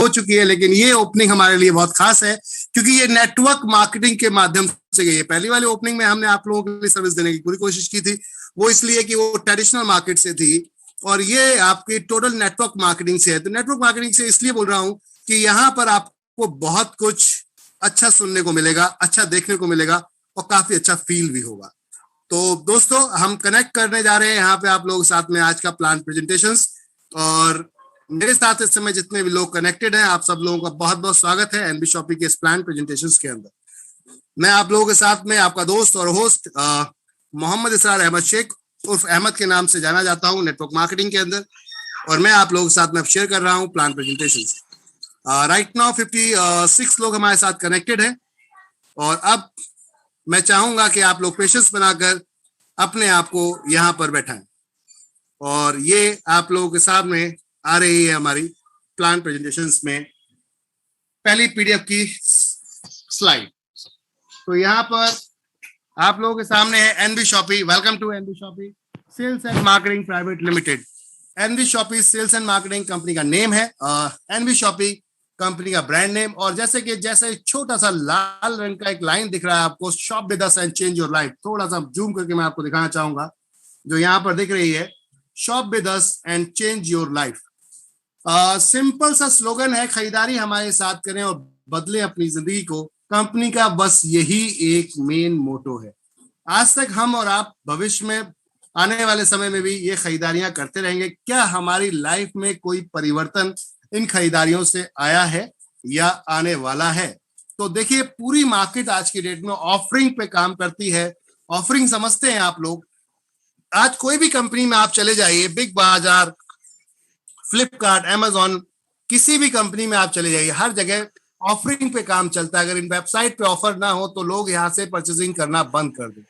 हो चुकी है, लेकिन ये ओपनिंग हमारे लिए बहुत खास है क्योंकि ये नेटवर्क मार्केटिंग के माध्यम से गई है। पहली वाली ओपनिंग में हमने आप लोगों के लिए सर्विस देने की पूरी कोशिश की थी, वो इसलिए कि वो ट्रेडिशनल मार्केट से थी, और ये आपकी टोटल नेटवर्क मार्केटिंग से है। तो नेटवर्क मार्केटिंग से इसलिए बोल रहा हूं कि यहाँ पर आपको बहुत कुछ अच्छा सुनने को मिलेगा, अच्छा देखने को मिलेगा और काफी अच्छा फील भी होगा। तो दोस्तों, हम कनेक्ट करने जा रहे हैं यहाँ पे आप लोगों के साथ में आज का प्लान प्रेजेंटेशंस, और मेरे साथ इस समय जितने भी लोग कनेक्टेड हैं, आप सब लोगों का बहुत बहुत स्वागत है एनबी शॉपी के इस प्लान प्रेजेंटेशंस के अंदर। मैं आप लोगों के साथ में आपका दोस्त और होस्ट मोहम्मद इसरार अहमद शेख उर्फ अहमद के नाम से जाना जाता हूं नेटवर्क मार्केटिंग के अंदर, और मैं आप लोगों के साथ में अब शेयर कर रहा हूं प्लान प्रेजेंटेशंस। राइट नाउ 56 लोग हमारे साथ कनेक्टेड हैं, और अब मैं चाहूंगा कि आप लोग पेशेंस बनाकर अपने आप को यहाँ पर बैठाएं, और ये आप लोगों के सामने आ रही है हमारी प्लान प्रेजेंटेशंस में पहली पीडीएफ की स्लाइड। तो यहाँ पर आप लोगों के सामने है NB Shoppy. Welcome to NB shoppe sales and marketing private limited. NB shoppe sales and marketing company का नेम है, एनबी शॉपी कंपनी का ब्रांड नेम। और जैसे छोटा सा लाल रंग का एक लाइन दिख रहा है आपको, shop with us and change your life, थोड़ा सा जूम करके मैं आपको दिखाना चाहूंगा, जो यहाँ पर दिख रही है, shop with us and change your life. Simple सा स्लोगन है, खरीदारी हमारे साथ करें और बदलें अपनी जिंदगी को। कंपनी का बस यही एक मेन मोटो है। आज तक हम और आप भविष्य में आने वाले समय में भी ये खरीदारियां करते रहेंगे। क्या हमारी लाइफ में कोई परिवर्तन इन खरीदारियों से आया है या आने वाला है? तो देखिए, पूरी मार्केट आज की डेट में ऑफरिंग पे काम करती है। ऑफरिंग समझते हैं आप लोग? आज कोई भी कंपनी में आप चले जाइए, बिग बाजार, फ्लिपकार्ट, अमेजॉन, किसी भी कंपनी में आप चले जाइए, हर जगह ऑफरिंग पे काम चलता है। अगर इन वेबसाइट पे ऑफर ना हो तो लोग यहाँ से परचेजिंग करना बंद कर दें।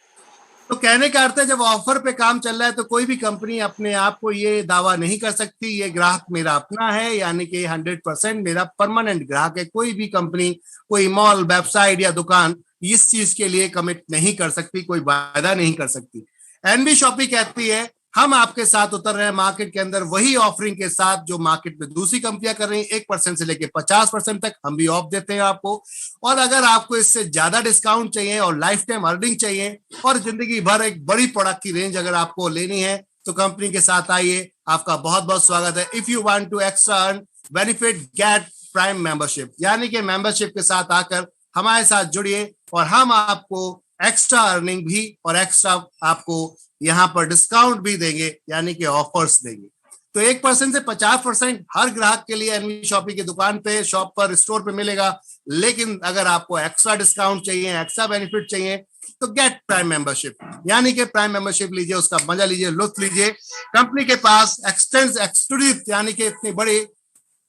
तो कहने का अर्थ है, जब ऑफर पे काम चल रहा है तो कोई भी कंपनी अपने आप को ये दावा नहीं कर सकती ये ग्राहक मेरा अपना है, यानी कि 100% मेरा परमानेंट ग्राहक है। कोई भी कंपनी, कोई मॉल, वेबसाइट या दुकान इस चीज के लिए कमिट नहीं कर सकती, कोई वायदा नहीं कर सकती। एनबी शॉपी कहती है, हम आपके साथ उतर रहे हैं मार्केट के अंदर वही ऑफरिंग के साथ जो मार्केट में दूसरी कंपनियां कर रही हैं। 1% से लेके 50% तक हम भी ऑफ देते हैं आपको। और अगर आपको इससे ज्यादा डिस्काउंट चाहिए और लाइफ टाइम अर्निंग चाहिए और जिंदगी भर एक बड़ी प्रोडक्ट की रेंज अगर आपको लेनी है तो कंपनी के साथ आइए, आपका बहुत बहुत स्वागत है। If you want to extra earn benefit, get prime membership, यानी कि मेंबरशिप के साथ आकर हमारे साथ जुड़िए और हम आपको एक्स्ट्रा अर्निंग भी और एक्स्ट्रा आपको यहाँ पर डिस्काउंट भी देंगे, यानी कि ऑफर्स देंगे। तो 1% से 50% हर ग्राहक के लिए एनबी शॉपी की दुकान पे, शॉप पर, स्टोर पे मिलेगा। लेकिन अगर आपको एक्स्ट्रा डिस्काउंट चाहिए, एक्स्ट्रा बेनिफिट चाहिए तो गेट प्राइम मेंबरशिप, यानी कि प्राइम मेंबरशिप लीजिए, उसका मजा लीजिए, लुत्फ लीजिए। कंपनी के पास एक्सक्लूसिव यानी कि इतनी बड़ी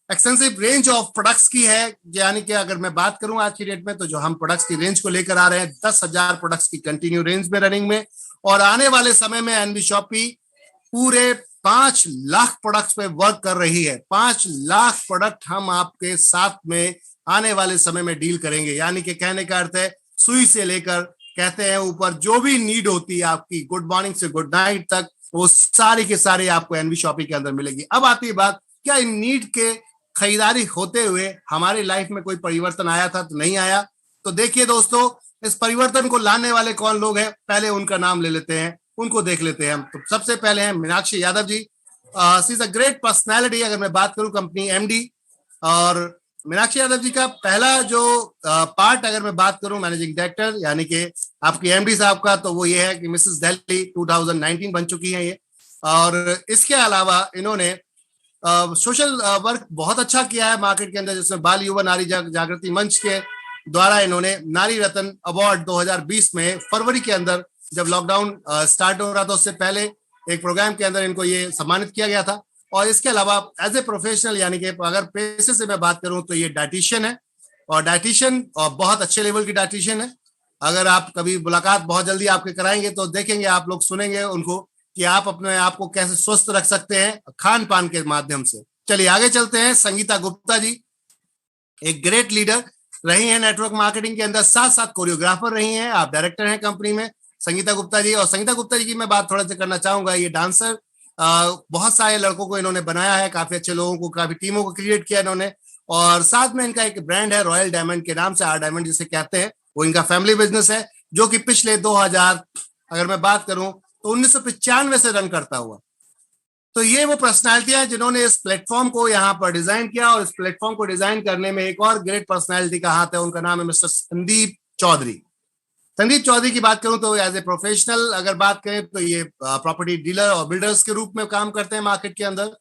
एक्सटेंसिव रेंज ऑफ प्रोडक्ट्स की है, यानी कि अगर मैं बात करूं आज की डेट में तो जो हम प्रोडक्ट्स की रेंज को लेकर आ रहे हैं, 10,000 प्रोडक्ट्स की कंटिन्यू रेंज में रनिंग में। और आने वाले समय में एनबी शॉपी पूरे 5 लाख प्रोडक्ट्स पे वर्क कर रही है। 5 लाख प्रोडक्ट हम आपके साथ में आने वाले समय में डील करेंगे, यानी कि कहने का अर्थ है, सुई से लेकर कहते हैं ऊपर जो भी नीड होती है आपकी, गुड मॉर्निंग से गुड नाइट तक, वो सारी के सारे आपको एनबी शॉपी के अंदर मिलेगी। अब आती है बात, क्या इन नीड के खरीदारी होते हुए हमारी लाइफ में कोई परिवर्तन आया था तो नहीं आया? तो देखिए दोस्तों, इस परिवर्तन को लाने वाले कौन लोग हैं, पहले उनका नाम ले लेते हैं, उनको देख लेते हैं हम। तो सबसे पहले हैं Meenakshi Yadav ji. She is a great personality. अगर मैं बात करूं कंपनी एमडी, और मीनाक्षी यादव जी का पहला जो पार्ट अगर मैं बात करूं मैनेजिंग डायरेक्टर यानी कि आपकी एमडी साहब का, तो वो ये है कि मिसेस दिल्ली 2019 बन चुकी है ये। और इसके अलावा इन्होंने सोशल वर्क बहुत अच्छा किया है मार्केट के अंदर, जिसमें बाल युवा नारी जागृति मंच के द्वारा इन्होंने नारी रत्न अवार्ड 2020 में फरवरी के अंदर, जब लॉकडाउन स्टार्ट हो रहा था उससे पहले, एक प्रोग्राम के अंदर इनको ये सम्मानित किया गया था। और इसके अलावा एज ए प्रोफेशनल, यानी कि अगर पेशे से मैं बात करूं तो ये डाइटिशियन है, और डाइटिशियन बहुत अच्छे लेवल की डाइटिशियन है। अगर आप कभी मुलाकात बहुत जल्दी आपके कराएंगे तो देखेंगे, आप लोग सुनेंगे उनको कि आप अपने आप को कैसे स्वस्थ रख सकते हैं खान पान के माध्यम से। चलिए आगे चलते हैं। संगीता गुप्ता जी एक ग्रेट लीडर रही हैं नेटवर्क मार्केटिंग के अंदर, साथ साथ कोरियोग्राफर रही हैं, आप डायरेक्टर हैं कंपनी में, संगीता गुप्ता जी। और संगीता गुप्ता जी की मैं बात थोड़ा सा करना चाहूंगा। ये डांसर बहुत सारे लड़कों को इन्होंने बनाया है, काफी अच्छे लोगों को, काफी टीमों को क्रिएट किया इन्होंने। और साथ में इनका एक ब्रांड है रॉयल डायमंड के नाम से, आर डायमंड जिसे कहते हैं, वो इनका फैमिली बिजनेस है जो कि पिछले 2000 अगर मैं बात करूं तो 1995 से रन करता हुआ। तो ये वो पर्सनालिटियां हैं जिन्होंने इस प्लेटफॉर्म को यहाँ पर डिजाइन किया, और इस प्लेटफॉर्म को डिजाइन करने में एक और ग्रेट पर्सनालिटी का हाथ है, उनका नाम है मिस्टर संदीप चौधरी। संदीप चौधरी की बात करूं तो एज ए प्रोफेशनल अगर बात करें तो ये प्रॉपर्टी डीलर और बिल्डर्स के रूप में काम करते हैं मार्केट के अंदर।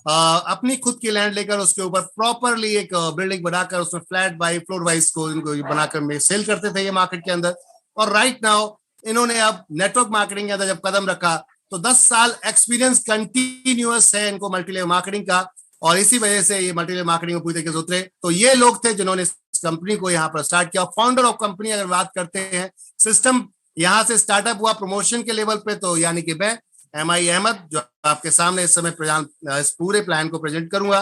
अपनी खुद की लैंड लेकर उसके ऊपर प्रॉपरली एक बिल्डिंग बनाकर उसमें फ्लैट बाई फ्लोर वाइज को इनको बनाकर में सेल करते थे ये मार्केट के अंदर। और राइट नाउ इन्होंने अब नेटवर्क मार्केटिंग के अंदर जब कदम रखा तो 10 साल एक्सपीरियंस कंटिन्यूअस है इनको मल्टीलेवल मार्केटिंग का, और इसी वजह से ये मल्टीलेवल मार्केटिंग में पूरी तरीके से उतरे। तो ये लोग थे जिन्होंने इस कंपनी को यहाँ पर स्टार्ट किया। फाउंडर ऑफ कंपनी अगर बात करते हैं, सिस्टम यहाँ से स्टार्टअप हुआ प्रमोशन के लेवल पे, तो यानी कि मैं MI अहमद जो आपके सामने इस समय इस पूरे प्लान को प्रेजेंट करूंगा।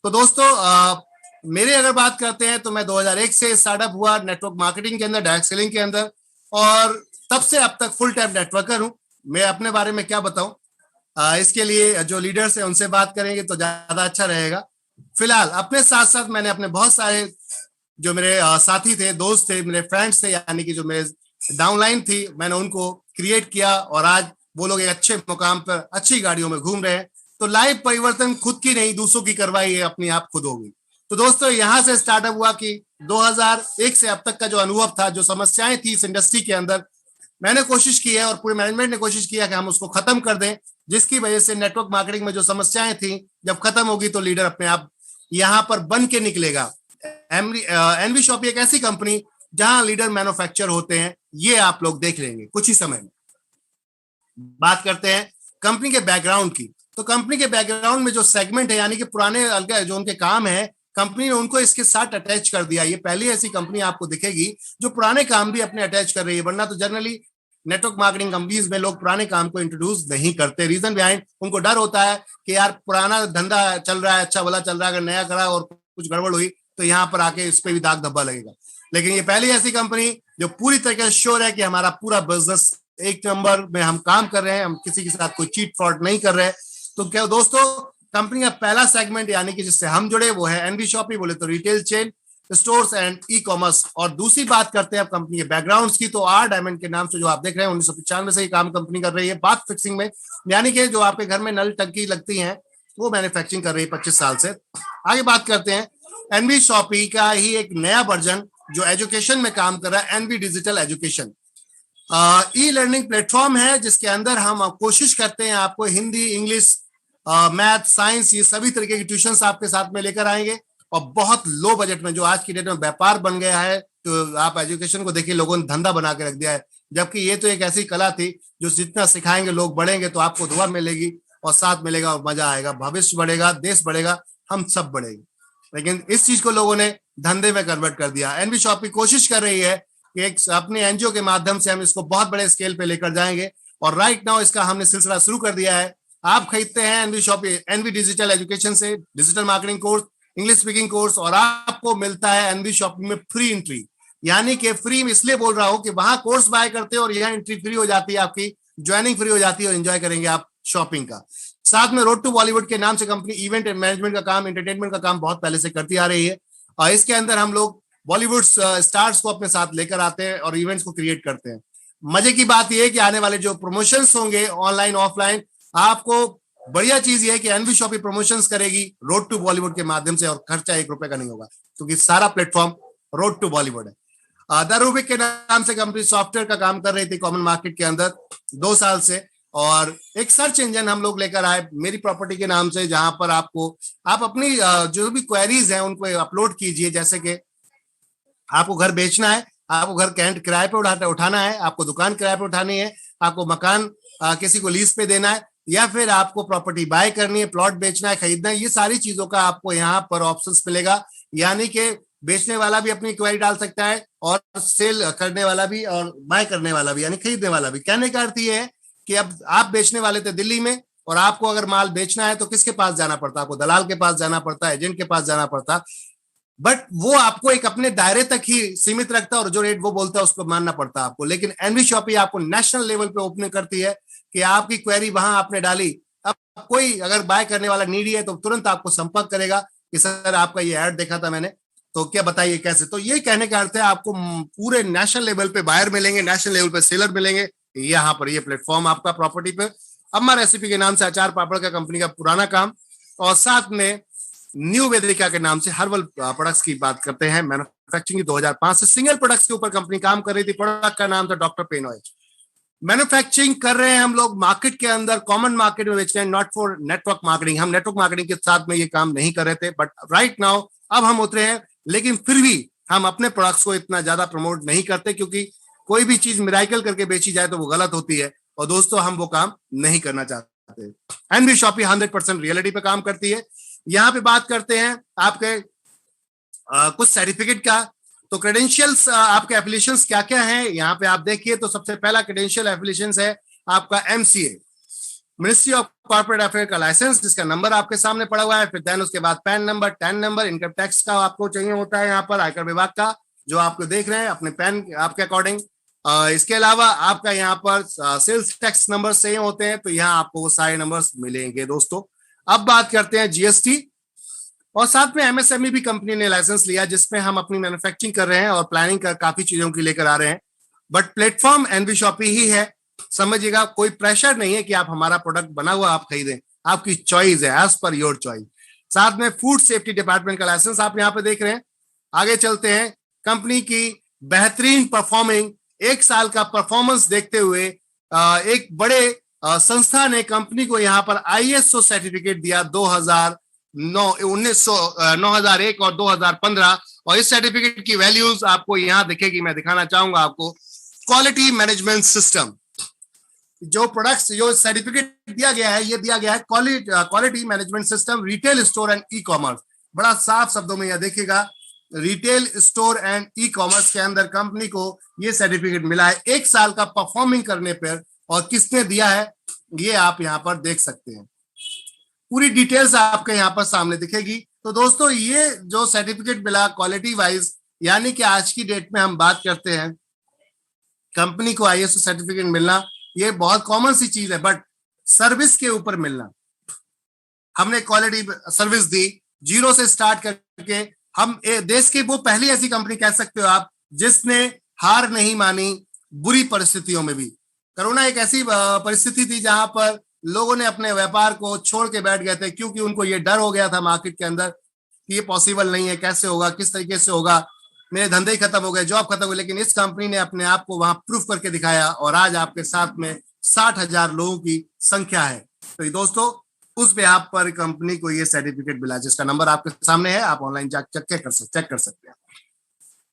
तो दोस्तों मेरे अगर बात करते हैं तो मैं 2001 से स्टार्टअप हुआ नेटवर्क मार्केटिंग के अंदर, डायरेक्ट सेलिंग के अंदर, और तब से अब तक फुल टाइम नेटवर्कर हूं। मैं अपने बारे में क्या बताऊं, इसके लिए जो लीडर्स हैं उनसे बात करेंगे तो ज्यादा अच्छा रहेगा। फिलहाल अपने साथ साथ मैंने अपने बहुत सारे जो मेरे साथी थे, दोस्त थे, मेरे फ्रेंड्स थे, यानी कि जो मेरे डाउनलाइन थी, मैंने उनको क्रिएट किया और आज वो लोग एक अच्छे मुकाम पर अच्छी गाड़ियों में घूम रहे हैं। तो लाइफ परिवर्तन खुद की नहीं दूसरों की करवाई है, अपनी आप खुद होगी। तो दोस्तों यहाँ से स्टार्टअप हुआ कि 2001 से अब तक का जो अनुभव था, जो समस्याएं थी इस इंडस्ट्री के अंदर, मैंने कोशिश की है और पूरे मैनेजमेंट ने कोशिश किया कि हम उसको खत्म कर दें, जिसकी वजह से नेटवर्क मार्केटिंग में जो समस्याएं थी जब खत्म होगी तो लीडर अपने आप यहाँ पर बन के निकलेगा। एनवी शॉपी एक ऐसी कंपनी जहां लीडर मैन्युफैक्चर होते हैं, ये आप लोग देख लेंगे कुछ ही समय में। बात करते हैं कंपनी के बैकग्राउंड की, तो कंपनी के बैकग्राउंड में जो सेगमेंट है, यानी कि पुराने जो उनके काम है, कंपनी ने उनको इसके साथ अटैच कर दिया। ये पहली ऐसी कंपनी आपको दिखेगी जो पुराने काम भी अपने अटैच कर रही है, वरना तो जनरली नेटवर्क मार्केटिंग कंपनीज में लोग पुराने काम को इंट्रोड्यूस नहीं करते। रीजन बिहाइंड, उनको डर होता है कि यार पुराना धंधा चल रहा है, अच्छा भला चल रहा है, अगर नया करा और कुछ गड़बड़ हुई तो यहाँ पर आके इस पे भी दाग धब्बा लगेगा। लेकिन ये पहली ऐसी कंपनी जो पूरी तरीके से श्योर है कि हमारा पूरा बिजनेस एक नंबर में हम काम कर रहे हैं, हम किसी के साथ कोई चीट फ्रॉड नहीं कर रहे हैं। तो क्या दोस्तों, कंपनी का पहला सेगमेंट यानी कि जिससे हम जुड़े वो है एनवी शॉपी, बोले तो retail chain, stores and E commerce. और दूसरी बात करते हैं अब कंपनी के बैकग्राउंड्स की, तो आर डायमंड के नाम से जो आप देख रहे हैं 1995 से ये काम कंपनी कर रही है बात फिक्सिंग में, यानी कि जो आपके घर में नल टंकी लगती हैं वो मैन्युफैक्चरिंग कर रही है 25 साल से। आगे बात करते हैं एनवी शॉपी का ही एक नया वर्जन जो एजुकेशन में काम कर रहा है, NV digital education e learning platform है, जिसके अंदर हम कोशिश करते हैं आपको हिंदी, इंग्लिश, मैथ, साइंस, ये सभी तरीके की ट्यूशंस आपके साथ में लेकर आएंगे, और बहुत लो बजट में, जो आज की डेट में व्यापार बन गया है। तो आप एजुकेशन को देखिए, लोगों ने धंधा बना के रख दिया है, जबकि ये तो एक ऐसी कला थी जो जितना सिखाएंगे लोग बढ़ेंगे तो आपको दुआ मिलेगी और साथ मिलेगा और मजा आएगा, भविष्य बढ़ेगा, देश बढ़ेगा, हम सब बढ़ेंगे। लेकिन इस चीज को लोगों ने धंधे में कन्वर्ट कर दिया। एनवी शॉपी कोशिश कर रही है कि एक अपने एनजीओ के माध्यम से हम इसको बहुत बड़े स्केल पे लेकर जाएंगे, और राइट नाउ इसका हमने सिलसिला शुरू कर दिया है। आप खरीदते हैं NV shoppy, NV digital education से digital marketing course, English speaking course, और आपको मिलता है एनवी शॉपी में फ्री एंट्री। यानी कि फ्री में इसलिए बोल रहा हूं कि वहां कोर्स बाय करते हो और यहाँ एंट्री फ्री हो जाती है, आपकी ज्वाइनिंग फ्री हो जाती है और एंजॉय करेंगे आप शॉपिंग का। साथ में रोड टू बॉलीवुड के नाम से कंपनी इवेंट मैनेजमेंट का काम, एंटरटेनमेंट का काम बहुत पहले से करती आ रही है, और इसके अंदर हम लोग बॉलीवुड स्टार्स को अपने साथ लेकर आते हैं और इवेंट्स को क्रिएट करते हैं। मजे की बात यह है कि आने वाले जो प्रमोशंस होंगे ऑनलाइन ऑफलाइन, आपको बढ़िया चीज ये है कि एनवी शॉपी प्रमोशंस करेगी रोड टू बॉलीवुड के माध्यम से, और खर्चा 1 रुपए का नहीं होगा, क्योंकि सारा प्लेटफॉर्म रोड टू बॉलीवुड है। द रूबिक के नाम से कंपनी सॉफ्टवेयर का काम कर रही थी कॉमन मार्केट के अंदर 2 साल से, और एक सर्च इंजन हम लोग लेकर आए मेरी प्रॉपर्टी के नाम से, जहां पर आपको आप अपनी जो भी क्वेरीज हैं उनको अपलोड कीजिए। जैसे कि आपको घर बेचना है, आपको घर किराए पे उठाना है, आपको दुकान किराए पे उठानी है, आपको मकान किसी को लीज पे देना है, या फिर आपको प्रॉपर्टी बाय करनी है, प्लॉट बेचना है, खरीदना है, ये सारी चीजों का आपको यहाँ पर ऑप्शंस मिलेगा। यानी कि बेचने वाला भी अपनी क्वेरी डाल सकता है और सेल करने वाला भी और बाय करने वाला भी, यानी खरीदने वाला भी। कहने का अर्थ ये है कि अब आप बेचने वाले थे दिल्ली में, और आपको अगर माल बेचना है तो किसके पास जाना पड़ता? आपको दलाल के पास जाना पड़ता, एजेंट के पास जाना पड़ता, बट वो आपको एक अपने दायरे तक ही सीमित रखता है और जो रेट वो बोलता है उसको मानना पड़ता है आपको। लेकिन एनवी शॉपी आपको नेशनल लेवल पे ओपन करती है कि आपकी क्वेरी वहां आपने डाली, अब कोई अगर बाय करने वाला नीडी है तो तुरंत आपको संपर्क करेगा कि सर आपका ये ऐड देखा था मैंने, तो क्या बताइए कैसे। तो ये कहने का अर्थ है आपको पूरे नेशनल लेवल पे बायर मिलेंगे, नेशनल लेवल पे सेलर मिलेंगे यहाँ पर, ये प्लेटफॉर्म आपका प्रॉपर्टी पे। अम्मा रेसिपी के नाम से अचार पापड़ का कंपनी का पुराना काम, और साथ में न्यू वेदिका के नाम से हर्बल प्रोडक्ट्स की बात करते हैं। मैन्युफैक्चरिंग 2005 से सिंगल प्रोडक्ट्स के ऊपर कंपनी काम कर रही थी। प्रोडक्ट का नाम था डॉक्टर पेन ऑयल। मैन्युफैक्चरिंग कर रहे हैं हम लोग मार्केट के अंदर, कॉमन मार्केट में बेच रहे हैं, नॉट फॉर नेटवर्क मार्केटिंग। हम नेटवर्क मार्केटिंग के साथ में ये काम नहीं कर रहे थे, बट राइट नाउ अब हम उतरे हैं। लेकिन फिर भी हम अपने प्रोडक्ट्स को इतना ज्यादा प्रमोट नहीं करते, क्योंकि कोई भी चीज मिराइकल करके बेची जाए तो वो गलत होती है, और दोस्तों हम वो काम नहीं करना चाहते। एनबी शॉपी 100% रियलिटी पे काम करती है। यहाँ पे बात करते हैं आपके कुछ सर्टिफिकेट का। तो क्रेडेंशियल्स आपके एफिलिएशंस क्या क्या हैं, यहाँ पे आप देखिए। तो सबसे पहला क्रेडेंशियल एफिलिएशंस है आपका MCA, ministry of corporate affair का लाइसेंस, जिसका नंबर आपके सामने पड़ा हुआ है। फिर देन उसके बाद pan number, tan number, income tax का आपको चाहिए होता है यहाँ पर, आयकर विभाग का, जो आपको देख रहे हैं अपने पैन आपके अकॉर्डिंग। इसके अलावा आपका यहाँ पर सेल्स टैक्स नंबर चाहिए होते हैं, तो यहाँ आपको वो सारे नंबर्स मिलेंगे दोस्तों। अब बात करते हैं जीएसटी, और साथ में एमएसएमई भी कंपनी ने लाइसेंस लिया, जिसमें हम अपनी मैन्युफैक्चरिंग कर रहे हैं और प्लानिंग कर काफी चीजों की लेकर आ रहे हैं। बट प्लेटफॉर्म एनबी शॉपी ही है, समझिएगा। कोई प्रेशर नहीं है कि आप हमारा प्रोडक्ट बना हुआ आप खरीदें, आपकी चॉइस है, एज पर योर चॉइस। साथ में फूड सेफ्टी डिपार्टमेंट का लाइसेंस आप यहाँ पे देख रहे हैं। आगे चलते हैं, कंपनी की बेहतरीन परफॉर्मिंग, एक साल का परफॉर्मेंस देखते हुए एक बड़े संस्था ने कंपनी को यहाँ पर आईएसओ सर्टिफिकेट दिया 2001 और 2015। और इस सर्टिफिकेट की वैल्यूज आपको यहाँ दिखेगी, मैं दिखाना चाहूंगा आपको। क्वालिटी मैनेजमेंट सिस्टम, जो प्रोडक्ट्स जो सर्टिफिकेट दिया गया है, ये दिया गया है quality management system retail store and e commerce. बड़ा साफ शब्दों में यह देखिएगा, retail store and e commerce के अंदर कंपनी को ये सर्टिफिकेट मिला है एक साल का परफॉर्मिंग करने पर। और किसने दिया है ये आप यहाँ पर देख सकते हैं, पूरी डिटेल्स आपके यहाँ पर सामने दिखेगी। तो दोस्तों ये जो सर्टिफिकेट मिला क्वालिटी वाइज, यानी कि आज की डेट में हम बात करते हैं कंपनी को आईएसओ सर्टिफिकेट मिलना, ये बहुत कॉमन सी चीज है। बट सर्विस के ऊपर मिलना, हमने क्वालिटी सर्विस दी जीरो से स्टार्ट करके। हम देश की वो पहली ऐसी कंपनी कह सकते हो आप जिसने हार नहीं मानी बुरी परिस्थितियों में भी। कोरोना एक ऐसी परिस्थिति थी जहां पर लोगों ने अपने व्यापार को छोड़ के बैठ गए थे, क्योंकि उनको ये डर हो गया था मार्केट के अंदर कि ये पॉसिबल नहीं है, कैसे होगा, किस तरीके से होगा, मेरे धंधे खत्म हो गए, जॉब खत्म हो गई। लेकिन इस कंपनी ने अपने आप को वहां प्रूफ करके दिखाया, और आज आपके साथ में 60,000 लोगों की संख्या है। तो ये दोस्तों उस बेहाफ पर कंपनी को ये सर्टिफिकेट मिला, जिसका नंबर आपके सामने है, आप ऑनलाइन चेक कर सकते हैं।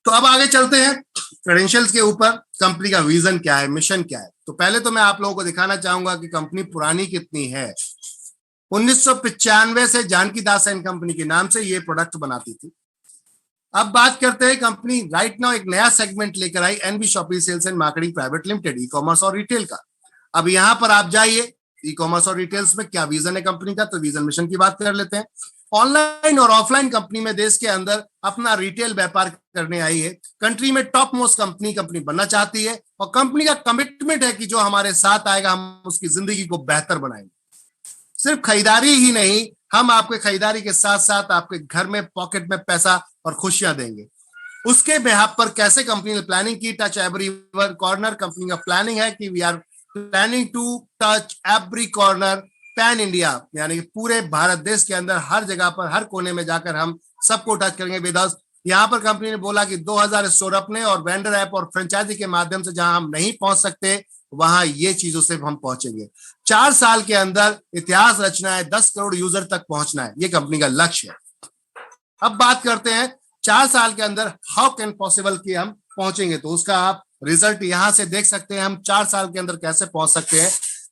तो अब आगे चलते हैं क्रेडेंशियल्स के ऊपर, कंपनी का विजन क्या है, मिशन क्या है। तो पहले तो मैं आप लोगों को दिखाना चाहूंगा कि कंपनी पुरानी कितनी है। 1995 से जानकी दास एंड कंपनी के नाम से ये प्रोडक्ट बनाती थी। अब बात करते हैं, कंपनी राइट नाउ एक नया सेगमेंट लेकर आई, NB shoppe sales and marketing private limited, e commerce और रिटेल का। अब यहां पर आप जाइए, ई कॉमर्स और रिटेल्स में क्या विजन है कंपनी का, तो विजन मिशन की बात कर लेते हैं। ऑनलाइन और ऑफलाइन कंपनी में देश के अंदर अपना रिटेल व्यापार करने आई है। कंट्री में टॉप मोस्ट कंपनी बनना चाहती है, और कंपनी का कमिटमेंट है कि जो हमारे साथ आएगा हम उसकी जिंदगी को बेहतर बनाएंगे। सिर्फ खरीदारी ही नहीं, हम आपके खरीदारी के साथ साथ आपके घर में पॉकेट में पैसा और खुशियां देंगे। उसके बेहाफ पर कैसे कंपनी ने प्लानिंग की, टच एवरी कॉर्नर। कंपनी का प्लानिंग है कि we are planning to touch every corner pan India, यानी कि पूरे भारत देश के अंदर हर जगह पर हर कोने में जाकर हम सबको टच करेंगे विदाउट। यहाँ पर कंपनी ने बोला कि 2000 स्टोर अपने और वेंडर ऐप और फ्रेंचाइजी के माध्यम से जहां हम नहीं पहुंच सकते वहां ये चीजों से हम पहुंचेंगे। 4 साल के अंदर इतिहास रचना है, 10 करोड़ यूजर तक पहुंचना है, ये कंपनी का लक्ष्य है। अब बात करते हैं 4 साल के अंदर हाउ कैन पॉसिबल कि हम पहुंचेंगे, तो उसका आप रिजल्ट यहां से देख सकते हैं। हम 4 साल के अंदर कैसे पहुंच सकते हैं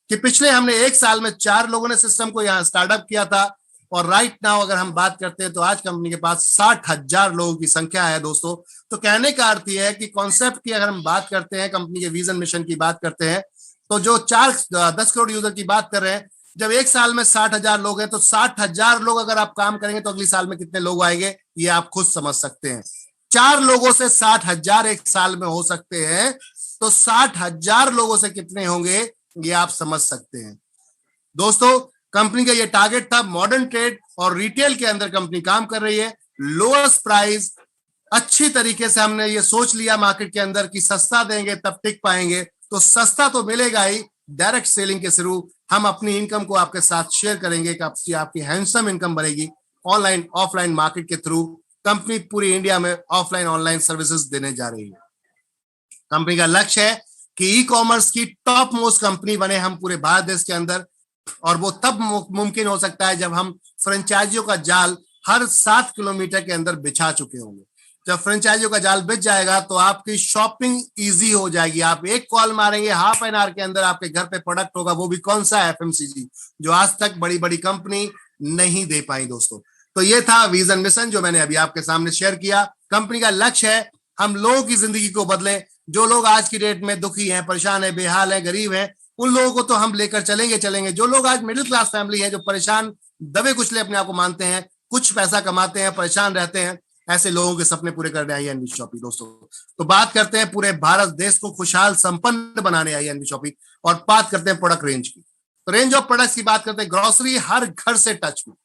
कि पिछले हमने 1 साल में 4 लोगों ने सिस्टम को यहाँ स्टार्टअप किया था, और राइट नाउ अगर हम बात करते हैं तो आज कंपनी के पास 60,000 लोगों की संख्या है दोस्तों। तो कहने का अर्थ यह है कि कॉन्सेप्ट की अगर हम बात करते हैं, कंपनी के विजन मिशन की बात करते हैं, तो जो 10 करोड़ यूजर की बात कर रहे हैं, जब 1 साल में 60,000 लोग हैं तो 60,000 लोग अगर आप काम करेंगे तो अगले साल में कितने लोग आएंगे ये आप खुद समझ सकते हैं। 4 लोगों से 60,000 1 साल में हो सकते हैं, तो 60,000 लोगों से कितने होंगे ये आप समझ सकते हैं। दोस्तों कंपनी का ये टारगेट था। मॉडर्न ट्रेड और रिटेल के अंदर कंपनी काम कर रही है। लोएस्ट प्राइस, अच्छी तरीके से हमने ये सोच लिया मार्केट के अंदर कि सस्ता देंगे तब टिक पाएंगे, तो सस्ता तो मिलेगा ही। डायरेक्ट सेलिंग के थ्रू हम अपनी इनकम को आपके साथ शेयर करेंगे कि आपकी हैंडसम इनकम बनेगी। ऑनलाइन ऑफलाइन मार्केट के थ्रू कंपनी पूरी इंडिया में ऑफलाइन ऑनलाइन सर्विसेज देने जा रही है। कंपनी का लक्ष्य है कि ई कॉमर्स की टॉप मोस्ट कंपनी बने हम पूरे भारत देश के अंदर, और वो तब मुमकिन हो सकता है जब हम फ्रेंचाइजियों का जाल हर 7 किलोमीटर के अंदर बिछा चुके होंगे। जब फ्रेंचाइजियों का जाल बिछ जाएगा तो आपकी शॉपिंग इजी हो जाएगी। आप एक कॉल मारेंगे, हाफ एन आवर के अंदर आपके घर पे प्रोडक्ट होगा, वो भी कौन सा, एफएमसीजी, जो आज तक बड़ी बड़ी कंपनी नहीं दे पाई दोस्तों। तो ये था विजन मिशन जो मैंने अभी आपके सामने शेयर किया। कंपनी का लक्ष्य है हम लोगों की जिंदगी को बदलें। जो लोग आज की डेट में दुखी हैं, परेशान हैं, बेहाल हैं, गरीब हैं, उन लोगों को तो हम लेकर चलेंगे। जो लोग आज मिडिल क्लास फैमिली है, जो परेशान दबे कुचले अपने आप को मानते हैं, कुछ पैसा कमाते हैं, परेशान रहते हैं, ऐसे लोगों के सपने पूरे करने आई है एनवी शॉपिंग दोस्तों। तो बात करते हैं पूरे भारत देश को खुशहाल संपन्न बनाने आई है एनवी शॉपिंग, और बात करते हैं प्रोडक्ट रेंज की। तो रेंज ऑफ प्रोडक्ट्स की बात करते हैं। ग्रोसरी हर घर से टच में,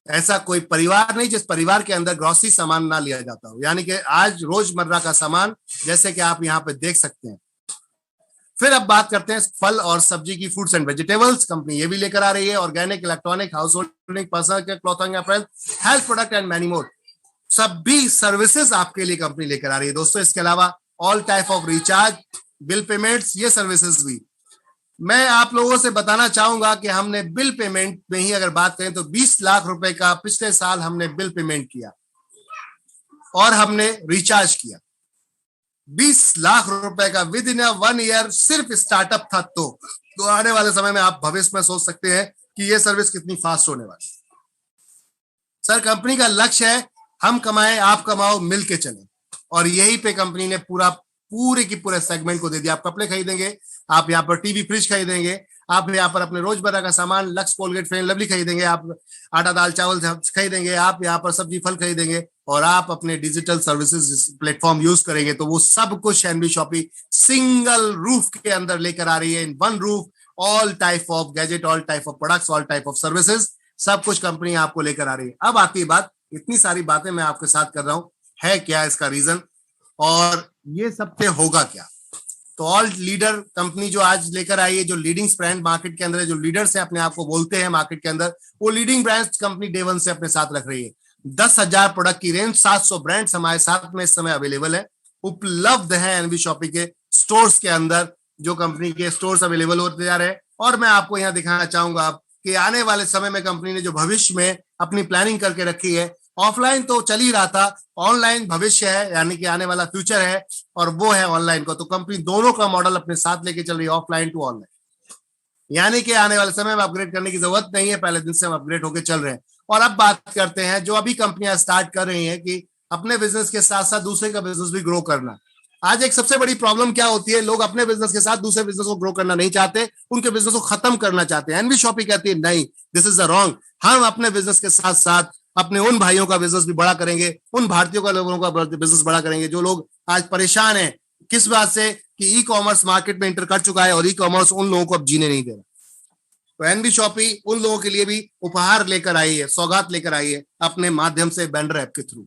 ऐसा कोई परिवार नहीं जिस परिवार के अंदर ग्रोसरी सामान ना लिया जाता हो, यानी कि आज रोजमर्रा का सामान, जैसे कि आप यहाँ पे देख सकते हैं। फिर अब बात करते हैं फल और सब्जी की, फ्रूट्स एंड वेजिटेबल्स। कंपनी ये भी लेकर आ रही है organic, electronic, house holding, personal care, clothing, apparel, health product and many more. सभी सर्विसेज आपके लिए कंपनी लेकर आ रही है दोस्तों। इसके अलावा all type of recharge, bill payments, ये सर्विसेज भी। मैं आप लोगों से बताना चाहूंगा कि हमने बिल पेमेंट में ही अगर बात करें तो 20 लाख रुपए का पिछले साल हमने बिल पेमेंट किया और हमने रिचार्ज किया। 20 लाख रुपए का विद इन 1 ईयर सिर्फ स्टार्टअप था। तो आने वाले समय में आप भविष्य में सोच सकते हैं कि ये सर्विस कितनी फास्ट होने वाली। सर, कंपनी का लक्ष्य है हम कमाएं, आप कमाओ, मिल के चलें, और यही पे कंपनी ने पूरे की पूरे सेगमेंट को दे दिया। आप कपड़े खरीदेंगे, आप यहाँ पर टीवी फ्रिज खरीदेंगे, आप यहाँ पर अपने रोजमर्रा का सामान लक्स, कोलगेट, फेयर लवली खरीदेंगे, आप आटा दाल चावल खरीदेंगे, आप यहाँ पर सब्जी फल खरीदेंगे, और आप अपने डिजिटल सर्विसेज प्लेटफॉर्म यूज करेंगे, तो वो सब कुछ एनवी शॉपिंग सिंगल रूफ के अंदर लेकर आ रही है। In one roof all type of gadget, all type of products, all type of services, सब कुछ कंपनी आपको लेकर आ रही है। अब आती है बात, इतनी सारी बातें मैं आपके साथ कर रहा हूं, है क्या इसका रीजन और ये सबसे होगा क्या? तो ऑल लीडर कंपनी जो आज लेकर आई है, जो लीडिंग ब्रांड मार्केट के अंदर है, जो लीडर्स है अपने आप को बोलते हैं मार्केट के अंदर, वो leading brands company day one से अपने साथ रख रही है। 10,000 प्रोडक्ट की रेंज, 700 ब्रांड्स हमारे साथ में इस समय अवेलेबल है, उपलब्ध है एनवी शॉपिंग के स्टोर्स के अंदर, जो कंपनी के स्टोर्स अवेलेबल होते जा रहे हैं। और मैं आपको यहाँ दिखाना चाहूंगा कि आने वाले समय में कंपनी ने जो भविष्य में अपनी प्लानिंग करके रखी है, ऑफलाइन तो चल ही रहा था, ऑनलाइन भविष्य है, यानी कि आने वाला फ्यूचर है, और वो है ऑनलाइन को। तो कंपनी दोनों का मॉडल अपने साथ लेके चल रही है, ऑफलाइन टू ऑनलाइन, यानी कि आने वाले समय में अपग्रेड करने की जरूरत नहीं है, पहले दिन से हम अपग्रेड होकर चल रहे हैं। और अब बात करते हैं जो अभी कंपनियां स्टार्ट कर रही हैं कि अपने बिजनेस के साथ साथ दूसरे का बिजनेस भी ग्रो करना। आज एक सबसे बड़ी प्रॉब्लम क्या होती है, लोग अपने बिजनेस के साथ दूसरे बिजनेस को ग्रो करना नहीं चाहते, उनके बिजनेस को खत्म करना चाहते हैं। एनवी शॉपिंग कहती है नहीं, दिस इज द रॉन्ग। हम अपने बिजनेस के साथ साथ अपने उन भाइयों का बिजनेस भी बड़ा करेंगे, उन भारतीयों का लोगों का बिजनेस बड़ा करेंगे जो लोग आज परेशान हैं किस बात से कि ई कॉमर्स मार्केट में एंटर कर चुका है और ई कॉमर्स उन लोगों को अब जीने नहीं दे रहा। तो एनवी शॉपिंग उन लोगों के लिए भी उपहार लेकर आई है, सौगात लेकर आई है अपने माध्यम से, बैनर ऐप के थ्रू,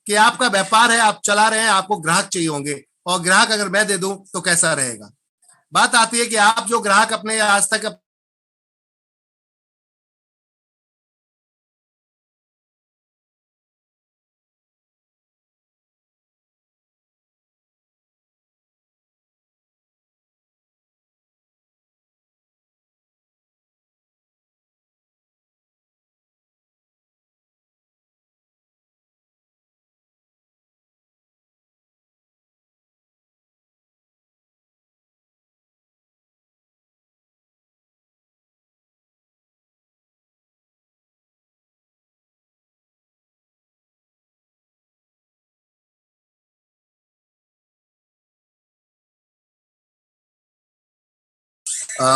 कि आपका व्यापार है, आप चला रहे हैं, आपको ग्राहक चाहिए होंगे, और ग्राहक अगर मैं दे दूं तो कैसा रहेगा। बात आती है कि आप जो ग्राहक अपने आज तक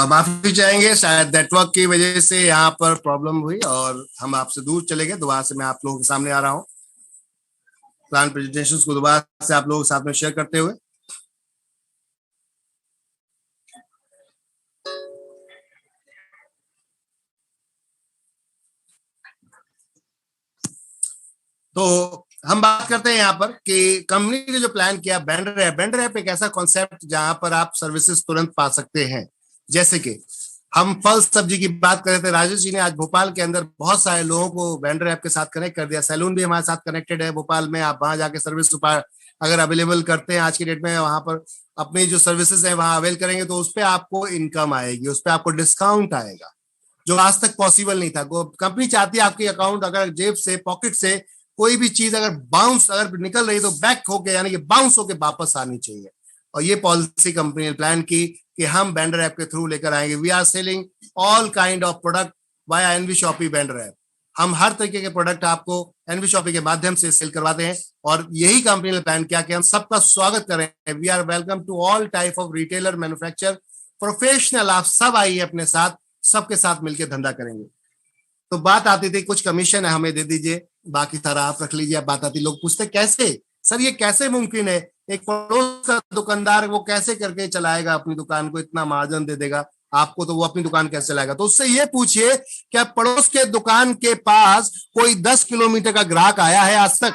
माफी चाहेंगे, शायद नेटवर्क की वजह से यहाँ पर प्रॉब्लम हुई और हम आपसे दूर चले गए। दोबारा से मैं आप लोगों के सामने आ रहा हूँ, प्लान प्रेजेंटेशन को दोबारा से आप लोगों के साथ में शेयर करते हुए। तो हम बात करते हैं यहाँ पर कि कंपनी ने जो प्लान किया बेंडर ऐप एक ऐसा कॉन्सेप्ट जहां पर आप सर्विसेज तुरंत पा सकते हैं। जैसे कि हम फल सब्जी की बात कर रहे थे, राजेश जी ने आज भोपाल के अंदर बहुत सारे लोगों को वेंडर ऐप के साथ कनेक्ट कर दिया। सैलून भी हमारे साथ कनेक्टेड है भोपाल में, आप वहां जाके सर्विस अगर अवेलेबल करते हैं आज की डेट में, वहां पर अपनी जो सर्विसेज है वहां अवेल करेंगे तो उस पर आपको इनकम आएगी, उस पर आपको डिस्काउंट आएगा, जो आज तक पॉसिबल नहीं था। कंपनी चाहती है आपके अकाउंट अगर जेब से पॉकेट से कोई भी चीज अगर बाउंस अगर निकल रही तो बैक होके यानी कि बाउंस होके वापस आनी चाहिए। और ये पॉलिसी कंपनी ने प्लान की कि हम वेंडर ऐप के थ्रू लेकर आएंगे। We are selling all kind of product via NV shoppy vendor app. हम हर तरीके के प्रोडक्ट आपको एनवी शॉपी के माध्यम से सेल करवाते हैं और यही कंपनी ने प्लान किया कि हम सबका स्वागत करें। We are welcome to all type of retailer, manufacture, professional. आप सब आइए अपने साथ, सबके साथ मिलकर धंधा करेंगे। तो बात आती थी कुछ कमीशन है हमें दे दीजिए, बाकी सारा आप रख लीजिए। बात आती, लोग पूछते कैसे सर, ये कैसे मुमकिन है, एक पड़ोस का दुकानदार वो कैसे करके चलाएगा अपनी दुकान को, इतना मार्जिन दे देगा आपको, तो वो अपनी दुकान कैसे चलाएगा। तो उससे ये पूछिए क्या पड़ोस के दुकान के पास कोई 10 किलोमीटर का ग्राहक आया है आज तक,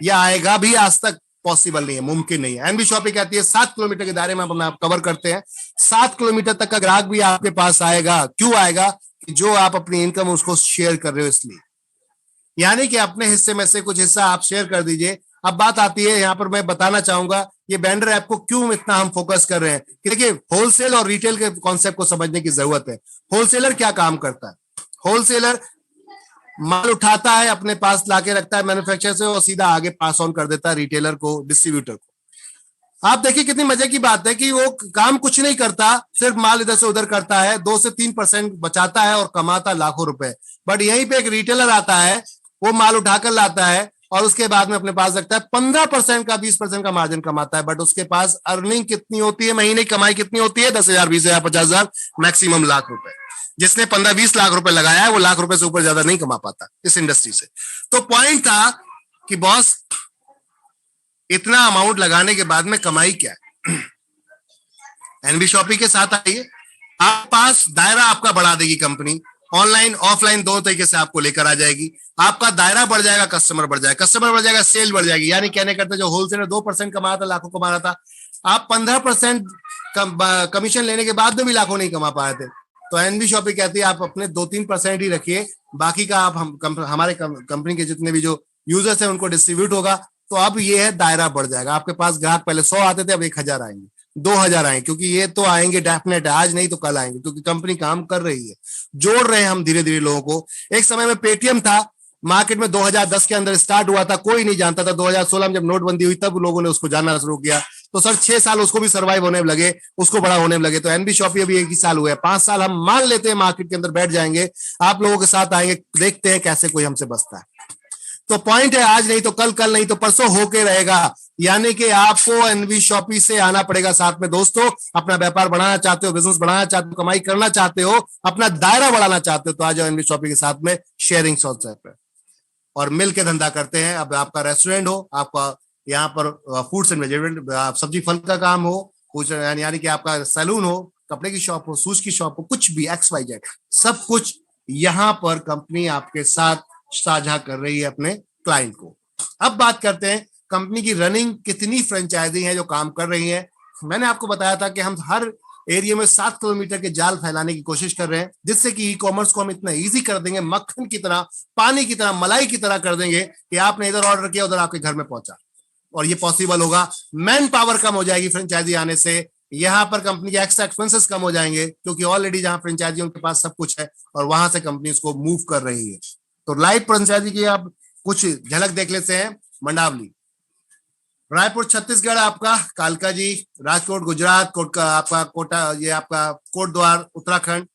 या आएगा भी आज तक? पॉसिबल नहीं है, मुमकिन नहीं है। एनबी शॉपी कहती है 7 किलोमीटर के दायरे में हम कवर करते हैं, 7 किलोमीटर तक का ग्राहक भी आपके पास आएगा। क्यों आएगा? कि जो आप अपनी इनकम उसको शेयर कर रहे हो, इसलिए। यानी कि अपने हिस्से में से कुछ हिस्सा आप शेयर कर दीजिए। अब बात आती है यहाँ पर, मैं बताना चाहूंगा ये वेंडर ऐप को क्यों इतना हम फोकस कर रहे हैं। देखिए, होलसेल और रिटेल के कॉन्सेप्ट को समझने की जरूरत है। होलसेलर क्या काम करता है? होलसेलर माल उठाता है, अपने पास लाके रखता है मैन्युफैक्चरर से और सीधा आगे पास ऑन कर देता है रिटेलर को, डिस्ट्रीब्यूटर को। आप देखिए कितनी मजे की बात है कि वो काम कुछ नहीं करता, सिर्फ माल इधर से उधर करता है, 2 से 3% बचाता है और कमाता लाखों रुपए। बट यहीं पे एक रिटेलर आता है, वो माल उठाकर लाता है और उसके बाद में अपने पास रखता है, 15% का 20% का मार्जिन कमाता है। बट उसके पास अर्निंग कितनी होती है, महीने की कमाई कितनी होती है? 10,000, 20,000, 50,000, मैक्सिमम लाख रुपए। जिसने 15-20 लाख रुपए लगाया है वो लाख रुपए से ऊपर ज्यादा नहीं कमा पाता इस इंडस्ट्री से। तो पॉइंट था कि बॉस इतना अमाउंट लगाने के बाद में कमाई क्या है? एनबी शॉपी के साथ आइए, आप पास दायरा आपका बढ़ा देगी कंपनी, ऑनलाइन ऑफलाइन दोनों तरीके से आपको लेकर आ जाएगी। आपका दायरा बढ़ जाएगा, कस्टमर बढ़ जाएगा, कस्टमर बढ़ जाएगा, सेल बढ़ जाएगी। यानी कहने करते जो होलसेलर 2% कमा रहा था, लाखों कमा रहा था, आप 15% कमीशन लेने के बाद में भी लाखों नहीं कमा पा रहे थे। तो एनबी शॉपी कहती है आप अपने 2-3% ही रखिए, बाकी का आप हमारे कंपनी के जितने भी जो यूजर्स हैं उनको डिस्ट्रीब्यूट होगा। तो अब ये है दायरा बढ़ जाएगा। आपके पास ग्राहक पहले 100 आते थे, अब 1,000 आएंगे, 2,000 आएंगे, क्योंकि ये तो आएंगे डेफिनेट है, आज नहीं तो कल आएंगे, क्योंकि कंपनी काम कर रही है, जोड़ रहे हैं हम धीरे धीरे लोगों को। एक समय में पेटीएम था, मार्केट में 2010 के अंदर स्टार्ट हुआ था, कोई नहीं जानता था। 2016 में जब नोटबंदी हुई तब लोगों ने उसको जानना शुरू किया। तो सर 6 साल उसको भी सर्वाइव होने में लगे, उसको बड़ा होने में लगे। तो एनबी शॉपी अभी 1 ही साल हुआ है, 5 साल हम मान लेते हैं मार्केट के अंदर बैठ जाएंगे, आप लोगों के साथ आएंगे, देखते हैं कैसे कोई हमसे बचता है। तो पॉइंट है, आज नहीं तो कल, कल नहीं तो परसों होके रहेगा। यानी कि आपको एनबी शॉपी से आना पड़ेगा साथ में। दोस्तों, अपना व्यापार बढ़ाना चाहते हो, बिजनेस बढ़ाना चाहते हो, कमाई करना चाहते हो, अपना दायरा बढ़ाना चाहते हो, तो आ जाओ एनबी शॉपी के साथ में शेयरिंग सॉफ्टवेयर पे और मिल के धंधा करते हैं। अब आपका रेस्टोरेंट हो, आपका यहाँ पर फूड्स एंड वेजिटेबल सब्जी फल का काम हो, कुछ यानी कि आपका सैलून हो, कपड़े की शॉप हो, शूज की शॉप हो, कुछ भी XYZ, सब कुछ यहाँ पर कंपनी आपके साथ साझा कर रही है अपने क्लाइंट को। अब बात करते हैं कंपनी की रनिंग, कितनी फ्रेंचाइजी है जो काम कर रही है। मैंने आपको बताया था कि हम हर एरिया में 7 किलोमीटर के जाल फैलाने की कोशिश कर रहे हैं, जिससे कि ई कॉमर्स को हम इतना इजी कर देंगे, मक्खन की तरह, पानी की तरह, मलाई की तरह कर देंगे कि आपने इधर ऑर्डर किया उधर आपके घर में पहुंचा। और ये पॉसिबल होगा, मैन पावर कम हो जाएगी फ्रेंचाइजी आने से, यहाँ पर कंपनी के एक्स्ट्रा एक्सपेंसेस कम हो जाएंगे, क्योंकि ऑलरेडी जहां फ्रेंचाइजियों के पास सब कुछ है और वहां से कंपनी उसको मूव कर रही है। तो लाइव फ्रेंचाइजी की आप कुछ झलक देख लेते हैं। मंडावली, रायपुर छत्तीसगढ़ आपका, कालका जी राजकोट गुजरात, कोट का आपका कोटा, ये आपका कोटद्वार उत्तराखंड,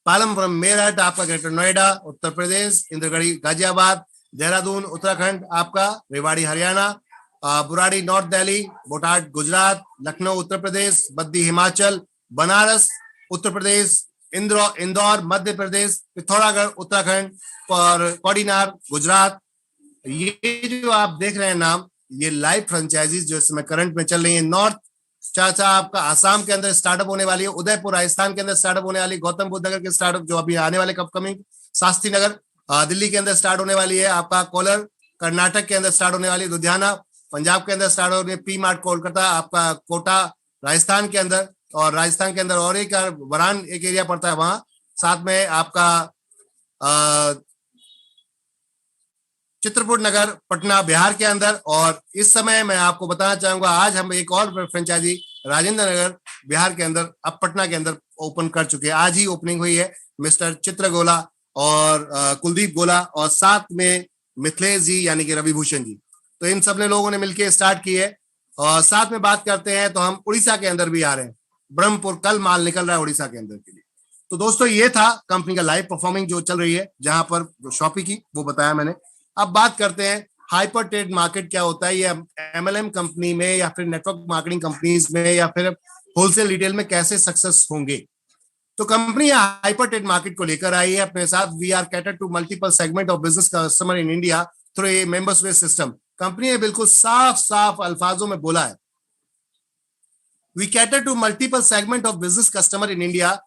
पालमपुरम मेरठ आपका, ग्रेटर नोएडा उत्तर प्रदेश, इंद्रगढ़ी गाजियाबाद, देहरादून उत्तराखंड आपका, रेवाड़ी हरियाणा, बुराड़ी नॉर्थ दिल्ली, बोटाड गुजरात, लखनऊ उत्तर प्रदेश, बद्दी हिमाचल, बनारस उत्तर प्रदेश, इंदौर मध्य प्रदेश, पिथौरागढ़ उत्तराखंड और कोडिनार गुजरात। ये जो आप देख रहे हैं नाम, ये लाइव फ्रेंचाइजीज जो इस समय करंट में चल रही है। नॉर्थ चाचा आपका आसाम के अंदर स्टार्टअप होने वाली है, उदयपुर राजस्थान के अंदर स्टार्टअप होने वाली, गौतम बुद्ध नगर के स्टार्टअप जो अभी आने वाले अपकमिंग, शास्त्री नगर दिल्ली के अंदर स्टार्ट होने वाली है आपका कोलर, कर्नाटक के अंदर स्टार्ट होने वाली है लुधियाना, पंजाब के अंदर स्टार्ट होने पी मार्ट कोलकाता, आपका कोटा राजस्थान के अंदर, और राजस्थान के अंदर और एक वरान एक एरिया पड़ता है वहां, साथ में आपका चित्रकूट नगर पटना बिहार के अंदर। और इस समय मैं आपको बताना चाहूंगा आज हम एक और फ्रेंचाइजी राजेंद्र नगर बिहार के अंदर अब पटना के अंदर ओपन कर चुके हैं। आज ही ओपनिंग हुई है मिस्टर चित्र गोला और कुलदीप गोला और साथ में मिथिलेश जी यानी कि रवि भूषण जी, तो इन सब ने लोगों ने मिलकर स्टार्ट की है। और साथ में बात करते हैं तो हम उड़ीसा के अंदर भी आ रहे हैं, ब्रह्मपुर कल माल निकल रहा है उड़ीसा के अंदर के लिए। तो दोस्तों ये था कंपनी का लाइव परफॉर्मिंग जो चल रही है, जहां पर जो शॉपी की वो बताया मैंने। अब बात करते हैं हाइपर ट्रेड मार्केट क्या होता है, ये एमएलएम कंपनी में या फिर नेटवर्क मार्केटिंग कंपनीज में या फिर होलसेल रिटेल में कैसे सक्सेस होंगे। तो कंपनी हाइपर ट्रेड मार्केट को लेकर आई है अपने साथ। We are cater to multiple segment of business customer in India through a members based system. Company ने बिल्कुल साफ साफ अल्फाजों में बोला है, we cater to multiple segment of business customer in India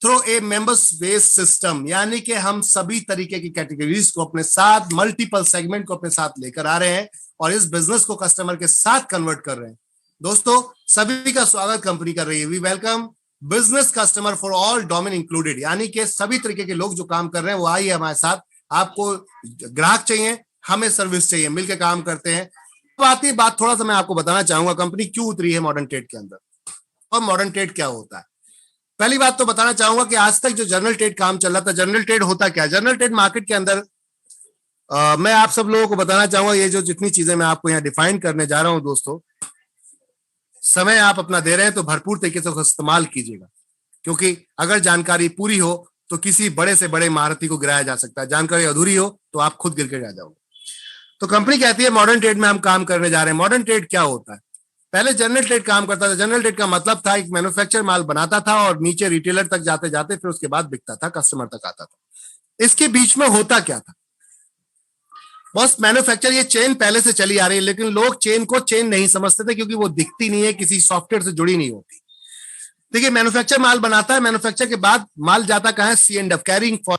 through a members based system, यानी कि हम सभी तरीके की कैटेगरीज को अपने साथ, मल्टीपल सेगमेंट को अपने साथ लेकर आ रहे हैं और इस बिजनेस को कस्टमर के साथ कन्वर्ट कर रहे हैं। दोस्तों सभी का स्वागत कंपनी कर रही है। We welcome business customer for all domain included, यानी कि सभी तरीके के लोग जो काम कर रहे हैं वो आइए हमारे साथ। आपको ग्राहक चाहिए, हमें सर्विस चाहिए, मिलकर काम करते हैं। बात थोड़ा सा मैं आपको बताना चाहूंगा कंपनी क्यों उतरी है मॉडर्न ट्रेड के अंदर और मॉडर्न ट्रेड क्या होता है। पहली बात तो बताना चाहूंगा कि आज तक जो जनरल ट्रेड काम चल रहा था, जनरल ट्रेड होता क्या है। जनरल ट्रेड मार्केट के अंदर मैं आप सब लोगों को बताना चाहूंगा, ये जो जितनी चीजें मैं आपको यहाँ डिफाइन करने जा रहा हूं दोस्तों, समय आप अपना दे रहे हैं तो भरपूर तरीके से इस्तेमाल कीजिएगा, क्योंकि अगर जानकारी पूरी हो तो किसी बड़े से बड़े महारथी को गिराया जा सकता है, जानकारी अधूरी हो तो आप खुद गिर के जा जाओगे। तो कंपनी कहती है मॉडर्न ट्रेड में हम काम करने जा रहे हैं। मॉडर्न ट्रेड क्या होता है? पहले जनरल ट्रेड काम करता था। जनरल ट्रेड का मतलब था एक मैन्युफैक्चर माल बनाता था और नीचे रिटेलर तक जाते जाते फिर उसके बाद बिकता था, कस्टमर तक आता था। इसके बीच में होता क्या था बस, मैन्युफैक्चर ये चेन पहले से चली आ रही है, लेकिन लोग चेन को चेन नहीं समझते थे क्योंकि वो दिखती नहीं है, किसी सॉफ्टवेयर से जुड़ी नहीं होती। देखिए मैन्युफैक्चर माल बनाता है, मैन्युफैक्चर के बाद माल जाता कहां है? सी एंड एफ, कैरिंग फॉर।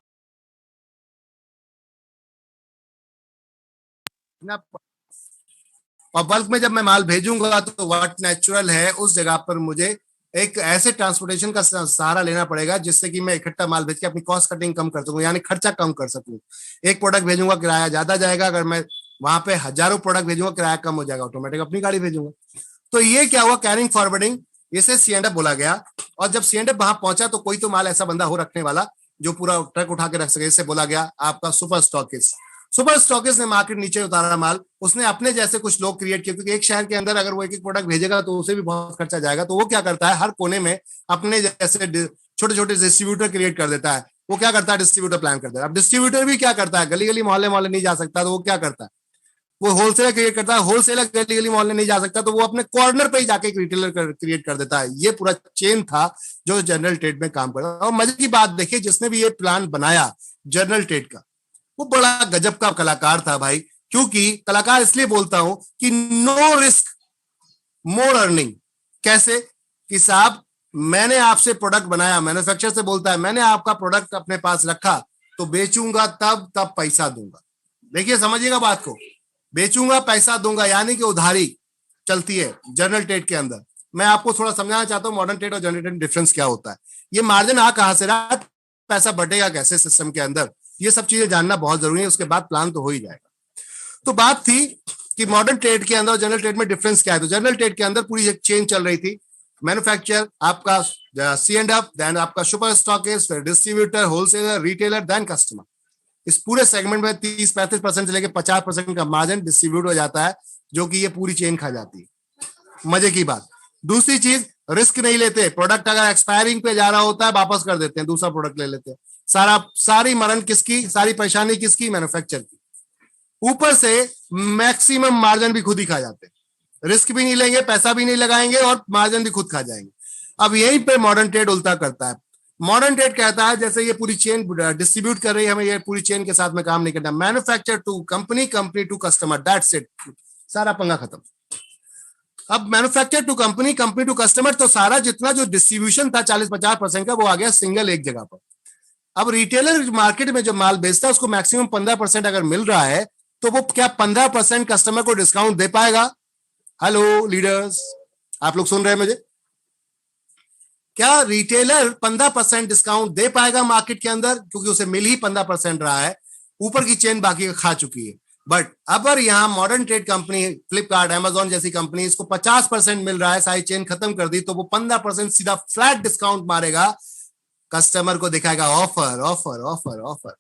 और बल्क में जब मैं माल भेजूंगा तो व्हाट नेचुरल है उस जगह पर मुझे एक ऐसे ट्रांसपोर्टेशन का सहारा लेना पड़ेगा जिससे कि मैं इकट्ठा माल भेज के अपनी कॉस्ट कटिंग कम कर सकूं, यानी खर्चा कम कर सकूं। एक प्रोडक्ट भेजूंगा किराया ज्यादा जाएगा, अगर मैं वहां पे हजारों प्रोडक्ट भेजूंगा किराया कम हो जाएगा, ऑटोमेटिक अपनी गाड़ी भेजूंगा। तो ये क्या हुआ? कैरिंग फॉरवर्डिंग, इसे सी एंड एफ बोला गया। और जब सी एंड एफ वहां पहुंचा तो कोई तो माल ऐसा बंदा हो रखने वाला जो पूरा ट्रक उठा के रख सके, इसे बोला गया आपका सुपर स्टॉकिस्ट। सुपर स्टॉकिस्ट ने मार्केट नीचे उतारा माल, उसने अपने जैसे कुछ लोग क्रिएट किए, क्योंकि एक शहर के अंदर अगर वो एक एक प्रोडक्ट भेजेगा तो उसे भी बहुत खर्चा जाएगा। तो वो क्या करता है, हर कोने में अपने जैसे छोटे छोटे डिस्ट्रीब्यूटर क्रिएट कर देता है। वो क्या करता है? डिस्ट्रीब्यूटर प्लान करता है। अब डिस्ट्रीब्यूटर भी क्या करता है? गली गली मोहल्ले मोहल्ले नहीं जा सकता, तो वो क्या करता है? वो होलसेलर क्रिएट करता है। होलसेलर गली गली मोहल्ले नहीं जा सकता, तो वो अपने कॉर्नर पे ही जाके एक रिटेलर क्रिएट कर देता है। ये पूरा चेन था जो जनरल ट्रेड में काम करता है। और मजे की बात देखिए, जिसने भी ये प्लान बनाया जनरल ट्रेड का, वो बड़ा गजब का कलाकार था भाई। क्योंकि कलाकार इसलिए बोलता हूं कि नो रिस्क मोर अर्निंग। कैसे कि साहब मैंने आपसे प्रोडक्ट बनाया, मैन्युफैक्चरर से बोलता है मैंने आपका प्रोडक्ट अपने पास रखा तो बेचूंगा तब पैसा दूंगा। देखिए समझिएगा बात को, बेचूंगा पैसा दूंगा, यानी कि उधारी चलती है जनरल ट्रेड के अंदर। मैं आपको थोड़ा समझाना चाहता हूं मॉडर्न ट्रेड और जनरल ट्रेड डिफरेंस क्या होता है। ये मार्जिन आ कहां से रहा, पैसा बटेगा कैसे सिस्टम के अंदर, ये सब चीजें जानना बहुत जरूरी है। उसके बाद प्लान तो हो ही जाएगा। तो बात थी कि मॉडर्न ट्रेड के अंदर और जनरल ट्रेड में डिफरेंस क्या है। तो जनरल ट्रेड के अंदर पूरी एक चेन चल रही थी, मैन्युफैक्चर, आपका सी एंड एफ, देन आपका सुपर स्टॉकिस्ट, फिर distributor, wholesaler, retailer, then customer. इस पूरे सेगमेंट में 30-35% से लेकर 50% का मार्जिन डिस्ट्रीब्यूट हो जाता है, जो कि ये पूरी चेन खा जाती है। मजे की बात। दूसरी चीज, रिस्क नहीं लेते। प्रोडक्ट अगर एक्सपायरिंग पे जा रहा होता है वापस कर देते हैं, दूसरा प्रोडक्ट ले लेते हैं। सारी मरण किसकी, सारी परेशानी किसकी? मैन्युफैक्चर की। ऊपर से मैक्सिमम मार्जिन भी खुद ही खा जाते हैं। रिस्क भी नहीं लेंगे, पैसा भी नहीं लगाएंगे और मार्जिन भी खुद खा जाएंगे। अब यहीं पे मॉडर्न ट्रेड उल्टा करता है। मॉडर्न ट्रेड कहता है जैसे ये पूरी चेन डिस्ट्रीब्यूट कर रही है, हमें ये पूरी चेन के साथ में काम नहीं करना। Manufacture to company, company to customer, that's it, सारा पंगा खत्म। अब manufacture to company, company to customer, तो सारा जितना जो डिस्ट्रीब्यूशन था 40-50% का, वो आ गया सिंगल एक जगह पर। अब रिटेलर मार्केट में जो माल बेचता है उसको मैक्सिमम 15% अगर मिल रहा है, तो वो क्या 15% कस्टमर को डिस्काउंट दे पाएगा? हेलो लीडर्स, आप लोग सुन रहे हैं मुझे? क्या रिटेलर 15% डिस्काउंट दे पाएगा मार्केट के अंदर? क्योंकि उसे मिल ही 15% रहा है, ऊपर की चेन बाकी खा चुकी है। बट अगर यहां modern trade company, Flipkart, Amazon जैसी कंपनी, इसको 50% मिल रहा है, सारी चेन खत्म कर दी, तो वो 15% सीधा फ्लैट डिस्काउंट मारेगा, कस्टमर को दिखाएगा ऑफर ऑफर ऑफर ऑफर।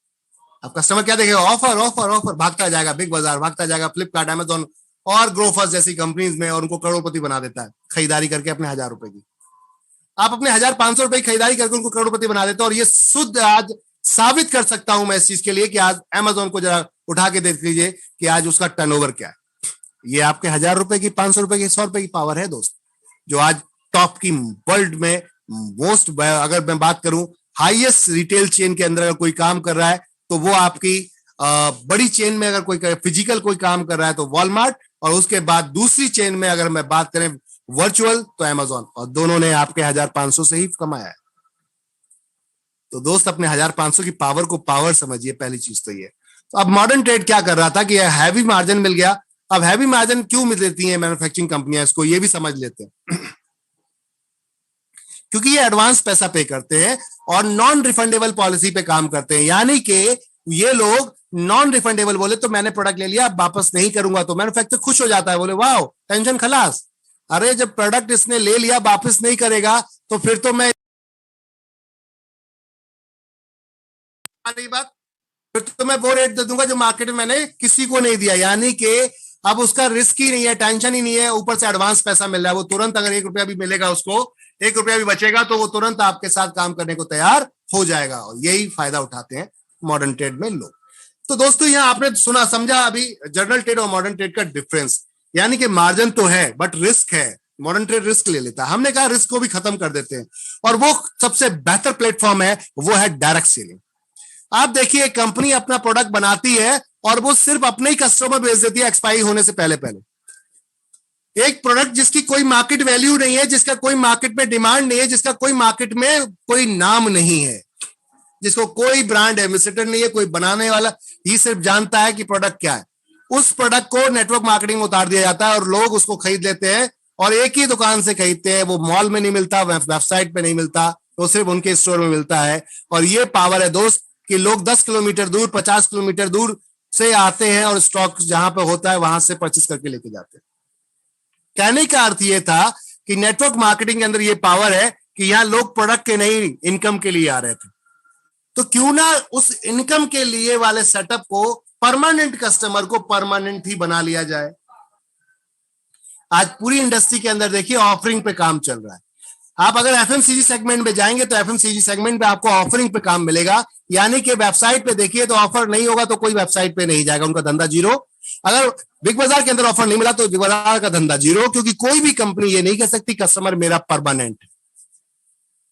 अब कस्टमर क्या देखेगा? ऑफर ऑफर ऑफर, भागता जाएगा बिग बाजार, भागता जाएगा फ्लिपकार्ट, अमेजॉन और ग्रोफर्स जैसी कंपनीज में, और उनको करोड़पति बना देता है खरीदारी करके अपने 1000 रुपए की। आप अपने 1500 रुपए की खरीदारी करके उनको करोड़पति बना देते हो। और ये शुद्ध आज साबित कर सकता हूं मैं इस चीज के लिए कि आज अमेजॉन को जरा उठा के देख लीजिए कि आज उसका टर्नओवर क्या है। ये आपके 1000 रुपए की, 500 रुपए की, 100 रुपए की पावर है दोस्त, जो आज टॉप की वर्ल्ड में मोस्ट, अगर मैं बात करूं हाईएस्ट रिटेल चेन के अंदर अगर कोई काम कर रहा है तो वो आपकी बड़ी चेन में अगर कोई फिजिकल कोई काम कर रहा है तो वॉलमार्ट, और उसके बाद दूसरी चेन में अगर मैं बात करें वर्चुअल तो अमेजॉन, और दोनों ने आपके 1500 से ही कमाया है। तो दोस्त अपने 1500 की पावर को पावर समझिए, पहली चीज तो ये। तो अब मॉडर्न ट्रेड क्या कर रहा था कि हैवी मार्जिन मिल गया। अब हैवी मार्जिन क्यों मिल देती है मैन्युफैक्चरिंग कंपनियां, इसको ये भी समझ लेते हैं। क्योंकि ये एडवांस पैसा पे करते हैं और नॉन रिफंडेबल पॉलिसी पे काम करते हैं, यानी कि ये लोग नॉन रिफंडेबल बोले तो मैंने प्रोडक्ट ले लिया, वापस नहीं करूंगा, तो मैन्युफैक्चरर खुश हो जाता है, बोले वाह टेंशन खलास। अरे जब प्रोडक्ट इसने ले लिया वापस नहीं करेगा तो फिर तो मैं बात, फिर तो मैं वो रेट दे दूंगा जो मार्केट में मैंने किसी को नहीं दिया। यानी कि अब उसका रिस्क ही नहीं है, टेंशन ही नहीं है, ऊपर से एडवांस पैसा मिल रहा है। वो तुरंत अगर 1 रुपया भी मिलेगा उसको, 1 रुपया भी बचेगा तो वो तुरंत आपके साथ काम करने को तैयार हो जाएगा। और यही फायदा उठाते हैं मॉडर्न ट्रेड में लोग। तो दोस्तों यहाँ आपने सुना समझा अभी जनरल ट्रेड और मॉडर्न ट्रेड का डिफरेंस, यानी कि मार्जिन तो है बट रिस्क है। मॉडर्न ट्रेड रिस्क ले लेता है, हमने कहा रिस्क को भी खत्म कर देते हैं, और वो सबसे बेहतर प्लेटफॉर्म है, वो है डायरेक्ट सेलिंग। आप देखिए कंपनी अपना प्रोडक्ट बनाती है और वो सिर्फ अपने ही कस्टमर भेज देती है एक्सपायरी होने से पहले पहले। एक प्रोडक्ट जिसकी कोई मार्केट वैल्यू नहीं है, जिसका कोई मार्केट में डिमांड नहीं है, जिसका कोई मार्केट में कोई नाम नहीं है, जिसको कोई ब्रांड एम्बेसडर नहीं है, कोई बनाने वाला ही सिर्फ जानता है कि प्रोडक्ट क्या है, उस प्रोडक्ट को नेटवर्क मार्केटिंग में उतार दिया जाता है और लोग उसको खरीद लेते हैं। और एक ही दुकान से खरीदते हैं, वो मॉल में नहीं मिलता, वेबसाइट पे नहीं मिलता, वो सिर्फ उनके स्टोर में मिलता है। और ये पावर है दोस्त कि लोग 10 किलोमीटर दूर, 50 किलोमीटर दूर से आते हैं और स्टॉक जहां पे होता है वहां से परचेस करके लेके जाते हैं। कहने का अर्थ ये था कि नेटवर्क मार्केटिंग के अंदर ये पावर है कि यहां लोग प्रोडक्ट के नहीं इनकम के लिए आ रहे थे, तो क्यों ना उस इनकम के लिए वाले सेटअप को परमानेंट कस्टमर को परमानेंट ही बना लिया जाए। आज पूरी इंडस्ट्री के अंदर देखिए ऑफरिंग पे काम चल रहा है। आप अगर एफएमसीजी सेगमेंट में जाएंगे तो एफएमसीजी सेगमेंट पे आपको ऑफरिंग पे काम मिलेगा, यानी कि वेबसाइट पे देखिए तो ऑफर नहीं होगा तो कोई वेबसाइट पे नहीं जाएगा, उनका धंधा जीरो। अगर बिग बाजार के अंदर ऑफर नहीं मिला तो बिग बाजार का धंधा जीरो, क्योंकि कोई भी कंपनी ये नहीं कह सकती कस्टमर मेरा परमानेंट।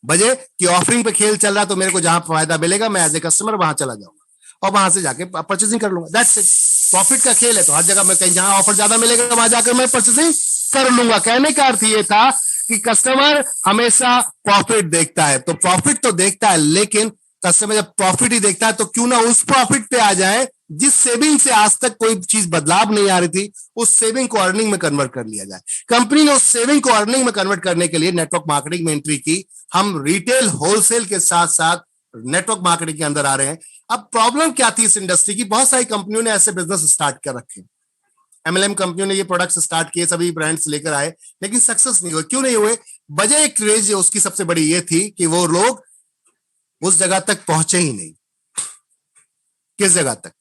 बजे कि ऑफरिंग पे खेल चल रहा तो मेरे को जहां फायदा मिलेगा मैं एज ए कस्टमर वहां चला जाऊंगा और वहां से जाके परचेसिंग कर लूंगा। That's it. प्रॉफिट का खेल है तो हर जगह मैं कहीं जहां ऑफर ज्यादा मिलेगा वहां जाकर मैं परचेसिंग कर लूंगा। कहने का अर्थ ये था कि कस्टमर हमेशा प्रॉफिट देखता है, तो प्रॉफिट तो देखता है, लेकिन कस्टमर जब प्रॉफिट ही देखता है तो क्यों ना उस प्रॉफिट पे आ जाए जिस सेविंग से आज तक कोई चीज बदलाव नहीं आ रही थी, उस सेविंग को अर्निंग में कन्वर्ट कर लिया जाए। कंपनी ने उस सेविंग को अर्निंग में कन्वर्ट करने के लिए नेटवर्क मार्केटिंग में एंट्री की। हम रिटेल होलसेल के साथ साथ नेटवर्क मार्केटिंग के अंदर आ रहे हैं। अब प्रॉब्लम क्या थी इस इंडस्ट्री की? बहुत सारी कंपनियों ने ऐसे बिजनेस स्टार्ट कर रखे, एमएलएम कंपनियों ने ये प्रोडक्ट्स स्टार्ट किए, सभी ब्रांड्स लेकर आए, लेकिन सक्सेस नहीं हुए। क्यों नहीं हुए? वजह क्रेज उसकी सबसे बड़ी ये थी कि वो लोग उस जगह तक पहुंचे ही नहीं। किस जगह तक?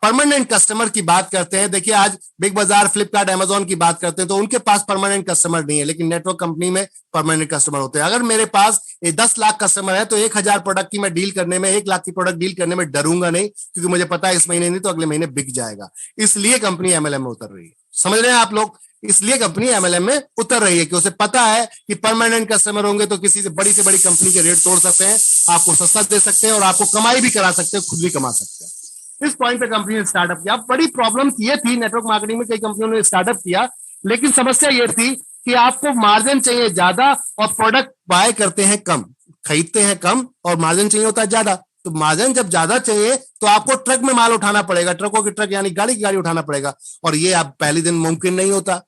परमानेंट कस्टमर की बात करते हैं। देखिए आज बिग बाजार, फ्लिपकार्ट, अमेजॉन की बात करते हैं तो उनके पास परमानेंट कस्टमर नहीं है, लेकिन नेटवर्क कंपनी में परमानेंट कस्टमर होते हैं। अगर मेरे पास 10 लाख कस्टमर है तो 1000 प्रोडक्ट की मैं डील करने में, 1 लाख की प्रोडक्ट डील करने में डरूंगा नहीं, क्योंकि मुझे पता है इस महीने नहीं तो अगले महीने बिक जाएगा। इसलिए कंपनी एमएलएम में उतर रही है। समझ रहे हैं आप लोग? इसलिए कंपनी एमएलएम में उतर रही है कि उसे पता है कि परमानेंट कस्टमर होंगे तो किसी से बड़ी कंपनी के रेट तोड़ सकते हैं, आपको सस्ता दे सकते हैं और आपको कमाई भी करा सकते हैं, खुद भी कमा सकते हैं। इस पॉइंट पे कंपनी ने स्टार्टअप किया। बड़ी प्रॉब्लम ये थी नेटवर्क मार्केटिंग में, कई कंपनियों ने स्टार्टअप किया, लेकिन समस्या ये थी कि आपको मार्जिन चाहिए ज्यादा और प्रोडक्ट बाय करते हैं कम, खरीदते हैं कम और मार्जिन चाहिए होता है ज्यादा। तो मार्जिन जब ज्यादा चाहिए तो आपको ट्रक में माल उठाना पड़ेगा, ट्रकों के ट्रक यानी गाड़ी की गाड़ी उठाना पड़ेगा, और ये आप पहले दिन मुमकिन नहीं होता।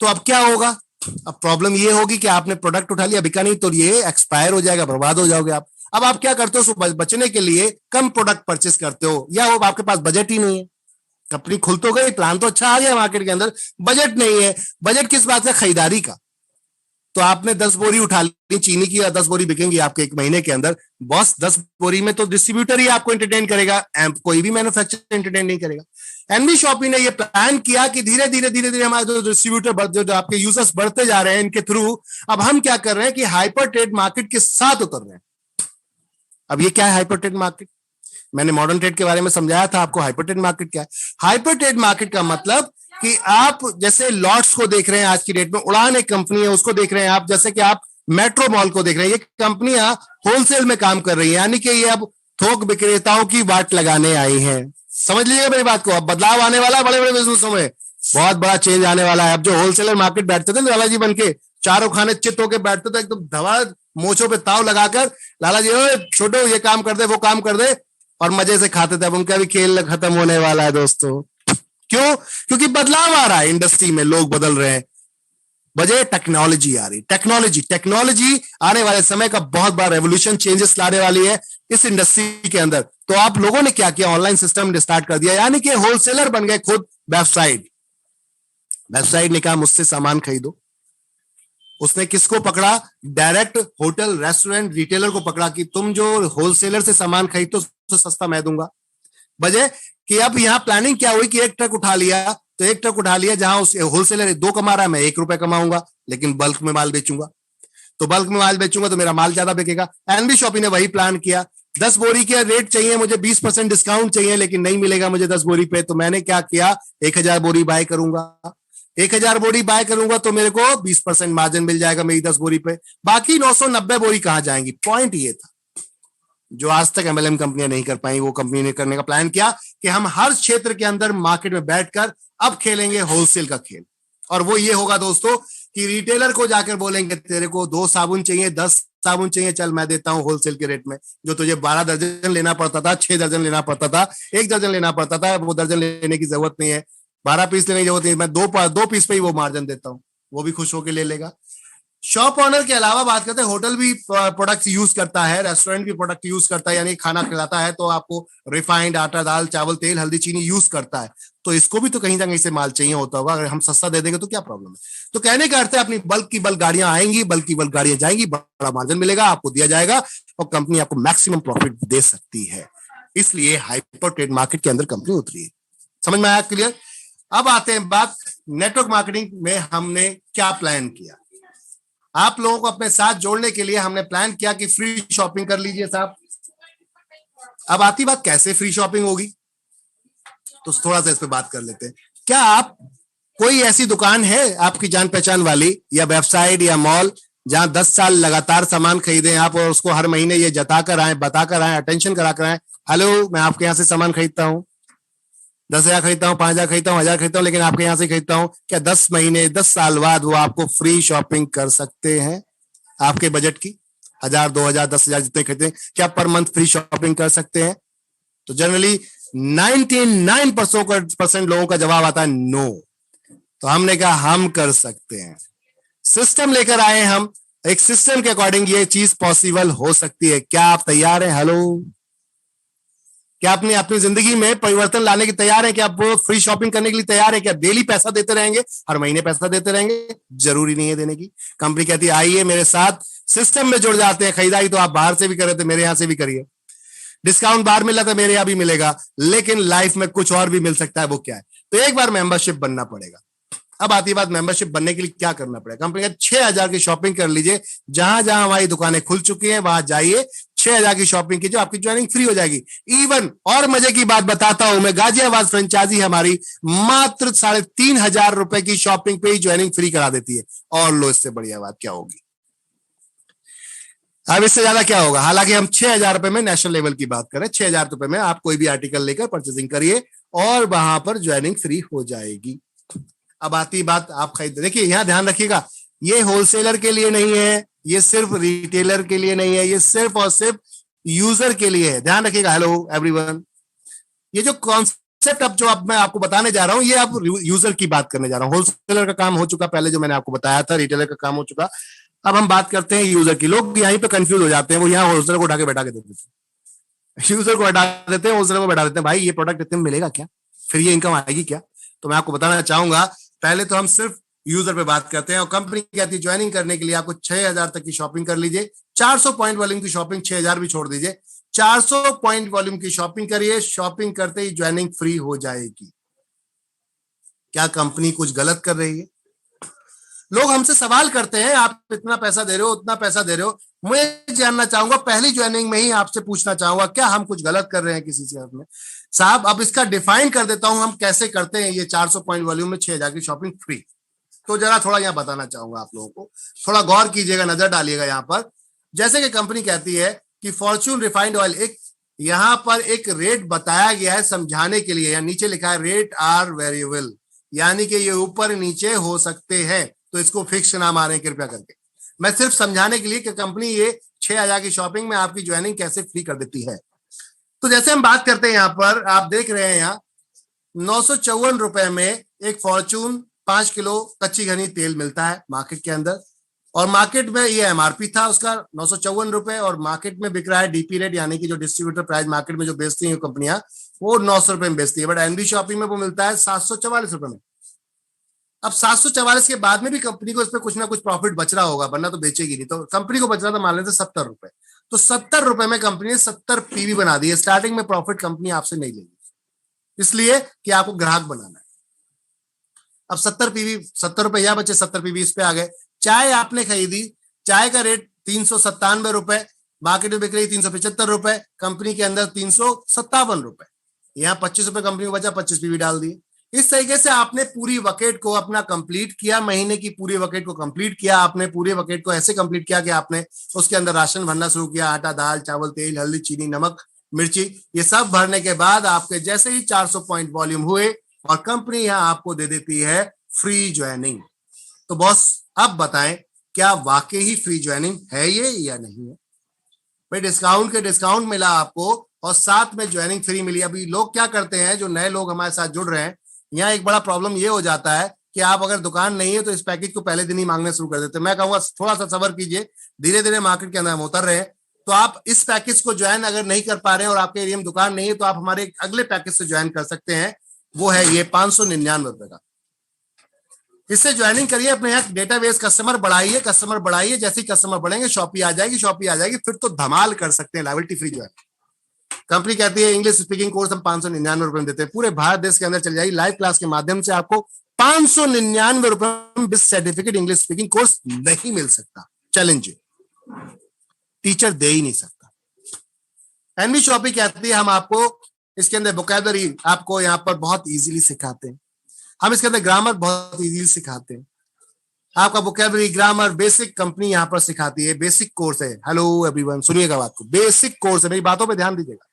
तो अब क्या होगा, अब प्रॉब्लम ये होगी कि आपने प्रोडक्ट उठा लिया, बिका नहीं, तो ये एक्सपायर हो जाएगा, बर्बाद हो जाओगे आप। अब आप क्या करते हो, बचने के लिए कम प्रोडक्ट परचेस करते हो, या वो आपके पास बजट ही नहीं है। कंपनी खुल तो गई, प्लान तो अच्छा आ गया मार्केट के अंदर, बजट नहीं है। बजट किस बात का, खरीदारी का। तो आपने 10 बोरी उठा ली चीनी की, और 10 बोरी बिकेंगी आपके एक महीने के अंदर। बॉस 10 बोरी में तो डिस्ट्रीब्यूटर ही आपको एंटरटेन करेगा, कोई भी मैन्युफैक्चरर एंटरटेन नहीं करेगा। एनबी शॉपी ने ये प्लान किया कि धीरे धीरे धीरे धीरे हमारे जो डिस्ट्रीब्यूटर जो आपके यूजर्स बढ़ते जा रहे हैं, इनके थ्रू अब हम क्या कर रहे हैं कि हाइपर ट्रेड मार्केट के साथ उतर रहे हैं। अब ये क्या है हाइपर ट्रेड मार्केट, मैंने मॉडर्न ट्रेड के बारे में समझाया था आपको। हाइपर ट्रेड मार्केट क्या है, हाइपर ट्रेड मार्केट का मतलब कि आप जैसे लॉट्स को देख रहे हैं आज की डेट में, उड़ान एक कंपनी है उसको देख रहे हैं आप, जैसे कि आप मेट्रो मॉल को देख रहे हैं, ये कंपनियां होलसेल में काम कर रही है, यानी कि ये अब थोक विक्रेताओं की वाट लगाने आई हैं। समझ लीजिएगा मेरी बात को, अब बदलाव आने वाला है बड़े बड़े बिजनेसों में, बहुत बड़ा चेंज आने वाला है। अब जो होलसेलर मार्केट बैठते थे लाला जी बन के, चारों खाने चित होकर बैठते थे एकदम धवा मोचों पे ताव लगाकर, लाला जी छोटो ये काम कर दे वो काम कर दे, और मजे से खाते थे। अब उनका भी खेल खत्म होने वाला है दोस्तों। क्यों, क्योंकि बदलाव आ रहा है इंडस्ट्री में, लोग बदल रहे हैं, वजह टेक्नोलॉजी आ रही, टेक्नोलॉजी आने वाले समय का बहुत बड़ा रेवोल्यूशन, चेंजेस लाने वाली है इस इंडस्ट्री के अंदर। तो आप लोगों ने क्या किया, ऑनलाइन सिस्टम स्टार्ट कर दिया, यानी कि होलसेलर बन गए खुद। वेबसाइट ने कहा मुझसे सामान खरीदो। उसने किसको पकड़ा, डायरेक्ट होटल रेस्टोरेंट रिटेलर को पकड़ा कि तुम जो होलसेलर से सामान खरीदो तो सस्ता मैं दूंगा। वजह कि अब यहां प्लानिंग क्या हुई कि एक ट्रक उठा लिया, तो एक ट्रक उठा लिया जहां उस होलसेलर 2 कमा रहा है, मैं 1 रुपए कमाऊंगा, लेकिन बल्क में माल बेचूंगा। तो बल्क में माल बेचूंगा तो मेरा माल ज्यादा बिकेगा। एनबी शॉपी ने वही प्लान किया, 10 बोरी के रेट चाहिए मुझे, 20% डिस्काउंट चाहिए, लेकिन नहीं मिलेगा मुझे 10 बोरी पे। तो मैंने क्या किया, 1000 बोरी बाय करूंगा। 1000 बोरी बाय करूंगा तो मेरे को 20% मार्जिन मिल जाएगा मेरी 10 बोरी पे, बाकी 990 बोरी कहां जाएंगी। पॉइंट ये था जो आज तक एमएलएम कंपनियां नहीं कर पाई, वो कंपनी ने करने का प्लान किया कि हम हर क्षेत्र के अंदर मार्केट में बैठकर अब खेलेंगे होलसेल का खेल। और वो ये होगा दोस्तों कि रिटेलर को जाकर बोलेंगे तेरे को 2 साबुन चाहिए, 10 साबुन चाहिए, चल मैं देता हूं होलसेल के रेट में। जो तुझे 12 दर्जन लेना पड़ता था, 6 दर्जन लेना पड़ता था, 1 दर्जन लेना पड़ता था, वो दर्जन लेने की जरूरत नहीं है, 12 पीस लेने की जरूरत नहीं है, मैं 2 पीस पे ही वो मार्जिन देता हूं, वो भी खुश होकर ले लेगा। शॉप ऑनर के अलावा बात करते हैं, होटल भी प्रोडक्ट यूज करता है, रेस्टोरेंट भी प्रोडक्ट यूज करता है, यानी खाना खिलाता है तो आपको रिफाइंड आटा, दाल, चावल, तेल, हल्दी, चीनी यूज करता है, तो इसको भी तो कहीं ना कहीं से माल चाहिए होता होगा। अगर हम सस्ता दे देंगे तो क्या प्रॉब्लम है। तो कहने का अर्थ है अपनी बल्क की बल्क गाड़ियां आएंगी, बल्क की बल्क गाड़ियां जाएंगी, बड़ा मार्जिन मिलेगा, आपको दिया जाएगा और कंपनी आपको मैक्सिमम प्रॉफिट दे सकती है। इसलिए हाइपर ट्रेड मार्केट के अंदर कंपनी उतरी है। समझ में आया, क्लियर। अब आते हैं बात नेटवर्क मार्केटिंग में हमने क्या प्लान किया। आप लोगों को अपने साथ जोड़ने के लिए हमने प्लान किया कि फ्री शॉपिंग कर लीजिए साहब। अब आती बात कैसे फ्री शॉपिंग होगी, तो थोड़ा सा इस पे बात कर लेते हैं। क्या आप कोई ऐसी दुकान है आपकी जान पहचान वाली, या वेबसाइट या मॉल, जहां 10 साल लगातार सामान खरीदे आप और उसको हर महीने ये जताकर आए, बताकर आए, अटेंशन कराकर आए, हेलो मैं आपके यहाँ से सामान खरीदता हूँ, 10,000 खरीदता हूँ, 5,000 खरीदता हूँ, 1,000 खरीदता हूँ, लेकिन आपके यहाँ से खरीदता हूँ। क्या 10 महीने 10 साल बाद वो आपको फ्री शॉपिंग कर सकते हैं आपके बजट की, 1,000, 2,000, 10,000 जितने खरीदते हैं, क्या पर मंथ फ्री शॉपिंग कर सकते हैं। तो जनरली 99% लोगों का जवाब आता है नो। तो हमने कहा हम कर सकते हैं, सिस्टम लेकर आए हम, एक सिस्टम के अकॉर्डिंग ये चीज पॉसिबल हो सकती है। क्या आप तैयार हैं, हेलो, क्या अपनी अपनी जिंदगी में परिवर्तन लाने की तैयार है, क्या आप फ्री शॉपिंग करने के लिए तैयार है, क्या डेली पैसा देते रहेंगे, हर महीने पैसा देते रहेंगे, जरूरी नहीं है देने की। कंपनी कहती है आइए मेरे साथ, सिस्टम में जुड़ जाते हैं। खरीदारी तो आप बाहर से भी कर रहे थे, मेरे यहां से भी करिए, डिस्काउंट बाहर मिल रहा था, मेरे यहां भी मिलेगा, लेकिन लाइफ में कुछ और भी मिल सकता है। वो क्या है, तो एक बार मेंबरशिप बनना पड़ेगा। अब आती बात मेंबरशिप बनने के लिए क्या करना पड़ेगा। कंपनी का 6,000 की शॉपिंग कर लीजिए, जहां जहां हमारी दुकानें खुल चुकी हैं वहां जाइए, 6,000 की शॉपिंग कीजिए, आपकी ज्वाइनिंग फ्री हो जाएगी। इवन और मजे की बात बताता हूं मैं, गाजियाबाद फ्रेंचाइजी हमारी मात्र 3,500 रुपए की शॉपिंग पे ही ज्वाइनिंग फ्री करा देती है। और लो इससे बढ़िया बात क्या होगी, अब इससे ज्यादा क्या होगा। हालांकि हम 6,000 रुपए में नेशनल लेवल की बात करें, 6,000 रुपए में आप कोई भी आर्टिकल लेकर परचेसिंग करिए और वहां पर ज्वाइनिंग फ्री हो जाएगी। अब आती बात आप खरीद, देखिए यहां ध्यान रखिएगा, ये होलसेलर के लिए नहीं है, ये सिर्फ रिटेलर के लिए नहीं है, ये सिर्फ और सिर्फ यूजर के लिए है, ध्यान रखिएगा। हेलो एवरीवन, ये जो कॉन्सेप्ट अब जो अब मैं आपको बताने जा रहा हूं, ये अब यूजर की बात करने जा रहा हूं। होलसेलर का काम हो चुका पहले, जो मैंने आपको बताया था, रिटेलर का काम हो चुका। अब हम बात करते हैं यूजर की। लोग यहीं पे कंफ्यूज हो जाते हैं, वो यहाँ होलसेलर को उठा के बैठा के देते हैं, यूजर को हटा देते हैं, होलसेलर को बैठा देते हैं। भाई ये प्रोडक्ट इतने में मिलेगा क्या, फिर ये इनकम आएगी क्या? तो मैं आपको बताना चाहूंगा, पहले तो हम सिर्फ यूजर पे बात करते हैं। और कंपनी कहती है ज्वाइनिंग करने के लिए आपको 6,000 तक की शॉपिंग कर लीजिए, 400 पॉइंट वॉल्यूम की शॉपिंग, 6,000 भी छोड़ दीजिए, 400 पॉइंट वॉल्यूम की शॉपिंग करिए, शॉपिंग करते ही ज्वाइनिंग फ्री हो जाएगी। क्या कंपनी कुछ गलत कर रही है? लोग हमसे सवाल करते हैं, आप इतना पैसा दे रहे हो, उतना पैसा दे रहे हो। मैं जानना चाहूंगा, पहली ज्वाइनिंग में ही आपसे पूछना चाहूंगा, क्या हम कुछ गलत कर रहे हैं किसी चीज में? साहब अब इसका डिफाइन कर देता हूं, हम कैसे करते हैं ये 400 पॉइंट वॉल्यूम में 6,000 की शॉपिंग फ्री। तो जरा थोड़ा यहाँ बताना चाहूंगा आप लोगों को, थोड़ा गौर कीजिएगा, नजर डालिएगा यहाँ पर। जैसे कि कंपनी कहती है कि फॉर्च्यून रिफाइंड ऑयल, एक यहां पर एक रेट बताया गया है समझाने के लिए, या नीचे लिखा है रेट आर वेरिएबल, यानी कि ये ऊपर नीचे हो सकते हैं, तो इसको फिक्स ना मारें कृपया करके। मैं सिर्फ समझाने के लिए कि कंपनी ये 6,000 की शॉपिंग में आपकी ज्वाइनिंग कैसे फ्री कर देती है। तो जैसे हम बात करते हैं, यहाँ पर आप देख रहे हैं, यहाँ 954 रुपए में एक फॉर्च्यून 5 किलो कच्ची घनी तेल मिलता है मार्केट के अंदर। और मार्केट में ये एमआरपी था उसका 954 रुपए, और मार्केट में बिक रहा है डीपी रेट, यानी कि जो डिस्ट्रीब्यूटर प्राइस मार्केट में जो बेचती है कंपनियां, वो 900 रुपए में बेचती है। बट एनबी शॉपिंग में वो मिलता है 744 रुपए में। अब 744 के बाद में भी कंपनी को इस पर कुछ ना कुछ प्रॉफिट बच रहा होगा, वरना तो बेचेगी नहीं। तो कंपनी को बच रहा था, मान लेते 70 रुपए। तो 70 रुपए में कंपनी ने 70 पीवी बना दी है। स्टार्टिंग में प्रॉफिट कंपनी आपसे नहीं लेगी, इसलिए कि आपको ग्राहक बनाना है। अब 70 पीवी, 70 रुपए या बचे, 70 पीवी इस पे आ गए। चाय आपने खरीदी, चाय का रेट 397 रुपए, मार्केट में बिक रही 375 रुपए, कंपनी के अंदर 357 रुपए। यहाँ 25 रुपए कंपनी को बचा, 25 पीवी डाल दिए। इस तरीके से आपने पूरी बकेट को अपना कंप्लीट किया, महीने की पूरी बकेट को कंप्लीट किया। आपने पूरे बकेट को ऐसे कंप्लीट किया कि आपने उसके अंदर राशन भरना शुरू किया, आटा, दाल, चावल, तेल, हल्दी, चीनी, नमक, मिर्ची, ये सब भरने के बाद आपके जैसे ही 400 पॉइंट वॉल्यूम हुए, और कंपनी यहां आपको दे देती है फ्री ज्वाइनिंग। तो बॉस अब बताएं, क्या वाकई ही फ्री ज्वाइनिंग है ये या नहीं है? भाई डिस्काउंट के डिस्काउंट मिला आपको, और साथ में ज्वाइनिंग फ्री मिली। अभी लोग क्या करते हैं, जो नए लोग हमारे साथ जुड़ रहे हैं, यहाँ एक बड़ा प्रॉब्लम ये हो जाता है कि आप अगर दुकान नहीं है तो इस पैकेज को पहले दिन ही मांगना शुरू कर देते हैं। मैं कहूंगा थोड़ा सा सब्र कीजिए, धीरे धीरे मार्केट के अंदर हम उतर रहे हैं। तो आप इस पैकेज को ज्वाइन अगर नहीं कर पा रहे हैं और आपके एरिया में दुकान नहीं है, तो आप हमारे अगले पैकेज से ज्वाइन कर सकते हैं। वो है ये 599 रुपए का। इससे ज्वाइनिंग करिए, अपने यहाँ डेटाबेस कस्टमर बढ़ाइए, कस्टमर बढ़ाइए। जैसे ही कस्टमर बढ़ेंगे, शॉपी आ जाएगी, शॉपी आ जाएगी, फिर तो धमाल कर सकते हैं, लायबिलिटी फ्री ज्वाइन। कंपनी कहती है इंग्लिश स्पीकिंग कोर्स हम 599 रुपए में देते हैं, पूरे भारत देश के अंदर चल जाएगी। लाइव क्लास के माध्यम से आपको 599 रुपए में with certificate English speaking course नहीं मिल सकता। चैलेंज, टीचर दे ही नहीं सकता। एनबी शॉपी कहती है हम आपको इसके अंदर वोकैबुलरी आपको यहाँ पर बहुत इजीली सिखाते हैं, हम इसके अंदर ग्रामर बहुत इजीली सिखाते हैं। आपका वोकैबुलरी, ग्रामर, बेसिक कंपनी यहाँ पर सिखाती है, बेसिक कोर्स है। हेलो एवरीवन, सुनिएगा बात को, बेसिक कोर्स है, मेरी बातों पे ध्यान दीजिएगा।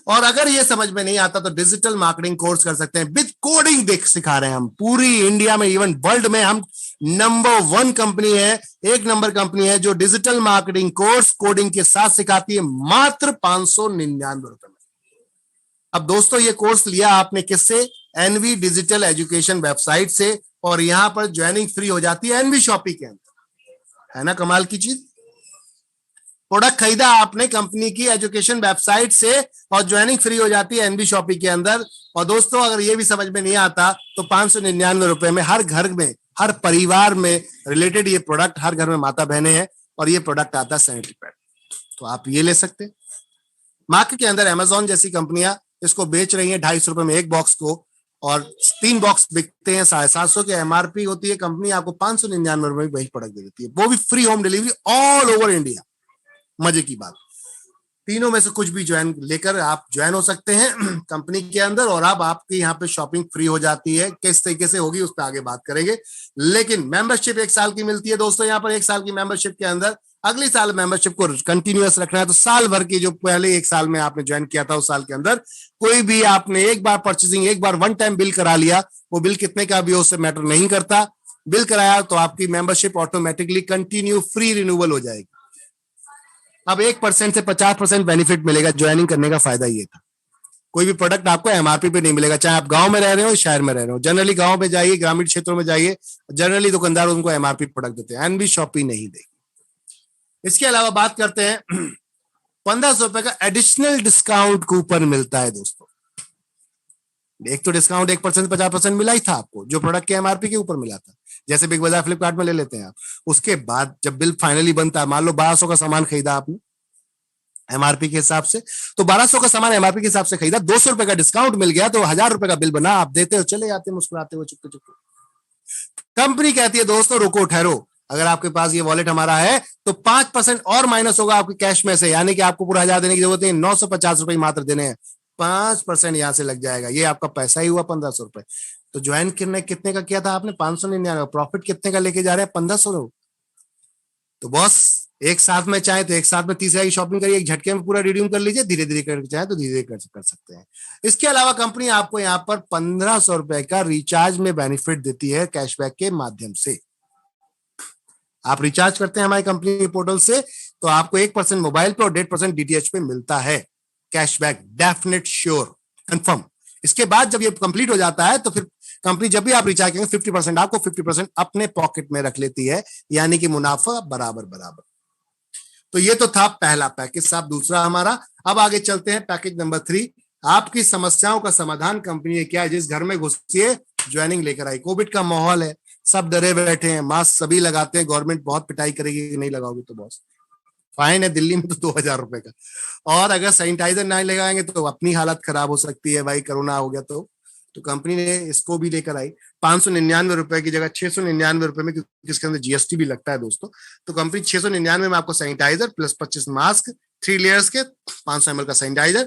और अगर ये समझ में नहीं आता तो डिजिटल मार्केटिंग कोर्स कर सकते हैं, विद कोडिंग देख सिखा रहे हैं हम। पूरी इंडिया में, इवन वर्ल्ड में हम नंबर 1 कंपनी है, 1 नंबर कंपनी है जो डिजिटल मार्केटिंग कोर्स कोडिंग के साथ सिखाती है, मात्र 599 रुपए में। अब दोस्तों ये कोर्स लिया आपने किससे? एनवी डिजिटल एजुकेशन वेबसाइट से, और यहां पर ज्वाइनिंग फ्री हो जाती है एनवी शॉपी के अंदर। है ना कमाल की चीज? प्रोडक्ट खरीदा आपने कंपनी की एजुकेशन वेबसाइट से, और ज्वाइनिंग फ्री हो जाती है एनवी शॉपी के अंदर। और दोस्तों अगर ये भी समझ में नहीं आता तो 599 रुपए में हर घर में, हर परिवार में रिलेटेड ये प्रोडक्ट, हर घर में माता बहनें हैं, और ये प्रोडक्ट आता है सैनिटरी पैड, तो आप ये ले सकते हैं। मार्केट के अंदर अमेजॉन जैसी कंपनियां इसको बेच रही हैं 250 रुपए में एक बॉक्स को, और 3 बॉक्स बिकते हैं 750 की एमआरपी होती है। कंपनी आपको 599 रुपए में वही प्रोडक्ट दे देती है, वो भी free home delivery all over India. मजे की बात, तीनों में से कुछ भी ज्वाइन लेकर आप ज्वाइन हो सकते हैं कंपनी के अंदर, और अब आपकी यहाँ पे शॉपिंग फ्री हो जाती है। किस तरीके से होगी उस पर आगे बात करेंगे, लेकिन मेंबरशिप 1 साल की मिलती है दोस्तों। यहाँ पर 1 साल की मेंबरशिप के अंदर अगली साल मेंबरशिप को कंटिन्यूअस रखना है, तो साल भर की जो पहले 1 साल में आपने ज्वाइन किया था उस साल के अंदर कोई भी आपने एक बार परचेसिंग, एक बार 1 टाइम बिल करा लिया, वो बिल कितने का भी उससे मैटर नहीं करता। बिल कराया तो आपकी membership automatically continue free renewal हो जाएगी। अब 1% से 50% बेनिफिट मिलेगा। ज्वाइनिंग करने का फायदा ये था। कोई भी प्रोडक्ट आपको एमआरपी पे नहीं मिलेगा, चाहे आप गांव में रह रहे हो शहर में रह रहे हो। जनरली गांव में जाइए, ग्रामीण क्षेत्रों में जाइए, जनरली दुकानदार उनको एमआरपी प्रोडक्ट देते हैं, एनबी शॉपी नहीं देगी। इसके अलावा बात करते हैं 1500 रुपए का एडिशनल डिस्काउंट कूपन मिलता है दोस्तों। एक तो डिस्काउंट 1% 50% मिला ही था आपको, जो प्रोडक्ट के एमआरपी के ऊपर मिला था, जैसे बिग बाजार फ्लिपकार्ट में ले लेते हैं आप। उसके बाद जब बिल फाइनली बनता है, मान लो 1200 का सामान खरीदा आपने एमआरपी के हिसाब से, तो 1200 का सामान एमआरपी के हिसाब से खरीदा, 200 रुपए का डिस्काउंट मिल गया, तो 1000 रुपए का बिल बना, आप देते हो, चले जाते मुस्कुराते हुए चुपके चुपके। कंपनी कहती है दोस्तों रुको ठहरो, अगर आपके पास ये वॉलेट हमारा है तो 5% और माइनस होगा आपके कैश में से, यानी कि आपको पूरा 1000 देने की जरूरत नहीं, 950 रुपए मात्र देने हैं, 5% यहां से लग जाएगा, ये आपका पैसा ही हुआ 1500 रुपए। तो ज्वाइन करने कितने का किया था आपने? 599। प्रॉफिट कितने का लेके जा रहे हैं? 1500। तो बॉस एक साथ में चाहे तो एक साथ में 30,000 की शॉपिंग करिए, एक झटके में पूरा रिडीम कर लीजिए, धीरे धीरे करके चाहे तो धीरे धीरे कर सकते हैं। इसके अलावा कंपनी आपको यहाँ पर 1500 रुपए का रिचार्ज में बेनिफिट देती है कैशबैक के माध्यम से। आप रिचार्ज करते हैं हमारी कंपनी के पोर्टल से तो आपको 1% मोबाइल पे और 1.5% डीटीएच पे मिलता है कैशबैक, डेफिनेट, श्योर, कंफर्म। इसके बाद जब ये कंप्लीट हो जाता है तो फिर कंपनी जब भी आप रिचार्ज करेंगे 50% आपको, 50% अपने पॉकेट में रख लेती है, यानी कि मुनाफा बराबर बराबर। तो ये तो था पहला पैकेज साहब, दूसरा हमारा। अब आगे चलते हैं पैकेज नंबर 3। आपकी समस्याओं का समाधान कंपनी क्या है? जिस घर में घुसिए ज्वाइनिंग लेकर आई। कोविड का माहौल है, सब डरे बैठे हैं, मास्क सभी लगाते हैं, गवर्नमेंट बहुत पिटाई करेगी कि नहीं लगाओगे तो बॉस फाइन है, दिल्ली में तो 2000 रुपए का। और अगर सैनिटाइजर नहीं लगाएंगे तो अपनी हालत खराब हो सकती है भाई, कोरोना हो गया तो कंपनी ने इसको भी लेकर आई 599 रुपए की जगह 699 रुपए में, क्योंकि इसके अंदर जीएसटी भी लगता है दोस्तों। तो कंपनी 699 में आपको सैनिटाइजर प्लस 25 मास्क 3 लेयर्स के 500 ml का सैनिटाइजर,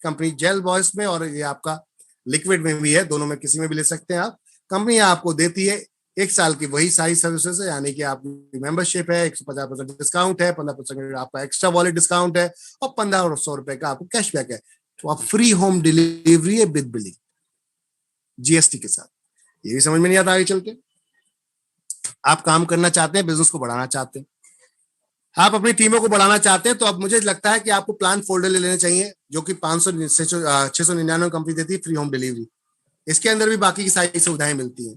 कंपनी जेल वॉइस में और ये आपका लिक्विड में भी है, दोनों में किसी में भी ले सकते हैं आप। कंपनी आपको देती है 1 साल की वही सारी सर्विसेज है, यानी कि आपकी मेंबरशिप है, 150% डिस्काउंट है, 15% आपका एक्स्ट्रा वॉलेट डिस्काउंट है और 1500 रुपए का आपको कैशबैक है। तो आप फ्री होम डिलीवरी है विद बिलिंग जीएसटी के साथ। ये भी समझ में नहीं आता आगे चल के। आप काम करना चाहते हैं, बिजनेस को बढ़ाना चाहते हैं, आप अपनी टीमों को बढ़ाना चाहते हैं, तो अब मुझे लगता है कि आपको प्लान फोल्डर ले लेने चाहिए, जो कि 699 कंपनी देती है फ्री होम डिलीवरी। इसके अंदर भी बाकी की सारी सुविधाएं मिलती हैं।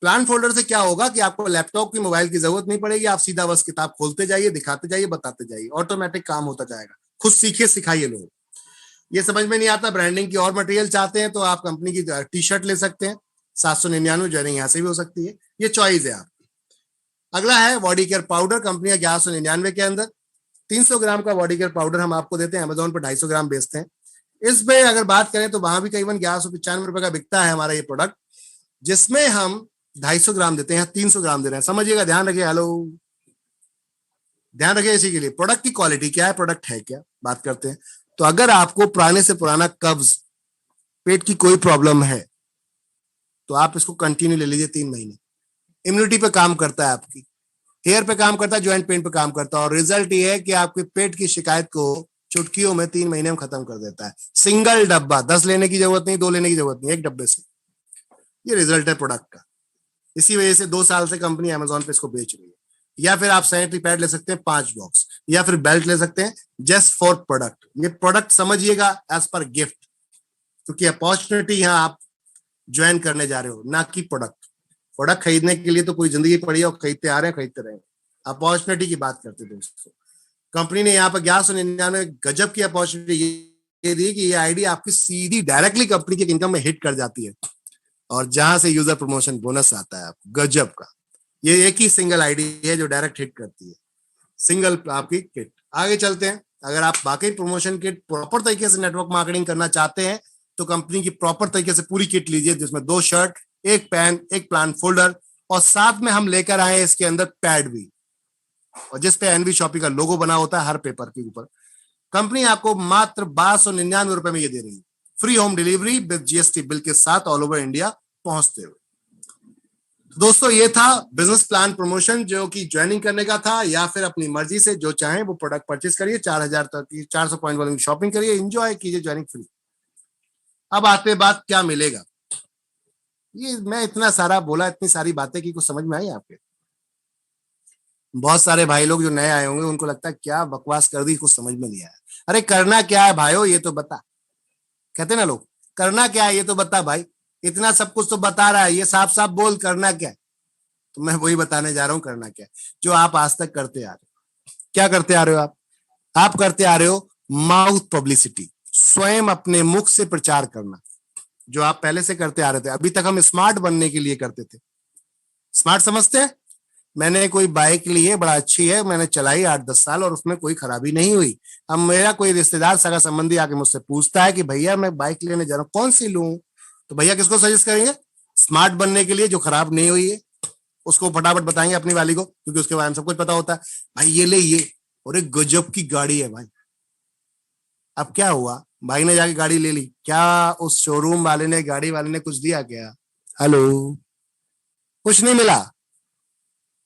प्लान फोल्डर से क्या होगा कि आपको लैपटॉप की मोबाइल की जरूरत नहीं पड़ेगी, आप सीधा बस किताब खोलते जाइए, दिखाते जाइए, बताते जाइए, ऑटोमेटिक काम होता जाएगा। खुद सीखिए, सिखाइए लोग। ये समझ में नहीं आता, ब्रांडिंग की और मटेरियल चाहते हैं तो आप कंपनी की टी शर्ट ले सकते हैं, 799 ज्वाइनिंग यहाँ से भी हो सकती है, ये चॉइस है आपकी। अगला है बॉडी केयर पाउडर, कंपनी 1199 के अंदर 300 ग्राम का बॉडी केयर पाउडर हम आपको देते हैं, अमेजोन पर 250 ग्राम बेचते हैं। इस पे अगर बात करें तो वहां भी करीबन 1195 रुपए का बिकता है हमारा ये प्रोडक्ट, जिसमें हम 250 ग्राम देते हैं, 300 ग्राम दे रहे हैं। समझिएगा, ध्यान रखिए, हेलो, ध्यान रखिए इसी के लिए। प्रोडक्ट की क्वालिटी क्या है, प्रोडक्ट है क्या, बात करते हैं। तो अगर आपको पुराने से पुराना कब्ज, पेट की कोई प्रॉब्लम है तो आप इसको कंटिन्यू ले लीजिए 3 महीने। इम्यूनिटी पे काम करता है, आपकी हेयर पे काम करता है, ज्वाइंट पेन पे काम करता है, और रिजल्ट ये है कि आपके पेट की शिकायत को चुटकियों में 3 महीने में खत्म कर देता है। सिंगल डब्बा, 10 लेने की जरूरत नहीं, 2 लेने की जरूरत नहीं, एक डब्बे से। ये रिजल्ट है प्रोडक्ट का। इसी वजह से 2 साल से कंपनी अमेजोन पे इसको बेच रही है। या फिर आप सैनिटरी पैड ले सकते हैं 5 बॉक्स, या फिर बेल्ट ले सकते हैं, जस्ट फॉर प्रोडक्ट। ये प्रोडक्ट समझिएगा एज पर गिफ्ट, क्योंकि अपॉर्चुनिटी यहाँ आप ज्वाइन करने जा रहे हो, ना कि प्रोडक्ट। प्रोडक्ट खरीदने के लिए तो पूरी जिंदगी पड़ी है और खरीदते आ रहे हैं, खरीदते रहे। अपॉर्चुनिटी की बात करते दोस्तों, कंपनी ने यहाँ पर 1199 गजब की अपॉर्चुनिटी ये दी कि ये आईडी आपकी सीधी डायरेक्टली कंपनी के इनकम में हिट कर जाती है, और जहां से यूजर प्रमोशन बोनस आता है आपको गजब का। ये एक ही सिंगल आईडी है जो डायरेक्ट हिट करती है, सिंगल आपकी किट। आगे चलते हैं, अगर आप बाकी प्रमोशन किट प्रॉपर तरीके से नेटवर्क मार्केटिंग करना चाहते हैं तो कंपनी की प्रॉपर तरीके से पूरी किट लीजिए, जिसमें 2 शर्ट, 1 पेन, 1 प्लान फोल्डर, और साथ में हम लेकर आए इसके अंदर पैड भी, और जिसपे एनबी शॉपी का लोगो बना होता है हर पेपर के ऊपर। कंपनी आपको मात्र 1299 रुपए में ये दे रही है, free home delivery with GST bill के साथ ऑल ओवर इंडिया पहुंचते हुए। दोस्तों ये था बिजनेस प्लान प्रमोशन, जो कि ज्वाइनिंग करने का था, या फिर अपनी मर्जी से जो चाहे वो प्रोडक्ट परचेज करिए, 4000 तक की 400 पॉइंट वाली शॉपिंग करिए, एंजॉय कीजिए, ज्वाइनिंग फ्री। अब आते बात क्या मिलेगा। ये मैं इतना सारा बोला, इतनी सारी बातें की कुछ समझ में आई आपके? बहुत सारे भाई लोग जो नए आए होंगे उनको लगता है क्या बकवास कर दी, कुछ समझ में नहीं आया। अरे करना क्या है भाइयों, ये तो बता। कहते ना लोग, करना क्या है ये तो बता भाई, इतना सब कुछ तो बता रहा है, ये साफ साफ बोल करना क्या है। तो मैं वही बताने जा रहा हूं करना क्या है, जो आप आज तक करते आ रहे हो। क्या करते आ रहे हो आप करते आ रहे हो माउथ पब्लिसिटी, स्वयं अपने मुख से प्रचार करना, जो आप पहले से करते आ रहे थे। अभी तक हम स्मार्ट बनने के लिए करते थे। स्मार्ट समझते हैं, मैंने कोई बाइक ली है, बड़ा अच्छी है, मैंने चलाई 8-10 साल और उसमें कोई खराबी नहीं हुई। अब मेरा कोई रिश्तेदार सगा संबंधी आके मुझसे पूछता है कि भैया मैं बाइक लेने जा रहा हूँ, कौन सी लूं, तो भैया किसको सजेस्ट करेंगे? स्मार्ट बनने के लिए, जो खराब नहीं हुई है उसको फटाफट बताएंगे अपनी वाली को, क्योंकि उसके बारे में सब कुछ पता होता है। भाई ये ले ये, और एक गजब की गाड़ी है भाई। अब क्या हुआ, भाई ने जाके गाड़ी ले ली, क्या उस शोरूम वाले ने, गाड़ी वाले ने कुछ दिया क्या? हेलो, कुछ नहीं मिला।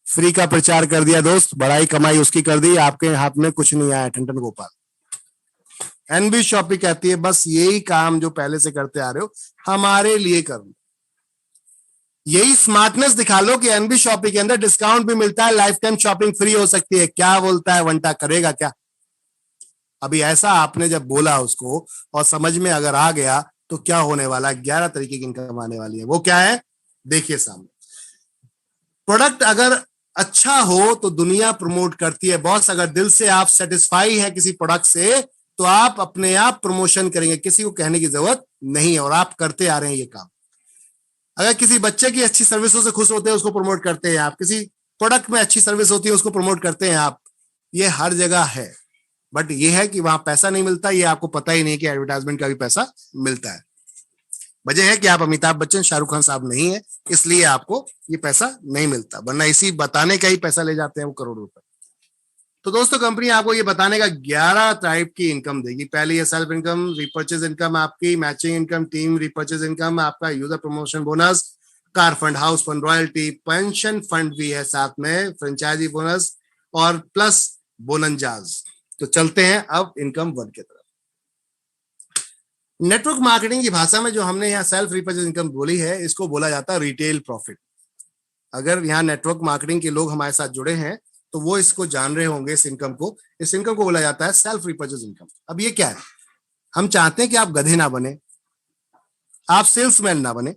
फ्री का प्रचार कर दिया दोस्त, बड़ाई कमाई उसकी कर दी, आपके हाथ में कुछ नहीं आया। ठंडन गोपाल। एनबी शॉपी कहती है बस यही काम जो पहले से करते आ रहे हो हमारे लिए कर लो, यही स्मार्टनेस दिखा लो कि एनबी शॉपी के अंदर डिस्काउंट भी मिलता है, लाइफ टाइम शॉपिंग फ्री हो सकती है। क्या बोलता है वंटा, करेगा क्या? अभी ऐसा आपने जब बोला उसको और समझ में अगर आ गया तो क्या होने वाला है, 11 तरीके की इनकम आने वाली है। वो क्या है देखिए सामने। प्रोडक्ट अगर अच्छा हो तो दुनिया प्रमोट करती है बॉस। अगर दिल से आप सेटिस्फाई है किसी प्रोडक्ट से तो आप अपने आप प्रमोशन करेंगे, किसी को कहने की जरूरत नहीं है, और आप करते आ रहे हैं ये काम। अगर किसी बच्चे की अच्छी सर्विसों से खुश होते हैं उसको प्रमोट करते हैं आप, किसी प्रोडक्ट में अच्छी सर्विस होती है उसको प्रमोट करते हैं आप। ये हर जगह है, बट ये है कि वहां पैसा नहीं मिलता, ये आपको पता ही नहीं कि एडवर्टाइजमेंट का भी पैसा मिलता है। वजह है कि आप अमिताभ बच्चन, शाहरुख खान साहब नहीं है, इसलिए आपको ये पैसा नहीं मिलता, वरना इसी बताने का ही पैसा ले जाते हैं वो करोड़ रुपए। तो दोस्तों कंपनी आपको ये बताने का 11 टाइप की इनकम देगी। पहली है सेल्फ इनकम, रिपर्चेज इनकम आपकी, matching income, team repurchase income आपका, user promotion bonus, car fund, house fund, royalty, pension fund भी है साथ में, फ्रेंचाइजी बोनस और प्लस बोनंजाज। तो चलते हैं अब इनकम वन की तरफ। नेटवर्क मार्केटिंग की भाषा में जो हमने यहाँ सेल्फ रिपर्चेज इनकम बोली है, इसको बोला जाता है रिटेल प्रॉफिट। अगर यहाँ नेटवर्क मार्केटिंग के लोग हमारे साथ जुड़े हैं तो वो इसको जान रहे होंगे। इस इनकम को बोला जाता है सेल्फ रिपर्चेज इनकम। अब ये क्या है, हम चाहते हैं कि आप गधे ना बने, आप सेल्समैन ना बने,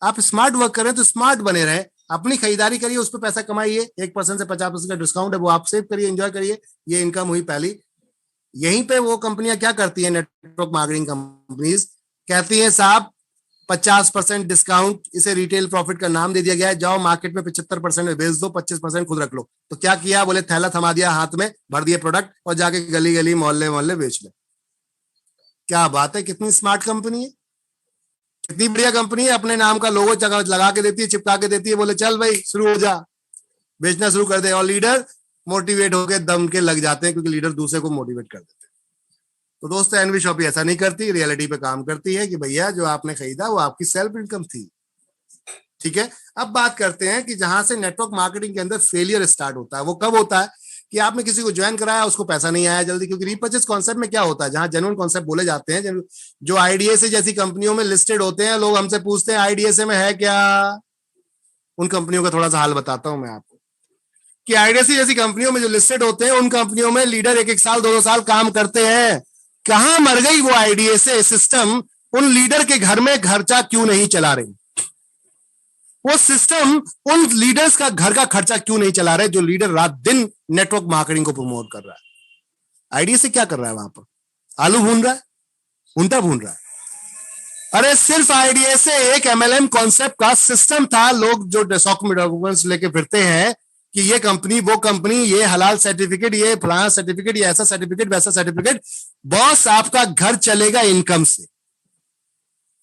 आप स्मार्ट वर्क करें तो स्मार्ट बने रहे, अपनी खरीदारी करिए, उस पर पैसा कमाइए, 1% से 50% का डिस्काउंट है वो आप सेव करिए, एंजॉय करिए। ये इनकम हुई पहली। यहीं पे वो कंपनियां क्या करती है, नेटवर्क मार्केटिंग कंपनीज कहती है साहब 50% डिस्काउंट, इसे रिटेल प्रॉफिट का नाम दे दिया गया है, जाओ मार्केट में 75% में बेच दो, 25% खुद रख लो। तो क्या किया, बोले थैला थमा दिया हाथ में, भर दिए प्रोडक्ट और जाके गली गली मोहल्ले मोहल्ले बेच ले। क्या बात है, कितनी स्मार्ट कंपनी है, कितनी बढ़िया कंपनी है। अपने नाम का लोगो लगा के देती है, चिपका के देती है, बोले चल भाई शुरू हो जा, बेचना शुरू कर दे। और लीडर मोटिवेट होकर दम के लग जाते हैं, क्योंकि लीडर दूसरे को मोटिवेट कर देते हैं। तो दोस्तों एनवी शॉपी ऐसा नहीं करती, रियलिटी पे काम करती है कि भैया जो आपने खरीदा वो आपकी सेल्फ इनकम थी। ठीक है, अब बात करते हैं कि जहां से नेटवर्क मार्केटिंग के अंदर फेलियर स्टार्ट होता है वो कब होता है, कि आपने किसी को ज्वाइन कराया, उसको पैसा नहीं आया जल्दी। क्योंकि रीपर्चेज कॉन्सेप्ट में क्या होता है, जहां जेन्युइन कॉन्सेप्ट बोले जाते हैं, जो आईडीएसए जैसी कंपनियों में लिस्टेड होते हैं, लोग हमसे पूछते हैं आईडीएसए में है क्या। उन कंपनियों का थोड़ा सा हाल बताता हूं मैं आपको, कि आईडीएसए जैसी कंपनियों में जो लिस्टेड होते हैं, उन कंपनियों में लीडर 1-1 साल 2-2 साल काम करते हैं। कहां मर गई वो आईडीएसए सिस्टम, उन लीडर के घर में खर्चा क्यों नहीं चला रही, वो सिस्टम उन लीडर्स का घर का खर्चा क्यों नहीं चला रहे, जो लीडर रात दिन नेटवर्क मार्केटिंग को प्रमोट कर रहा है। आईडीएसए क्या कर रहा है वहां पर, आलू भून रहा है, भुंटा भून रहा है। अरे सिर्फ आईडीएसए एक एमएलएम कॉन्सेप्ट का सिस्टम था। लोग जो स्टॉक में डॉक्यूमेंट्स लेके फिरते हैं कि ये कंपनी वो कंपनी, ये हलाल सर्टिफिकेट, ये फलाना सर्टिफिकेट, ये ऐसा सर्टिफिकेट वैसा सर्टिफिकेट। बॉस आपका घर चलेगा इनकम से,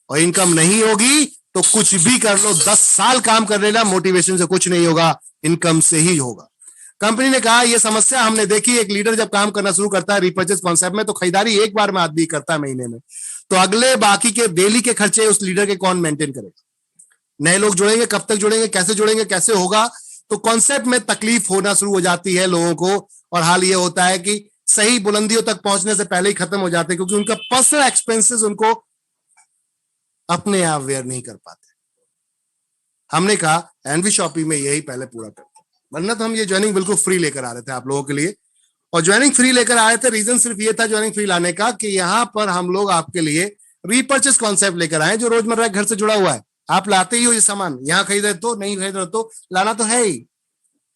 और इनकम नहीं होगी तो कुछ भी कर लो, 10 साल काम कर लेना, मोटिवेशन से कुछ नहीं होगा, इनकम से ही होगा। कंपनी ने कहा ये समस्या हमने देखी, एक लीडर जब काम करना शुरू करता है रिपर्चेज कॉन्सेप्ट में, तो खरीदारी एक बार में आदमी करता है महीने में, तो अगले बाकी के डेली के खर्चे उस लीडर के कौन मेंटेन करेगा। नए लोग जुड़ेंगे, कब तक जुड़ेंगे, कैसे होगा। तो कॉन्सेप्ट में तकलीफ होना शुरू हो जाती है लोगों को, और हाल ये होता है कि सही बुलंदियों तक पहुंचने से पहले ही खत्म हो जाते हैं, क्योंकि उनका पर्सनल एक्सपेंसेस उनको अपने आप वेयर नहीं कर पाते। हमने कहा एनवी शॉपी में यही पहले पूरा करते हैं। वरना तो हम ये ज्वाइनिंग बिल्कुल फ्री लेकर आ रहे थे आप लोगों के लिए। और ज्वाइनिंग फ्री लेकर आए थे, रीजन सिर्फ ये था ज्वाइनिंग फ्री लाने का कि यहाँ पर हम लोग आपके लिए रीपर्चेस कॉन्सेप्ट लेकर आए जो रोजमर्रा घर से जुड़ा हुआ है। आप लाते ही हो ये सामान, यहाँ खरीदे तो नहीं खरीदे तो लाना तो है ही,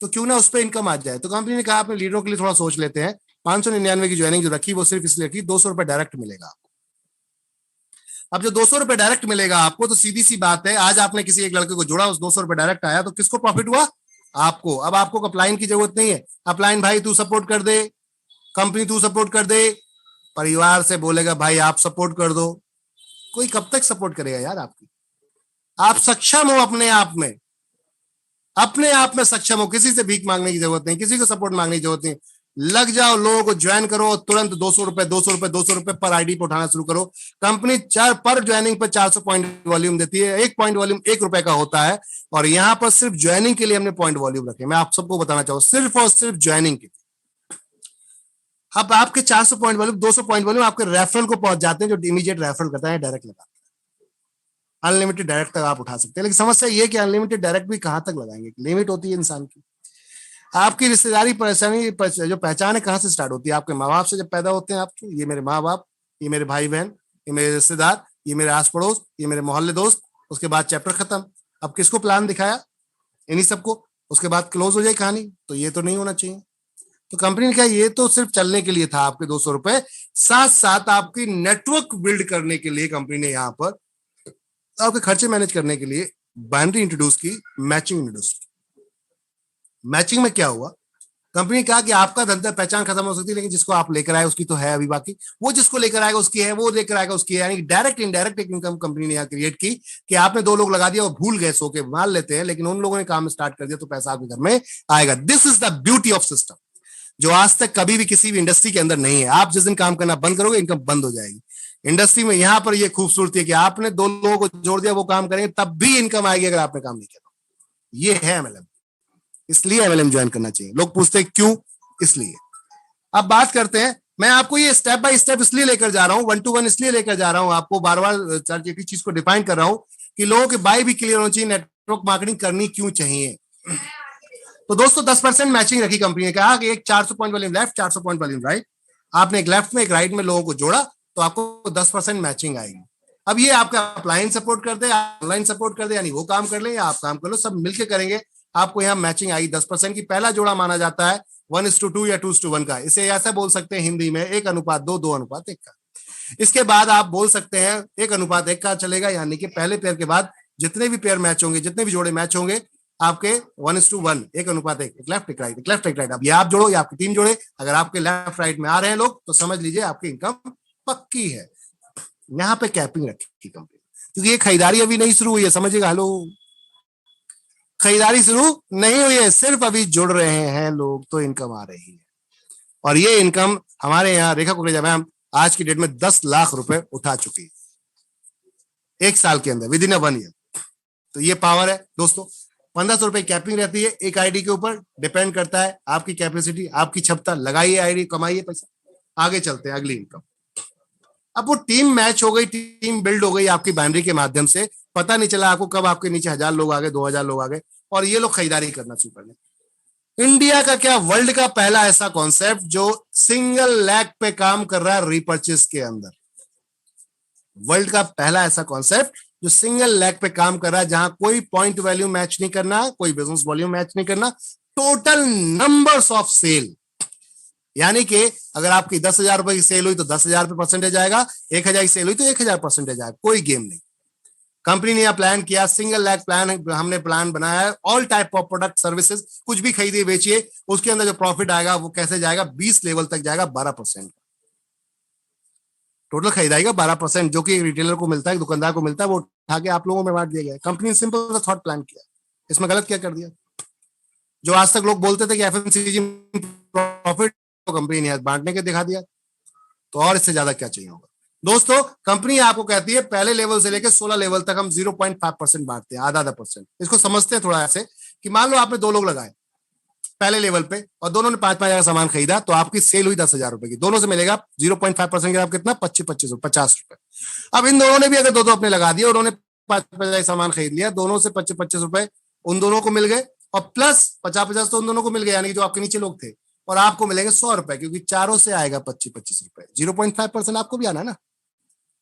तो क्यों ना उस पर इनकम आ जाए। तो कंपनी ने कहा अपने लीडरों के लिए थोड़ा सोच लेते हैं। 599 की ज्वाइनिंग जो रखी वो सिर्फ इसलिए रखी 200 रुपए डायरेक्ट मिलेगा। अब जो 200 रुपए डायरेक्ट मिलेगा आपको, तो सीधी सी बात है, आज आपने किसी एक लड़के को जोड़ा, उस 200 रुपए डायरेक्ट आया, तो किसको प्रॉफिट हुआ? आपको। अब आपको अपलाइन की जरूरत नहीं है, अपलाइन भाई तू सपोर्ट कर दे, कंपनी तू सपोर्ट कर दे, परिवार से बोलेगा भाई आप सपोर्ट कर दो। कोई कब तक सपोर्ट करेगा यार आपकी? आप सक्षम हो अपने आप में, अपने आप में सक्षम हो, किसी से भीख मांगने की जरूरत नहीं, किसी को सपोर्ट मांगने की जरूरत नहीं। लग जाओ, लोगों को ज्वाइन करो, तुरंत 200 रुपए 200 रुपए 200 रुपए पर आईडी पर उठाना शुरू करो। कंपनी पर ज्वाइनिंग पर 400 पॉइंट वॉल्यूम देती है, एक पॉइंट वॉल्यूम 1 रुपए का होता है। और यहां पर सिर्फ ज्वाइनिंग के लिए हमने पॉइंट वॉल्यूम रखे। मैं आप सबको बताना चाहूँ, सिर्फ और सिर्फ ज्वाइनिंग के। अब आपके 400 पॉइंट वॉल्यूम, 200 पॉइंट वॉल्यूम आपके रेफरल को पहुंच जाते हैं, जो इमीडिएट रेफरल करता है, डायरेक्ट लगाता है। अनलिमिटेड डायरेक्ट तक आप उठा सकते हैं, लेकिन समस्या ये कि अनलिमिटेड डायरेक्ट भी कहां तक लगाएंगे, लिमिट होती है इंसान की। आपकी रिश्तेदारी परेशानी जो पहचान है कहां से स्टार्ट होती है? आपके माँ बाप से जब पैदा होते हैं आपके, ये मेरे माँ बाप, ये मेरे भाई बहन, ये मेरे रिश्तेदार, ये मेरे आस पड़ोस, ये मेरे मोहल्ले दोस्त, उसके बाद चैप्टर खत्म। अब किसको प्लान दिखाया? इन्हीं सबको। उसके बाद क्लोज हो जाए कहानी, तो ये तो नहीं होना चाहिए। तो कंपनी ने कहा ये तो सिर्फ चलने के लिए था आपके 200 रुपए, साथ साथ आपकी नेटवर्क बिल्ड करने के लिए कंपनी ने यहाँ पर आपके खर्चे मैनेज करने के लिए बाइनरी इंट्रोड्यूस की, मैचिंग इंट्रोड्यूस की। मैचिंग में क्या हुआ? कंपनी ने कहा कि आपका धंधा पहचान खत्म हो सकती है, लेकिन जिसको आप लेकर आए उसकी तो है अभी बाकी, वो जिसको लेकर आएगा उसकी है, वो लेकर आएगा उसकी है। यानी डायरेक्ट इनडायरेक्ट एक इनकम कंपनी ने यहाँ क्रिएट की कि आपने 2 लोग लगा दिया और भूल गए, सो के मान लेते हैं, लेकिन उन लोगों ने काम स्टार्ट कर दिया तो पैसा आपके घर में आएगा। This is the beauty of system, जो आज तक कभी भी किसी भी इंडस्ट्री के अंदर नहीं है। आप जिस दिन काम करना बंद करोगे, इनकम बंद हो जाएगी। इंडस्ट्री में यहां पर यह खूबसूरती है कि आपने 2 लोगों को जोड़ दिया, वो काम करेंगे तब भी इनकम आएगी अगर आपने काम नहीं किया। ये है एमएलएम, इसलिए एमएलएम ज्वाइन करना चाहिए। लोग पूछते हैं क्यों? इसलिए। अब बात करते हैं, मैं आपको ये स्टेप बाय स्टेप इसलिए लेकर जा रहा हूं, 1 to 1 इसलिए लेकर जा रहा हूं, आपको बार बार एक ही चीज को डिफाइन कर रहा हूं कि लोगों के बाय भी क्लियर होना चाहिए, नेटवर्क मार्केटिंग करनी क्यों चाहिए। तो दोस्तों 10% मैचिंग रखी कंपनी ने, कहा कि एक 400 point volume left, 400 point volume right. आपने एक लेफ्ट में एक राइट में लोगों को जोड़ा तो आपको 10% मैचिंग आएगी। अब ये आपका अपलाइन सपोर्ट कर दे, ऑनलाइन सपोर्ट कर दे, यानी वो काम कर ले या आप काम कर लो, सब मिलकर करेंगे, आपको यहाँ मैचिंग आई 10% की। पहला जोड़ा माना जाता है 1:2 या 2:1 का। इसे ऐसा बोल सकते हैं हिंदी में 1:2, 2:1 का। इसके बाद आप बोल सकते हैं 1:1 का चलेगा, यानी कि पहले पेयर के बाद जितने भी पेयर मैच होंगे, जितने भी जोड़े मैच होंगे, आपके 1:1, 1:1, एक लेफ्ट एक राइट, एक लेफ्ट एक राइट। अब ये आप जोड़ो या आपकी टीम जोड़े, अगर आपके लेफ्ट राइट में आ रहे हैं लोग तो समझ लीजिए आपकी इनकम पक्की है। यहाँ पे कैपिंग रखी कंपनी, क्योंकि ये खरीदारी अभी नहीं शुरू हुई है, समझिएगा। हेलो, खरीदारी शुरू नहीं हुई है, सिर्फ अभी जुड़ रहे हैं लोग तो इनकम आ रही है। और ये इनकम हमारे यहाँ रेखा कुकरेजा मैम आज की डेट में 10 लाख रुपए उठा चुकी है 1 साल के अंदर, विद इन 1 ईयर। तो ये पावर है दोस्तों। 1500 रुपए कैपिंग रहती है एक आईडी के ऊपर, डिपेंड करता है आपकी कैपेसिटी, आपकी क्षमता। लगाइए आईडी, कमाइए पैसा, आगे चलते हैं अगली इनकम। अब वो टीम मैच हो गई, टीम बिल्ड हो गई आपकी बाइनरी के माध्यम से, पता नहीं चला आपको कब आपके नीचे 1000 लोग आ गए, 2000 लोग आ गए, और ये लोग खरीदारी करना शुरू कर गए। इंडिया का क्या, वर्ल्ड का पहला ऐसा कॉन्सेप्ट जो सिंगल लैग पे काम कर रहा है रीपर्चेस के अंदर। वर्ल्ड का पहला ऐसा कॉन्सेप्ट जो सिंगल लैग पे काम कर रहा है, जहां कोई पॉइंट वैल्यू मैच नहीं करना, कोई बिजनेस वॉल्यूम मैच नहीं करना, टोटल नंबर्स ऑफ सेल। यानी कि अगर आपकी 10,000 रुपए की सेल हुई तो 10,000 पे परसेंटेज आएगा, 1,000 की सेल हुई तो 1,000 परसेंटेज आएगा, कोई गेम नहीं। कंपनी ने यह प्लान किया, सिंगल लैग प्लान हमने प्लान बनाया है। All type of product services, कुछ भी खरीदिए बेचिए, उसके अंदर जो प्रॉफिट आएगा वो कैसे जाएगा, 20 लेवल तक जाएगा, 12%। टोटल खरीदारी का 12%, जो कि रिटेलर को मिलता है, दुकानदार को मिलता है, वो उठा के आप लोगों में बांट दिया गया। कंपनी ने सिंपल थॉट प्लान किया, इसमें गलत क्या कर दिया? जो आज तक लोग बोलते थे कि एफएमसीजी प्रॉफिट, तो कंपनी ने बांटने के दिखा दिया, तो और इससे ज्यादा क्या चाहिए होगा। दोस्तों कंपनी आपको कहती है पहले लेवल से लेकर 16 लेवल तक हम 0.5% बांटते हैं, आधा %। इसको समझते हैं थोड़ा ऐसे कि मान लो आपने 2 लोग लगाए पहले लेवल पे और दोनों ने 5,000 का सामान खरीदा, तो आपकी सेल हुई 10,000 रुपए की, दोनों से मिलेगा 0.5% का कितना, 25 रुपए। अब इन दोनों ने भी अगर दो अपने लगा दिए, उन्होंने 5,000 सामान खरीद लिया, दोनों से 25 रुपए उन दोनों को मिल गए, और प्लस 50-50 तो उन दोनों को मिल गया, यानी कि जो आपके नीचे लोग थे, और आपको मिलेंगे 100 रुपए, क्योंकि चारों से आएगा 25-25 रुपए, 0.5% आपको भी आना ना।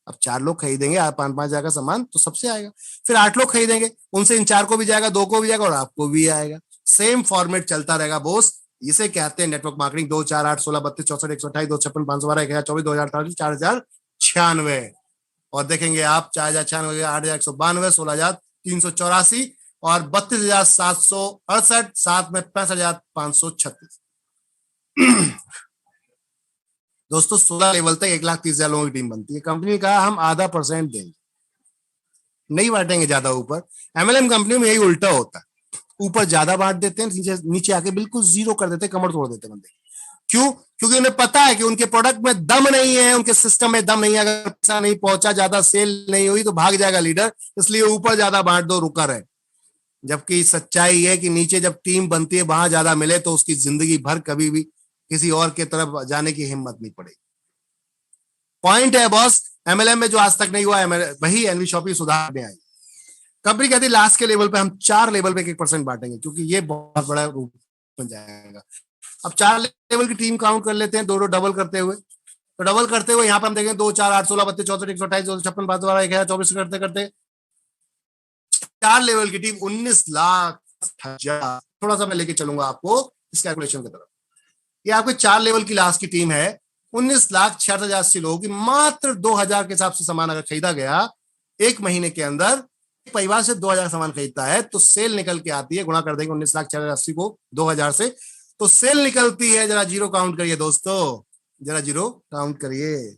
अब 4 लोग खरीदेंगे 5,500 का सामान तो सबसे आएगा, फिर 8 लोग खरीदेंगे, उनसे इन 4 को भी जाएगा, 2 को भी जाएगा और आपको भी आएगा। सेम फॉर्मेट चलता रहेगा बोस। इसे कहते हैं नेटवर्क मार्केटिंग। 2 4 8 16 32 64 128 256 512 1024 2048 4096। और देखेंगे आप 4096, 8192, 16,384 और 32,768, साथ में 65,536। दोस्तों 16 लेवल तक 1,30,000 लोगों की टीम बनती है। कंपनी ने कहा हम आधा % देंगे, नहीं बांटेंगे ज्यादा ऊपर। एमएलएम कंपनी में यही उल्टा होता है, ऊपर ज्यादा बांट देते हैं, नीचे नीचे आके बिल्कुल जीरो कर देते हैं, कमर तोड़ देते हैं बंदे। क्यों? क्योंकि उन्हें पता है कि उनके प्रोडक्ट में दम नहीं है, उनके सिस्टम में दम नहीं है। अगर पैसा नहीं पहुंचा, ज्यादा सेल नहीं हुई तो भाग जाएगा लीडर, इसलिए ऊपर ज्यादा बांट दो, रुका रहे। जबकि सच्चाई है कि नीचे जब टीम बनती है, वहां ज्यादा मिले तो उसकी जिंदगी भर कभी भी किसी और के तरफ जाने की हिम्मत नहीं पड़ेगी। पॉइंट है बॉस, एमएलएम में जो आज तक नहीं हुआ वही एनवी शॉपी सुधार में आई। कंपनी कहती है लास्ट के लेवल पे हम 4 लेवल पे 1% बांटेंगे, क्योंकि ये बहुत बड़ा रूप बन जाएगा। अब 4 लेवल की टीम काउंट कर लेते हैं, दो डबल करते हुए। तो डबल करते हुए यहाँ पे हम देखेंगे 2 4 8 16 32 64 128 256 512 1024 करते करते 4 लेवल की टीम 19,00,000। थोड़ा सा मैं लेके चलूंगा आपको इस कैलकुलेशन की तरफ। ये आपके 4 लेवल की लास्ट की टीम है। 19,66,080 लोगों की मात्र 2,000 के हिसाब से सामान अगर खरीदा गया एक महीने के अंदर, परिवार से 2,000 सामान खरीदता है तो सेल निकल के आती है, गुणा कर देंगे 19,66,080 को 2,000 से, तो सेल निकलती है, जरा जीरो काउंट करिए दोस्तों, जरा जीरो काउंट करिए,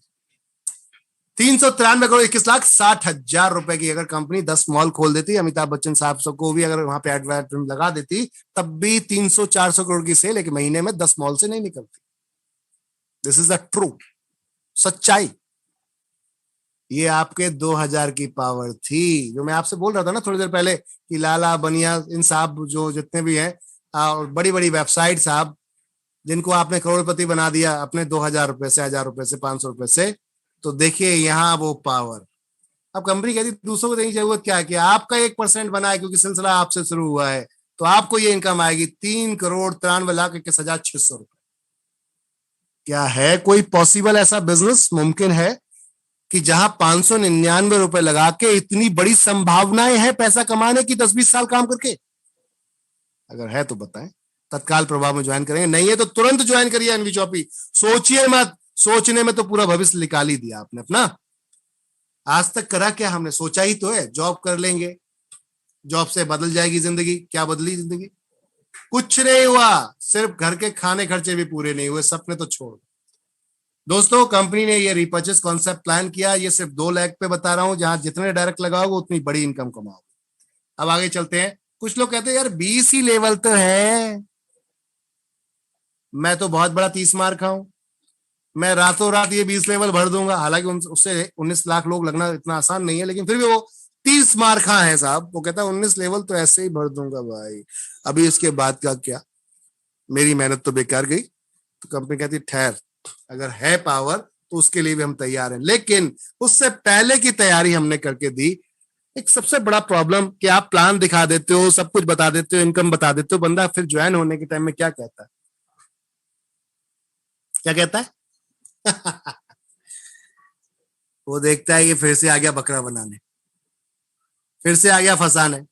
393 करोड़ 21,60,000 रुपए की। अगर कंपनी 10 मॉल खोल देती, अमिताभ बच्चन साहब सबको भी अगर वहां पे एडवर्टाइजमेंट लगा देती, तब भी 300-400 करोड़ की सेल एक महीने में 10 मॉल से नहीं निकलती। दिस इज द ट्रू सच्चाई। ये आपके 2,000 की पावर थी, जो मैं आपसे बोल रहा था ना थोड़ी देर पहले कि लाला बनिया इन साहब जो जितने भी हैं और बड़ी बड़ी वेबसाइट साहब, जिनको आपने करोड़पति बना दिया अपने 2,000 रुपए से, 1,000 रुपए से, 500 रुपए से, तो देखिए यहाँ वो पावर। अब कंपनी कहती दूसरों को देने की जरूरत क्या है कि आपका 1% बना है, क्योंकि सिलसिला आपसे शुरू हुआ है, तो आपको ये इनकम आएगी 3,93,21,600 रुपए। क्या है कोई पॉसिबल ऐसा बिजनेस मुमकिन है कि जहां 599 रुपए लगा के इतनी बड़ी संभावनाएं हैं पैसा कमाने की 10-20 साल काम करके? अगर है तो बताएं, तत्काल प्रभाव में ज्वाइन करेंगे, नहीं है तो तुरंत ज्वाइन करिए एनवी शॉपी। सोचिए मत, सोचने में तो पूरा भविष्य निकाल ही दिया आपने अपना। आज तक करा क्या हमने? सोचा ही तो है जॉब कर लेंगे, जॉब से बदल जाएगी जिंदगी। क्या बदली जिंदगी? कुछ नहीं हुआ, सिर्फ घर के खाने खर्चे भी पूरे नहीं हुए, सपने तो छोड़। दोस्तों कंपनी ने ये रिपर्चेस कॉन्सेप्ट प्लान किया, ये सिर्फ 2 लाख पे बता रहा हूं, जहां जितने डायरेक्ट लगाओगे उतनी बड़ी इनकम कमाओगे। अब आगे चलते हैं। कुछ लोग कहते हैं यार 20 ही लेवल तो है, मैं तो बहुत बड़ा 30 मार खाऊं, मैं रातों रात ये 20 लेवल भर दूंगा। हालांकि उससे 19 लाख लोग लगना इतना आसान नहीं है, लेकिन फिर भी वो 30 मार खा है साहब। वो कहता है 19 लेवल तो ऐसे ही भर दूंगा भाई, अभी इसके बाद का क्या, मेरी मेहनत तो बेकार गई। तो कंपनी कहती ठहर, अगर है पावर तो उसके लिए भी हम तैयार हैं, लेकिन उससे पहले की तैयारी हमने करके दी। एक सबसे बड़ा प्रॉब्लम कि आप प्लान दिखा देते हो, सब कुछ बता देते हो, इनकम बता देते हो, बंदा फिर ज्वाइन होने के टाइम में क्या कहता है? क्या कहता है? वो देखता है कि फिर से आ गया बकरा बनाने, फिर से आ गया फंसाने,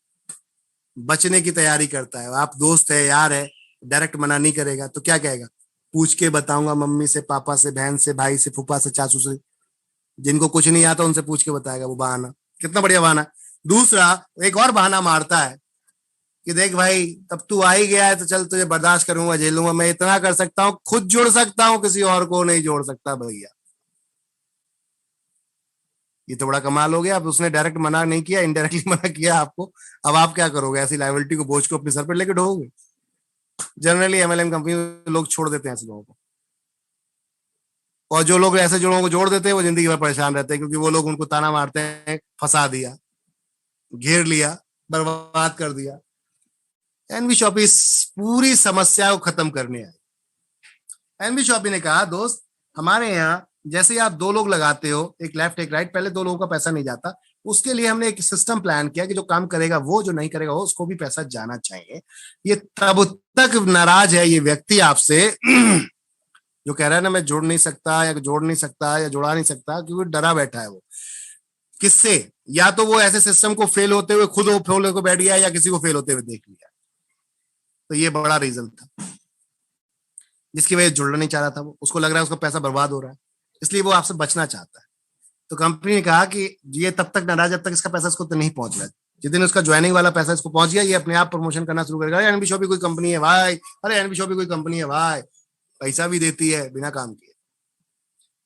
बचने की तैयारी करता है। आप दोस्त है, यार है, डायरेक्ट मना नहीं करेगा तो क्या कहेगा? पूछ के बताऊंगा मम्मी से, पापा से, बहन से, भाई से, फूफा से, चाचू से, जिनको कुछ नहीं आता उनसे पूछ के बताएगा। वो बहाना कितना बढ़िया बहाना। दूसरा एक और बहाना मारता है कि देख भाई तब तू आ ही गया है तो चल तुझे बर्दाश्त करूंगा, झेलूंगा, मैं इतना कर सकता हूँ, खुद जोड़ सकता हूँ, किसी और को नहीं जोड़ सकता भैया। ये तो बड़ा कमाल हो गया। अब उसने डायरेक्ट मना नहीं किया, इनडायरेक्टली मना किया आपको। अब आप क्या करोगे? ऐसी लायबिलिटी को, बोझ को अपने सर पर लेके ढोओगे? जनरली एमएलएम कंपनी लोग छोड़ देते हैं ऐसे लोगों को, और जो लोग ऐसे लोगों को जोड़ देते हैं वो जिंदगी भर परेशान रहते हैं, क्योंकि वो लोग उनको ताना मारते हैं, फंसा दिया, घेर लिया, बर्बाद कर दिया। एनवी शॉपी इस पूरी समस्या को खत्म करने आई। एनवी शॉपी ने कहा दोस्त हमारे यहाँ जैसे ही आप 2 लोग लगाते हो, एक लेफ्ट एक राइट, पहले 2 लोगों का पैसा नहीं जाता, उसके लिए हमने एक सिस्टम प्लान किया कि जो काम करेगा वो, जो नहीं करेगा वो, उसको भी पैसा जाना चाहिए। ये तब तक नाराज है ये व्यक्ति आपसे जो कह रहा है ना मैं जोड़ नहीं सकता या जोड़ नहीं सकता या जोड़ा नहीं सकता, क्योंकि डरा बैठा है वो किससे, या तो वो ऐसे सिस्टम को फेल होते हुए खुद वो फेल होकर बैठ गया या किसी को फेल होते हुए देख लिया। तो ये बड़ा रीजन था जिसकी वजह जुड़ना नहीं चाह रहा था वो, उसको लग रहा है उसका पैसा बर्बाद हो रहा है, इसलिए वो आपसे बचना चाहता है। तो कंपनी ने कहा कि ये तब तक नाराज जब तक इसका पैसा इसको तो नहीं पहुंच रहा है। जिस दिन उसका ज्वाइनिंग वाला पैसा इसको पहुंच गया, ये अपने आप प्रमोशन करना शुरू करेगा, एनबी शॉपी कोई कंपनी है भाई, अरे एनबी शॉपी कोई कंपनी है भाई, पैसा भी देती है बिना काम किए।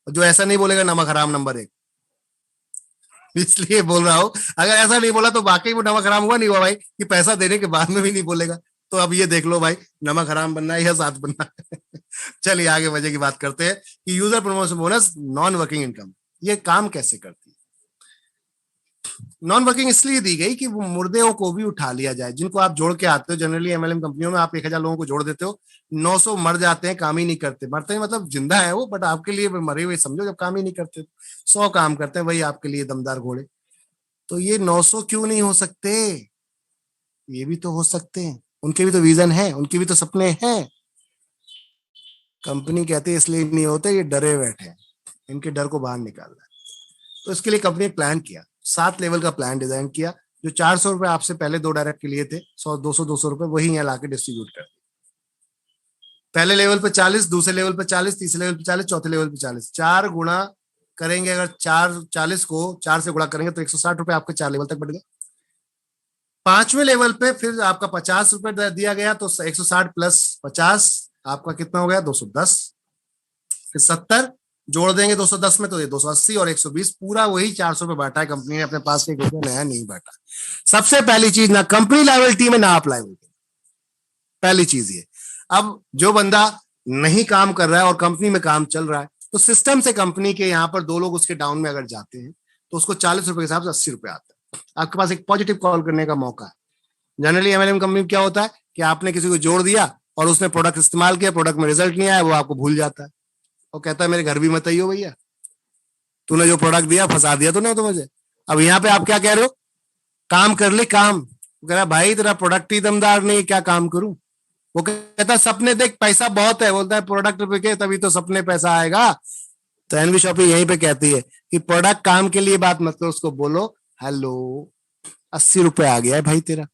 और जो ऐसा नहीं बोलेगा नमक हराम नंबर 1। इसलिए बोल रहा हूं, अगर ऐसा नहीं बोला तो वाकई वो नमक हराम हुआ नहीं हुआ भाई, कि पैसा देने के बाद में भी नहीं बोलेगा। तो अब ये देख लो भाई, नमक हराम बनना है या साथ बनना है। चलिए आगे मजे की बात करते हैं कि user promotion bonus non working income ये काम कैसे करती है। नॉन वर्किंग इसलिए दी गई कि वो मुर्दों को भी उठा लिया जाए, जिनको आप जोड़ के आते हो। जनरली एमएलएम कंपनियों में आप 1000 लोगों को जोड़ देते हो, 900 मर जाते हैं, काम ही नहीं करते। मरते हैं मतलब जिंदा है वो, बट आपके लिए मरे हुए समझो जब काम ही नहीं करते। 100 काम करते हैं, वही आपके लिए दमदार घोड़े। तो ये 900 क्यों नहीं हो सकते, ये भी तो हो सकते हैं, उनके भी तो विजन है, उनके भी तो सपने हैं। कंपनी कहते हैं इसलिए नहीं होते, ये डरे बैठे हैं, इनके डर को बाहर निकालना है। तो इसके लिए कंपनी ने प्लान किया, 7 लेवल का प्लान डिजाइन किया। जो 400 रुपए आपसे पहले 2 डायरेक्ट के लिए थे, 100 200 रुपए वही यहाँ लाके डिस्ट्रीब्यूट कर दिए। पहले लेवल पे 40, दूसरे लेवल पे 40, तीसरे लेवल पे 40, चौथे लेवल पे 40। 4 गुणा करेंगे, अगर 40 को 4 से गुणा करेंगे तो 160 रुपए आपके 4 लेवल तक बढ़ गए। 5वें लेवल पे फिर आपका 50 रुपए दिया गया, तो 160 प्लस 50 आपका कितना हो गया, 210। फिर 70 जोड़ देंगे 210 में, तो ये 280 और 120, पूरा वही 400 पे बांटा है कंपनी ने अपने पास के, नया नहीं बांटा। सबसे पहली चीज, ना कंपनी लायबिलिटी में ना आप लायबिलिटी, पहली चीज ये। अब जो बंदा नहीं काम कर रहा है और कंपनी में काम चल रहा है, तो सिस्टम से कंपनी के यहाँ पर 2 लोग उसके डाउन में अगर जाते हैं तो उसको 40 रुपए के हिसाब से 80 रुपए आता है। आपके पास एक पॉजिटिव कॉल करने का मौका है। जनरली एमएलएम कंपनी में क्या होता है कि आपने किसी को जोड़ दिया और उसने प्रोडक्ट इस्तेमाल किया, प्रोडक्ट में रिजल्ट नहीं आया, वो आपको भूल जाता है और कहता है मेरे घर भी मत आइयो भैया, तूने जो प्रोडक्ट दिया फंसा दिया तूने तो मुझे। अब यहाँ पे आप क्या कह रहे हो, काम कर ले काम। कह रहा भाई तेरा प्रोडक्ट ही दमदार नहीं, क्या काम करूं। वो कहता सपने देख, पैसा बहुत है। बोलता है प्रोडक्ट बिके तभी तो सपने पैसा आएगा। तो एनबी शॉपी यहीं पे कहती है कि प्रोडक्ट काम के लिए बात मत करो, उसको बोलो हेलो 80 रुपए आ गया है भाई तेरा,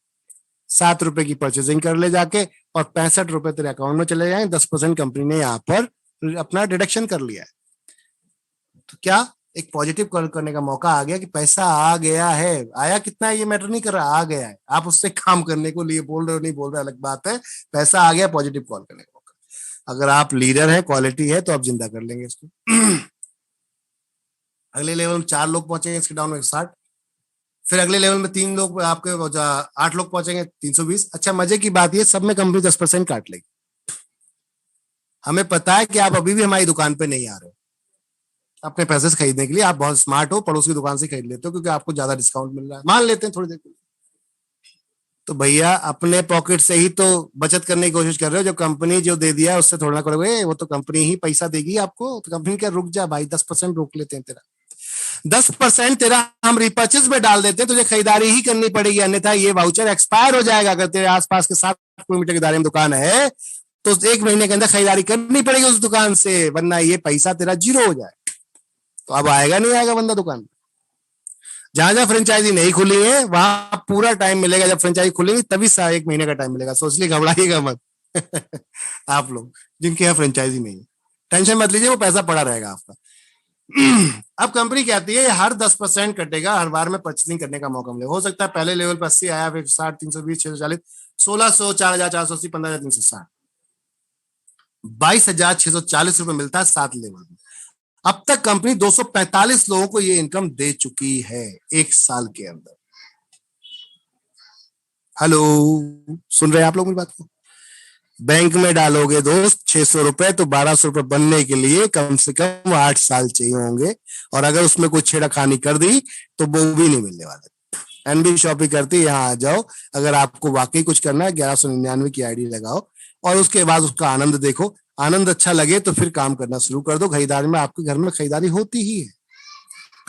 7 रुपए की परचेजिंग कर ले जाके और 65 रुपए तेरे अकाउंट में चले जाए। 10% कंपनी ने यहाँ पर अपना डिडक्शन कर लिया है। तो क्या एक पॉजिटिव कॉल करने का मौका आ गया कि पैसा आ गया है। आया कितना है ये मैटर नहीं कर रहा, आ गया है। आप उससे काम करने को लिए बोल रहे हो नहीं बोल रहे अलग बात है, पैसा आ गया, पॉजिटिव कॉल करने का मौका। अगर आप लीडर है, क्वालिटी है, तो आप जिंदा कर लेंगे इसको। अगले लेवल में 4 लोग पहुंचेंगे, इसके डाउन में 160। फिर अगले लेवल में 3 लोग, आपके 8 लोग पहुंचेंगे, 320। अच्छा मजे की बात ये, सब में कंपनी 10% काट लेगी। हमें पता है कि आप अभी भी हमारी दुकान पे नहीं आ रहे हो अपने पैसे से खरीदने के लिए। आप बहुत स्मार्ट हो, पड़ोस की दुकान से खरीद लेते हो क्योंकि आपको ज्यादा डिस्काउंट मिल रहा है, मान लेते हैं थोड़ी देर के लिए। तो भैया अपने पॉकेट से ही तो बचत करने की कोशिश कर रहे हो। जो कंपनी जो दे दिया है उससे थोड़ा ना करोगे, वो तो कंपनी ही पैसा देगी आपको। तो कंपनी क्या, रुक जा भाई, 10% रोक लेते हैं तेरा, 10% तेरा हम रिपर्चेज में डाल देते हैं, तुझे खरीदारी ही करनी पड़ेगी, अन्यथा ये वाउचर एक्सपायर हो जाएगा। अगर तेरे आसपास के 7 किलोमीटर के दायरे में दुकान है तो 1 महीने के अंदर खरीदारी करनी पड़ेगी उस दुकान से, वरना ये पैसा तेरा जीरो हो जाए। तो अब आएगा नहीं आएगा बंदा दुकान। जहां जहां फ्रेंचाइजी नहीं खुली है वहां पूरा टाइम मिलेगा, जब फ्रेंचाइजी खुलेगी तभी 1 महीने का टाइम मिलेगा। सोच लिए घबराइएगा मत। आप लोग जिनके यहाँ फ्रेंचाइजी नहीं है टेंशन मत लीजिए, वो पैसा पड़ा रहेगा आपका। अब कंपनी कहती है हर 10% कटेगा हर बार में परचेसिंग करने का मौका मिलेगा। हो सकता है पहले लेवल पर 80 आया, फिर 60, 320, 640, 1600, 4480, 15360, 22,640 रुपए मिलता है 7 लेवल में। अब तक कंपनी 245 लोगों को ये इनकम दे चुकी है 1 साल के अंदर। हेलो, सुन रहे हैं आप लोग मेरी बात को? बैंक में डालोगे दोस्त 600 रुपए तो 1200 रुपए बनने के लिए कम से कम 8 साल चाहिए होंगे, और अगर उसमें कुछ छेड़खानी कर दी तो वो भी नहीं मिलने वाले। एनबी शॉपी करती, यहाँ आ जाओ। अगर आपको वाकई कुछ करना है 1199 की आईडी लगाओ और उसके बाद उसका आनंद देखो। आनंद अच्छा लगे तो फिर काम करना शुरू कर दो। खरीदारी में आपके घर में खरीदारी होती ही है,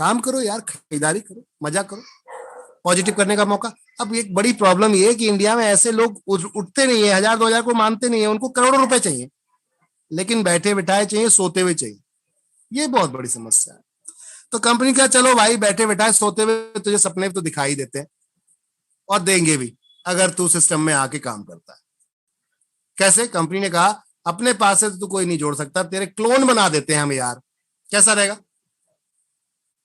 काम करो यार, खरीदारी करो, मजा करो, पॉजिटिव करने का मौका। अब एक बड़ी प्रॉब्लम ये है कि इंडिया में ऐसे लोग उठते नहीं है, 1000-2000 को मानते नहीं है, उनको करोड़ों रुपए चाहिए, लेकिन बैठे बिठाए चाहिए, सोते हुए चाहिए। ये बहुत बड़ी समस्या है। तो कंपनी का चलो भाई, बैठे बिठाए सोते हुए तुझे सपने तो दिखाई देते हैं और देंगे भी अगर तू सिस्टम में आके काम करता है। कैसे? कंपनी ने कहा अपने पास से तो तू कोई नहीं जोड़ सकता, तेरे क्लोन बना देते हैं हम यार। कैसा रहेगा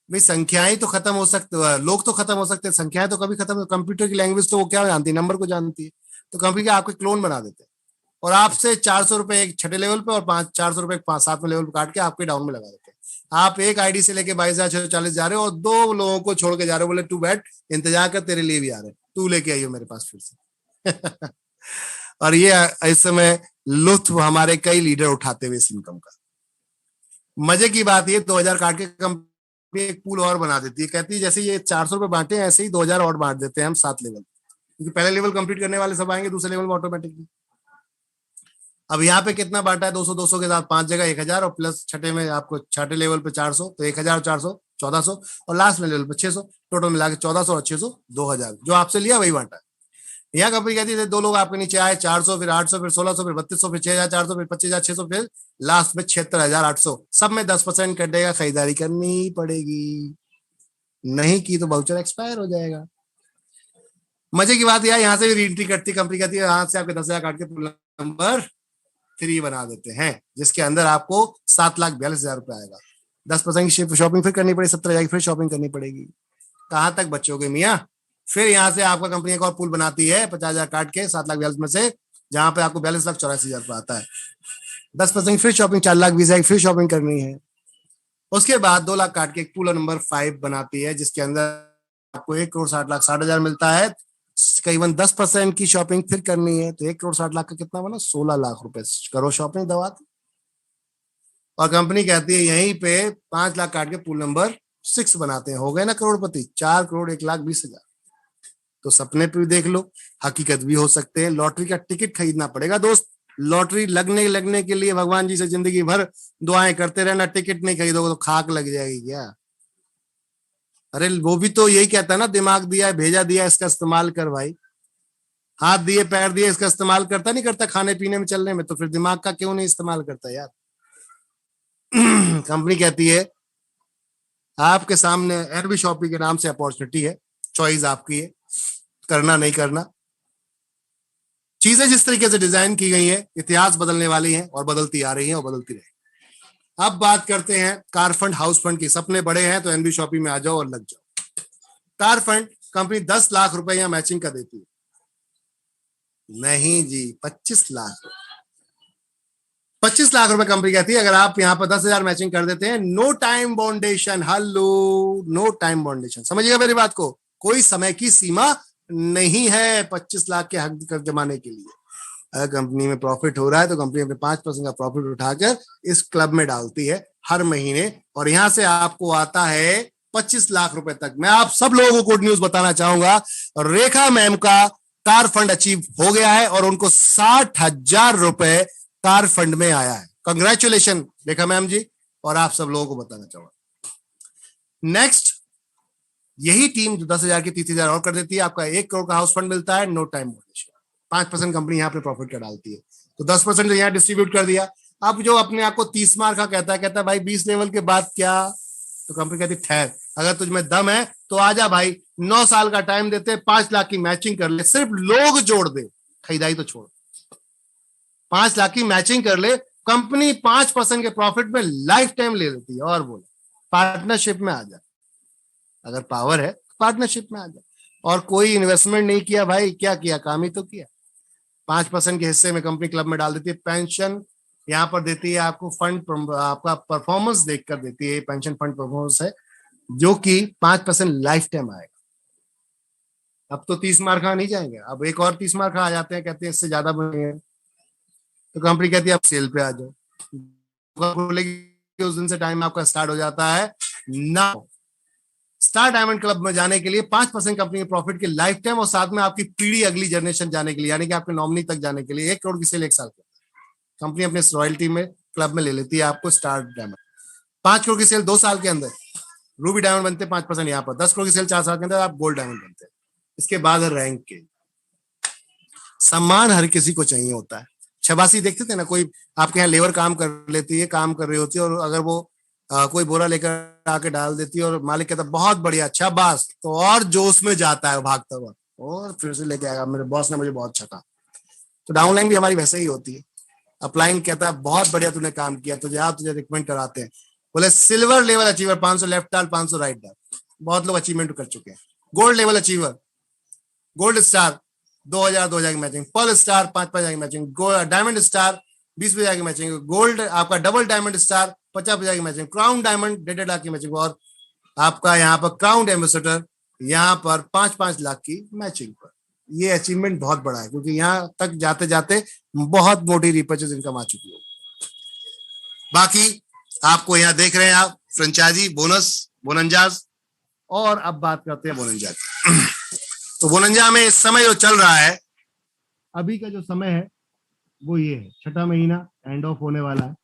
भाई? संख्याएं तो खत्म हो सकते, लोग तो खत्म हो सकते हैं, संख्याएं तो कभी खत्म। कंप्यूटर की लैंग्वेज तो वो क्या जानती है? नंबर को जानती है। तो कंपनी के आपके क्लोन बना देते हैं और आपसे 400 रुपए एक छठे लेवल पे और 400 रुपए 7वें लेवल पे काट के आपके डाउन में लगा देते हैं। आप एक आईडी से लेके 22,640 जा रहे हो और 2 लोगों को छोड़ के जा रहे हो, बोले तू बैठ, इंतजार कर, तेरे लिए भी आ रहे हैं, तू लेके आइयो मेरे पास फिर से। और ये इस समय लुत्फ हमारे कई लीडर उठाते हुए इस इनकम का। मजे की बात ये 2000 काट के कंपनी एक पूल और बना देती है, कहती है जैसे ये 400 रुपए बांटे ऐसे ही 2000 और बांट देते हैं हम 7 लेवल, क्योंकि पहले लेवल कंप्लीट करने वाले सब आएंगे दूसरे लेवल में ऑटोमेटिकली। अब यहाँ पे कितना बांटा है? 200-200 के साथ 5 जगह 1000 और प्लस छठे में आपको छठे लेवल पे 400, तो 1400 1400 और लास्ट में लेवल पे 600, टोटल मिला के 1400 और 600 2000, जो आपसे लिया वही बांटा है। यहाँ कंपनी कहती है 2 लोग आपके नीचे आए, 400 फिर 800 फिर 1600 फिर 3200 फिर 6400 फिर 25600 फिर लास्ट में 76800, सब में 10% कटेगा, खरीदारी करनी पड़ेगी, नहीं की तो वाउचर एक्सपायर हो जाएगा। मजे की बात यह, यहाँ से भी रीएंट्री कटती कंपनी, कहती है यहाँ से आपके 10,000 काट के नंबर 3 बना देते हैं, जिसके अंदर आपको 7,42,000 रुपए आएगा। 10% की शॉपिंग फिर करनी पड़ेगी, 70,000 की फिर शॉपिंग करनी पड़ेगी। कहां तक बच्चोगे मियाँ? फिर यहाँ से आपका कंपनी एक और पूल बनाती है 50,000 काट के 7,42,000 में से, जहां पे आपको 42,84,000 रुपए आता है। 10% फिर शॉपिंग 4,20,000 फिर शॉपिंग करनी है। उसके बाद 2 लाख काट के एक पूल नंबर 5 बनाती है, जिसके अंदर आपको 1,60,60,000 मिलता है, करीबन 10% की शॉपिंग फिर करनी है, तो 1,60,00,000 का कितना बना? 16 लाख रुपए। करो शॉपिंग दवा। और कंपनी कहती है यहीं पे 5 लाख काट के पूल नंबर 6 बनाते हैं, हो गए ना करोड़पति, 4,01,20,000। तो सपने पे भी देख लो, हकीकत भी हो सकते हैं। लॉटरी का टिकट खरीदना पड़ेगा दोस्त। लॉटरी लगने के लिए भगवान जी से जिंदगी भर दुआएं करते रहना, टिकट नहीं खरीदोगे तो खाक लग जाएगी क्या? अरे वो भी तो यही कहता है ना, दिमाग दिया है, भेजा दिया, इसका इस्तेमाल कर भाई। हाथ दिए, पैर दिए, इसका इस्तेमाल करता नहीं करता खाने पीने में, चलने में, तो फिर दिमाग का क्यों नहीं इस्तेमाल करता यार? कंपनी कहती है आपके सामने एनबी शॉपिंग के नाम से अपॉर्चुनिटी है, चॉइस आपकी है, करना नहीं करना। चीजें जिस तरीके से डिजाइन की गई है, इतिहास बदलने वाली है और बदलती आ रही है और बदलती रहेगी। अब बात करते हैं कार फंड, हाउस फंड की। सपने बड़े हैं तो एनबी शॉपिंग में आ जाओ और लग जाओ। कार फंड कंपनी 10 लाख रुपए यहाँ मैचिंग का देती है। नहीं जी, 25 लाख। 25 लाख रुपए कंपनी कहती है अगर आप यहाँ पर 10,000 मैचिंग कर देते हैं, नो टाइम बाउंडेशन। हेलो, नो टाइम बाउंडेशन, समझिएगा मेरी बात को, कोई समय की सीमा नहीं है 25 लाख के हक जमाने के लिए। अगर कंपनी में प्रॉफिट हो रहा है तो कंपनी अपने 5% का प्रॉफिट उठाकर इस क्लब में डालती है हर महीने, और यहां से आपको आता है 25 लाख रुपए तक। मैं आप सब लोगों को गुड न्यूज बताना चाहूंगा, रेखा मैम का कार फंड अचीव हो गया है और उनको 60,000 रुपए कार फंड में आया है। कंग्रेचुलेशन रेखा मैम जी, और आप सब लोगों को बताना चाहूंगा। नेक्स्ट, यही टीम जो 10,000 की 30,000 और कर देती है, आपका 1 करोड़ का हाउस फंड मिलता है, नो टाइम बाउंडेशन। 5% कंपनी यहाँ पे प्रॉफिट का डालती है, तो 10% यहाँ डिस्ट्रीब्यूट कर दिया। अब जो अपने आप को 30 मार्क का कहता है भाई 20 लेवल के बाद क्या, तो कंपनी कहती ठहर, अगर तुझमें दम है तो आजा भाई, 9 साल का टाइम देते, 5 लाख की मैचिंग कर ले, सिर्फ लोग जोड़ दे, खरीदारी तो छोड़, 5 लाख की मैचिंग कर ले, कंपनी 5% के प्रॉफिट में लाइफ टाइम ले लेती है। और बोले पार्टनरशिप में आ जा, अगर पावर है पार्टनरशिप में आ जा। और कोई इन्वेस्टमेंट नहीं किया भाई, क्या किया? काम ही तो किया। 5% के हिस्से में कंपनी क्लब में डाल देती है। पेंशन यहाँ पर देती है आपको, फंड आपका परफॉर्मेंस देखकर देती है, पेंशन फंड परफॉर्मेंस है, जो कि 5% लाइफ टाइम आएगा। अब तो 30 मार्क नहीं जाएंगे, अब एक और 30 मार्क आ जाते हैं, कहते हैं इससे ज्यादा बनेंगे, तो कंपनी कहती है आप सेल पे आ जाओ। उस दिन से टाइम आपका स्टार्ट हो जाता है नाउ। स्टार डायमंड क्लब में जाने के लिए 5% कंपनी के प्रॉफिट के लाइफ टाइम, और साथ में आपकी पीढ़ी अगली जनरेशन जाने के लिए, यानी कि आपके नॉमिनी तक जाने के लिए 1 करोड़ की सेल 1 साल के कंपनी अपने रॉयल्टी में क्लब में ले लेती है आपको। स्टार डायमंड 5 करोड़ की सेल 2 साल के अंदर, रूबी डायमंड बनते हैं 5% यहाँ पर, 10 करोड़ की सेल 4 साल के अंदर आप गोल्ड डायमंड बनते हैं। इसके बाद है रैंक के। सम्मान हर किसी को चाहिए होता है। छबासी देखते थे ना, कोई आपके यहाँ लेबर काम कर लेती है, काम कर रही होती है, और अगर वो कोई बोरा लेकर आके डाल देती है और मालिक कहता बहुत बढ़िया शाबाश, तो और जोश में जाता है भागता हुआ और फिर से लेके आएगा, मेरे बॉस ने मुझे बहुत छका। तो डाउनलाइन भी हमारी वैसे ही होती है। अपलाइन कहता है बहुत बढ़िया तूने काम किया, तुझे रिकमेंड कराते हैं। बोले सिल्वर लेवल अचीवर 500 लेफ्ट डाल 500 राइट डाल, बहुत लोग अचीवमेंट कर चुके हैं। Gold level achiever, gold star 2000 की मैचिंग, पर्ल स्टार 5,000 की मैचिंग, डायमंड स्टार 20,000 की मैचिंग, गोल्ड आपका डबल डायमंड स्टार 50,000 की मैचिंग, क्राउन डायमंड 1.5 लाख की मैचिंग, और आपका यहाँ पर क्राउन एम्बेसडर यहाँ पर 5-5 लाख की मैचिंग पर। ये अचीवमेंट बहुत बड़ा है, क्योंकि यहाँ तक जाते जाते बहुत मोटी रिपर्चेज इनकम आ चुकी है। बाकी आपको यहाँ देख रहे हैं आप फ्रेंचाइजी, बोनस, बोनंजाज। और अब बात करते हैं बोनंजा की। तो बोनंजा में इस समय जो चल रहा है, अभी का जो समय है वो ये है, 6ठा महीना एंड ऑफ होने वाला है।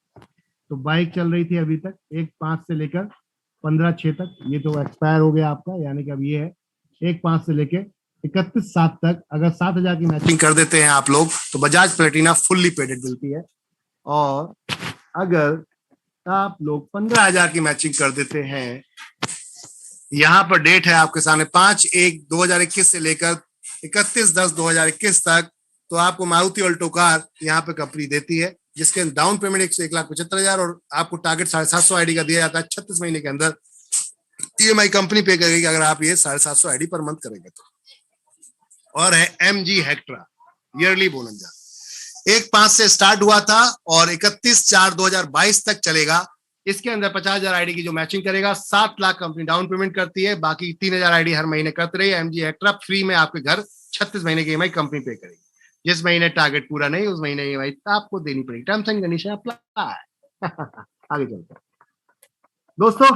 तो बाइक चल रही थी अभी तक 1/5 से लेकर 15/6 तक, ये तो एक्सपायर हो गया आपका, यानी कि अब ये है 1/5 से लेकर 31/7 तक। अगर 7,000 की मैचिंग कर देते हैं आप लोग तो बजाज प्लेटिना फुल्ली पेडेड मिलती है, और अगर आप लोग 15,000 की मैचिंग कर देते हैं, यहाँ पर डेट है आपके सामने 5/1/2021 से लेकर 31/10/2021 तक, तो आपको मारुति ऑल्टो कार यहाँ पे कंपनी देती है, जिसके डाउन पेमेंट 1,75,000 और आपको टारगेट 750 आईडी का दिया जाता है। 36 महीने के अंदर ईएमआई कंपनी पे करेगी अगर आप ये 750 आईडी पर मंथ करेंगे तो। और है MG हेक्ट्रा ईयरली बोनंजा, 1/5 से स्टार्ट हुआ था और 31/4/2022 तक चलेगा। इसके अंदर 50,000 आईडी की जो मैचिंग करेगा, 7 लाख कंपनी डाउन पेमेंट करती है, बाकी 3,000 आईडी हर महीने करते रही। MG हेक्ट्रा फ्री में आपके घर 36 महीने की ईएमआई कंपनी पे करेगी। जिस महीने टारगेट पूरा नहीं उस महीने ईएमआई आपको देनी पड़ेगी। Terms and condition apply. आगे चलते हैं दोस्तों,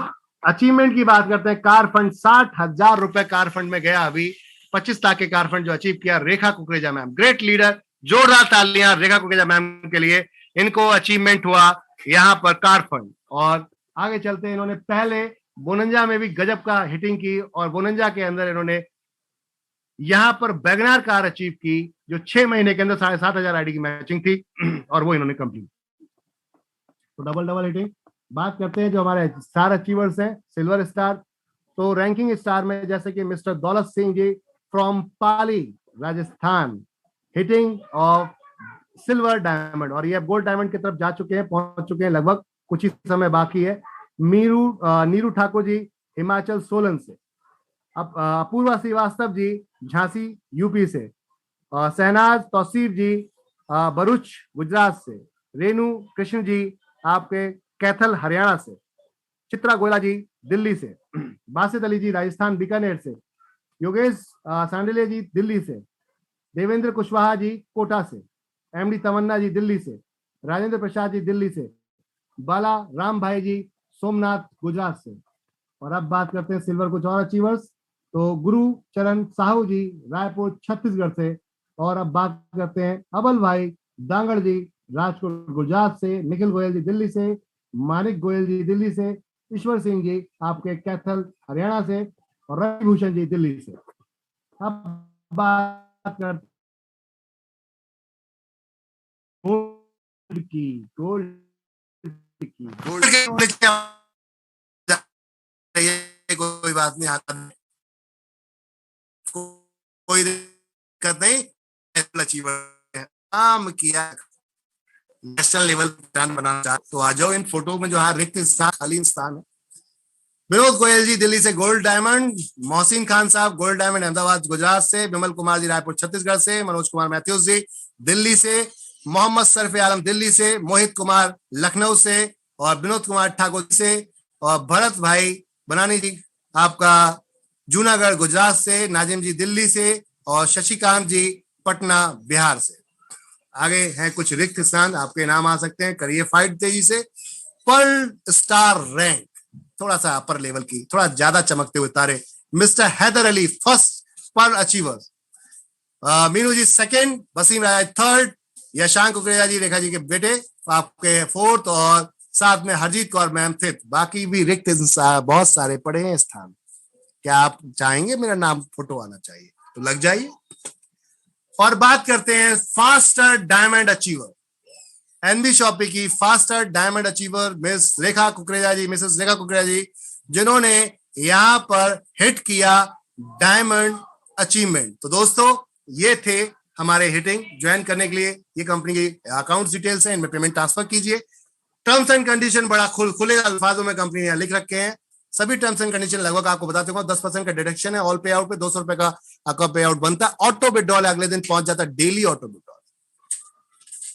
अचीवमेंट की बात करते हैं। कार फंड 60,000 रुपए कार फंड में गया अभी। 25 लाख के कार फंड जो अचीव किया रेखा कुकरेजा मैम, ग्रेट लीडर, जोरदार तालियां रेखा कुकरेजा मैम के लिए। इनको अचीवमेंट हुआ यहाँ पर कार फंड। और आगे चलते हैं, इन्होंने पहले बोनंजा में भी गजब का हिटिंग की, और बोनंजा के अंदर इन्होंने यहां पर वैगनार कार अचीव की, जो 6 महीने के अंदर 7,500 आईडी की मैचिंग थी, और वो इन्होंने कंप्लीट। तो डबल हिटिंग। बात करते हैं जो हमारे स्टार अचीवर्स हैं, सिल्वर स्टार। तो रैंकिंग स्टार में जैसे कि mister Daulat Singh ji from Pali Rajasthan, hitting of silver diamond, और ये अब गोल्ड डायमंड की तरफ जा चुके हैं, पहुंच चुके हैं, लगभग कुछ ही समय बाकी है। नीरू ठाकुर जी हिमाचल सोलन से, अब अपूर्वा श्रीवास्तव जी झांसी यूपी से, शहनाज तौसीफ जी भरूच गुजरात से, रेणु कृष्ण जी आपके कैथल हरियाणा से, चित्रा गोयला जी दिल्ली से, बासित अली जी राजस्थान बीकानेर से, योगेश सांडिले जी दिल्ली से, देवेंद्र कुशवाहा जी कोटा से, एमडी तमन्ना जी दिल्ली से, राजेंद्र प्रसाद जी दिल्ली से, बाला राम भाई जी सोमनाथ गुजरात से। और अब बात करते हैं सिल्वर कुछ और अचीवर्स। तो गुरु चरण साहू जी रायपुर छत्तीसगढ़ से, और अब बात करते हैं अबल भाई दांगड़ जी राजकोट गुजरात से, निखिल गोयल जी दिल्ली से, मानिक गोयल जी दिल्ली से, ईश्वर सिंह जी आपके कैथल हरियाणा से, और रवि भूषण जी दिल्ली से। अब बात करते गोल्ड कोई बात नहीं, आता कोई दिक्कत नहीं, काम किया नेशनल लेवल प्लान बनाना चाहते तो आ जाओ। इन फोटो में जो है रिक्त स्थान, खाली स्थान है। विनोद गोयल जी दिल्ली से गोल्ड डायमंड, मोहसिन खान साहब गोल्ड डायमंड अहमदाबाद गुजरात से, विमल कुमार जी रायपुर छत्तीसगढ़ से, मनोज कुमार मैथ्यूज जी दिल्ली से, मोहम्मद सरफे आलम दिल्ली से, मोहित कुमार लखनऊ से, और विनोद कुमार ठाकुर से, और भरत भाई बनानी जी आपका जूनागढ़ गुजरात से, नाजिम जी दिल्ली से, और शशिकांत जी पटना बिहार से। आगे हैं कुछ रिक्त स्थान, आपके नाम आ सकते हैं, करिए फाइट तेजी से। पर्ल स्टार रैंक, थोड़ा सा अपर लेवल की, थोड़ा ज्यादा चमकते हुए तारे, mister Haider Ali first pearl achiever, Meenu ji second, Waseem Raja third, Yashank Kukreja ji Rekha ji के बेटे आपके फोर्थ, और साथ में हरजीत कौर मैम थे, बाकी भी रिक्त बहुत सारे पड़े हैं स्थान। क्या आप चाहेंगे मेरा नाम फोटो आना चाहिए तो लग जाइए। और बात करते हैं faster diamond achiever, NB shoppy की faster diamond achiever Miss Rekha Kukreja ji, Mrs Rekha Kukreja ji, जिन्होंने यहां पर हिट किया डायमंड अचीवमेंट। तो दोस्तों ये थे हमारे हिटिंग। ज्वाइन करने के लिए ये कंपनी की अकाउंट डिटेल्स हैं, इनमें पेमेंट ट्रांसफर कीजिए। टर्म्स एंड कंडीशन बड़ा खुले अल्फाजों में कंपनी ने लिख रखे हैं। सभी टर्म्स एंड कंडीशन लगभग आपको बताते हैं। 10% का डिडक्शन है ऑल पे आउट पे, 200 रुपए का आपका पे आउट बनता है। ऑटो विड्रॉल अगले दिन पहुंच जाता है, डेली ऑटो विड्रॉल।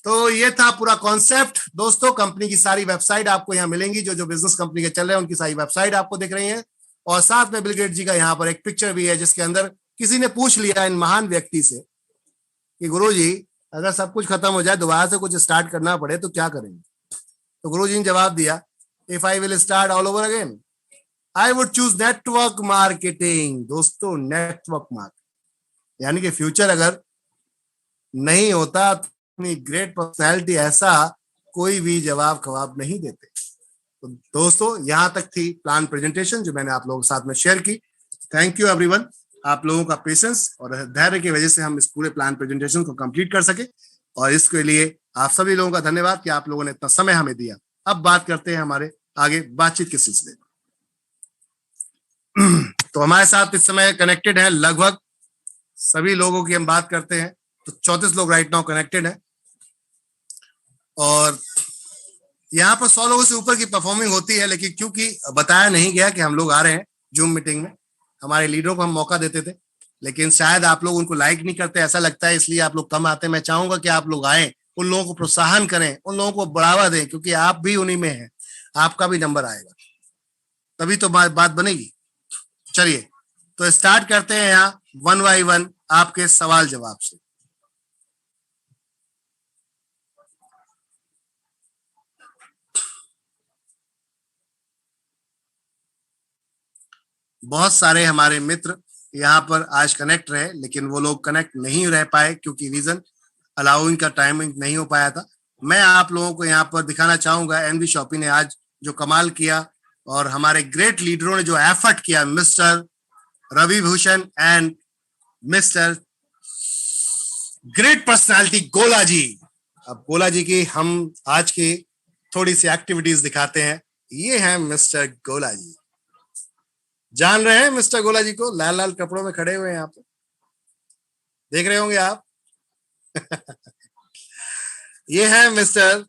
तो ये था पूरा कॉन्सेप्ट दोस्तों। कंपनी की सारी वेबसाइट आपको यहाँ मिलेंगी, जो जो बिजनेस कंपनी के चल रहे हैं उनकी सारी वेबसाइट आपको दिख रही है। और साथ में बिल गेट्स जी का यहाँ पर एक पिक्चर भी है, जिसके अंदर किसी ने पूछ लिया इन महान व्यक्ति से कि गुरुजी अगर सब कुछ खत्म हो जाए, दोबारा से कुछ स्टार्ट करना पड़े तो क्या करेंगे? तो गुरुजी ने जवाब दिया, if I will start all over again I would choose network marketing. दोस्तों नेटवर्क मार्केटिंग यानी कि फ्यूचर अगर नहीं होता, अपनी ग्रेट पर्सनैलिटी ऐसा कोई भी जवाब खवाब नहीं देते। तो दोस्तों यहां तक थी प्लान प्रेजेंटेशन जो मैंने आप लोगों के साथ में शेयर की। थैंक यू एवरीवन, आप लोगों का पेशेंस और धैर्य की वजह से हम इस पूरे प्लान प्रेजेंटेशन को कंप्लीट कर सके, और इसके लिए आप सभी लोगों का धन्यवाद कि आप लोगों ने इतना समय हमें दिया। अब बात करते हैं हमारे आगे बातचीत के सिलसिले में। तो हमारे साथ इस समय कनेक्टेड है लगभग सभी लोगों की हम बात करते हैं तो 34 लोग राइट नाउ कनेक्टेड हैं, और यहाँ पर 100 लोगों से ऊपर की परफॉर्मिंग होती है, लेकिन क्योंकि बताया नहीं गया कि हम लोग आ रहे हैं जूम मीटिंग में, हमारे लीडरों को हम मौका देते थे, लेकिन शायद आप लोग उनको लाइक नहीं करते, ऐसा लगता है, इसलिए आप लोग कम आते हैं। मैं चाहूंगा कि आप लोग आए, उन लोगों को प्रोत्साहन करें, उन लोगों को बढ़ावा दें, क्योंकि आप भी उन्हीं में हैं, आपका भी नंबर आएगा, तभी तो बात बनेगी। चलिए तो स्टार्ट करते हैं यहाँ 1 बाय 1 आपके सवाल जवाब से। बहुत सारे हमारे मित्र यहाँ पर आज कनेक्ट रहे, लेकिन वो लोग कनेक्ट नहीं रह पाए क्योंकि रीजन अलाउइंग का टाइमिंग नहीं हो पाया था। मैं आप लोगों को यहाँ पर दिखाना चाहूंगा एनबी शॉपी ने आज जो कमाल किया, और हमारे ग्रेट लीडरों ने जो एफर्ट किया, Mr Ravi Bhushan and Mr great personality Gola ji. अब गोला जी की हम आज की थोड़ी सी एक्टिविटीज दिखाते हैं। ये हैं मिस्टर गोला जी, जान रहे हैं मिस्टर गोला जी को? लाल लाल कपड़ों में खड़े हुए हैं, यहाँ पे देख रहे होंगे आप। ये है मिस्टर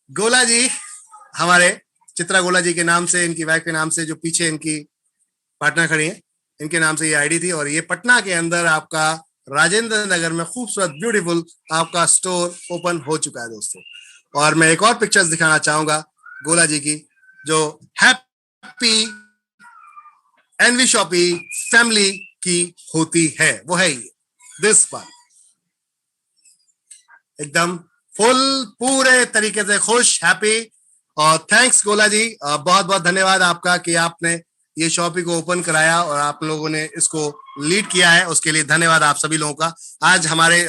गोला जी, हमारे चित्रा गोला जी के नाम से, इनकी वाइफ के नाम से, जो पीछे इनकी पार्टनर खड़ी है, इनके नाम से ये आईडी थी। और ये पटना के अंदर आपका राजेंद्र नगर में खूबसूरत ब्यूटीफुल आपका स्टोर ओपन हो चुका है दोस्तों। और मैं एक और पिक्चर्स दिखाना चाहूंगा गोला जी की, जो हैप्पी एनवी शॉपी फैमिली की होती है, वो है ये दिस वन। एकदम फुल पूरे तरीके से खुश, हैप्पी। और थैंक्स गोला जी, बहुत बहुत धन्यवाद आपका कि आपने ये शॉपी को ओपन कराया और आप लोगों ने इसको लीड किया है, उसके लिए धन्यवाद आप सभी लोगों का। आज हमारे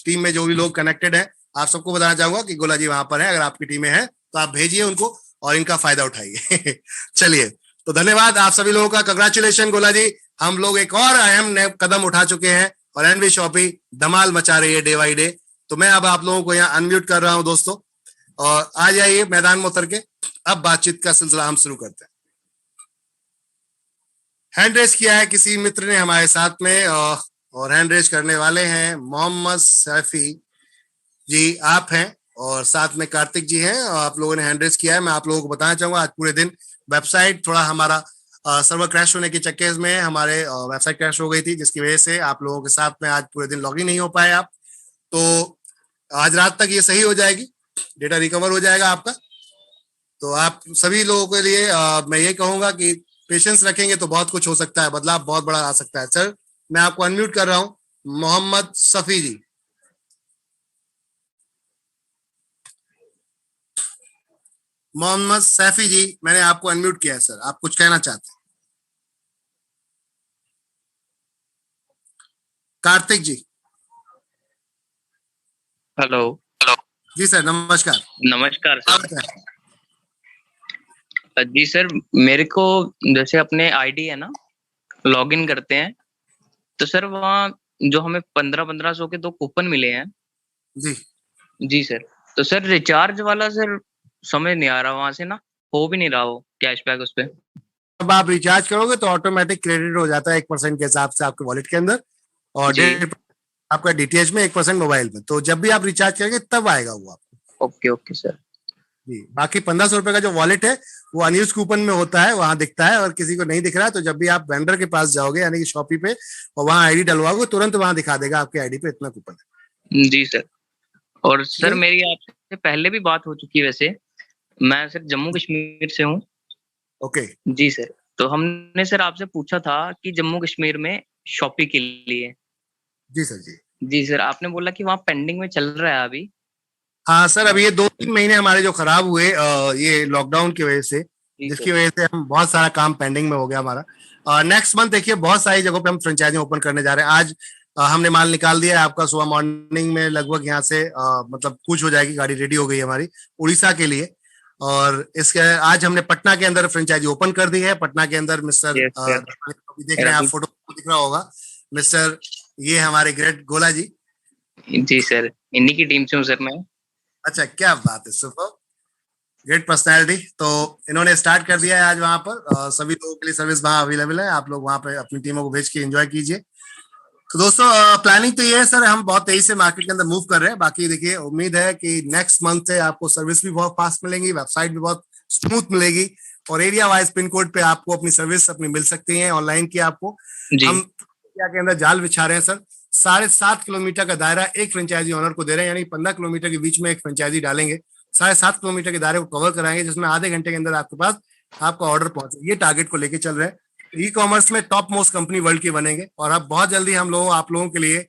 टीम में जो भी लोग कनेक्टेड है, आप सबको बताना चाहूंगा कि गोला जी वहां पर है। अगर आपकी टीम में है तो आप भेजिए उनको और इनका फायदा उठाइए। चलिए तो धन्यवाद आप सभी लोगों का, कंग्रेचुलेशन गोला जी। हम लोग एक और अहम कदम उठा चुके हैं और एनवी शॉपी धमाल मचा रही है डे बाई डे। तो मैं अब आप लोगों को यहाँ अनम्यूट कर रहा हूं दोस्तों, और आ जाइए मैदान में उतर के। अब बातचीत का सिलसिला हम शुरू करते हैं। हैंड रेज किया है किसी मित्र ने हमारे साथ में, और हैंड रेज करने वाले हैं मोहम्मद सैफी जी, आप हैं, और साथ में कार्तिक जी हैं। और आप लोगों ने हैंड रेज किया है। मैं आप लोगों को बताना चाहूंगा आज पूरे दिन वेबसाइट थोड़ा हमारा सर्वर क्रैश होने के चक्कर में हमारे वेबसाइट क्रैश हो गई थी, जिसकी वजह से आप लोगों के साथ में आज पूरे दिन लॉगिन नहीं हो पाए आप। तो आज रात तक ये सही हो जाएगी, डेटा रिकवर हो जाएगा आपका। तो आप सभी लोगों के लिए मैं ये कहूंगा कि पेशेंस रखेंगे तो बहुत कुछ हो सकता है, बदलाव बहुत बड़ा आ सकता है। सर मैं आपको अनम्यूट कर रहा हूं, मोहम्मद सफी जी। मोहम्मद सैफी जी, मैंने आपको अनम्यूट किया है सर, आप कुछ कहना चाहते हैं? कार्तिक जी। हेलो। जी सर, नमस्कार। नमस्कार सर। जी सर, मेरे को जैसे अपने आईडी है ना, लॉगिन करते हैं तो सर वहाँ जो हमें 1500 के 2 कूपन मिले हैं। जी जी सर, तो सर रिचार्ज वाला सर समझ नहीं आ रहा, वहां से ना हो भी नहीं रहा हो कैशबैक उस पे। अब आप रिचार्ज करोगे तो ऑटोमेटिक क्रेडिट हो जाता है 1% के हिसाब से आपके वॉलेट के अंदर, और जी। 1.5% आपका डीटीएच में, 1% मोबाइल में। तो जब भी आप रिचार्ज करेंगे तब आएगा वो आपको। Okay okay sir. जी, बाकी 1500 रुपए का जो वॉलेट है वो अनयूज कूपन में होता है, वहां दिखता है, और किसी को नहीं दिख रहा है तो जब भी आप वेंडर के पास जाओगे यानी कि शॉपी पे और वहां आईडी डलवाओगे, तुरंत वहां दिखा देगा आपके आईडी पे इतना कूपन है। जी सर। और सर मेरी आपसे पहले भी बात हो चुकी है वैसे, मैं सर जम्मू कश्मीर से हूँ। ओके। जी सर, तो हमने सर आपसे पूछा था कि जम्मू कश्मीर में शॉपी के लिए। जी सर। जी जी सर, आपने बोला कि वहाँ पेंडिंग में चल रहा है अभी। हाँ सर, अब ये 2-3 महीने हमारे जो खराब हुए ये लॉकडाउन की वजह से, जिसकी वजह से हम बहुत सारा काम पेंडिंग में हो गया हमारा। नेक्स्ट मंथ देखिए बहुत सारी जगहों पे हम फ्रेंचाइजी ओपन करने जा रहे हैं। आज हमने माल निकाल दिया है आपका, सुबह मॉर्निंग में लगभग यहाँ से मतलब कुछ हो जाएगी, गाड़ी रेडी हो गई है हमारी उड़ीसा के लिए। और इसके आज हमने पटना के अंदर फ्रेंचाइजी ओपन कर दी है। पटना के अंदर मिस्टर देख रहे हैं आप, फोटो दिख रहा होगा, मिस्टर ये हमारे ग्रेट गोला जी। जी सर, इन्हीं की टीम से हूँ सर मैं। अच्छा, क्या बात है, सुपर, ग्रेट पर्सनैलिटी। तो इन्होंने स्टार्ट कर दिया है आज वहां पर, सभी लोगों के लिए सर्विस वहां अवेलेबल है, आप लोग वहां पे अपनी टीमों को भेज के एंजॉय कीजिए। तो दोस्तों प्लानिंग तो ये है सर, हम बहुत तेजी से मार्केट के अंदर मूव कर रहे हैं। बाकी देखिए उम्मीद है कि नेक्स्ट मंथ से आपको सर्विस भी बहुत फास्ट मिलेंगी, वेबसाइट भी बहुत स्मूथ मिलेगी, और एरिया वाइज पिन कोड पे आपको अपनी सर्विस अपनी मिल सकती है ऑनलाइन की आपको। हम एरिया के अंदर जाल बिछा रहे हैं सर, 7.5 किलोमीटर का दायरा एक फ्रेंचाइजी ओनर को दे रहे हैं, यानी 15 किलोमीटर के बीच में एक फ्रेंचाइजी डालेंगे, 7.5 किलोमीटर के दायरे को कवर कराएंगे, जिसमें आधे घंटे के अंदर आपके पास आपका ऑर्डर पहुंचे। ये टारगेट को लेके चल रहे हैं। ई कॉमर्स में टॉप मोस्ट कंपनी वर्ल्ड की बनेंगे, और अब बहुत जल्दी हम लोग आप लोगों के लिए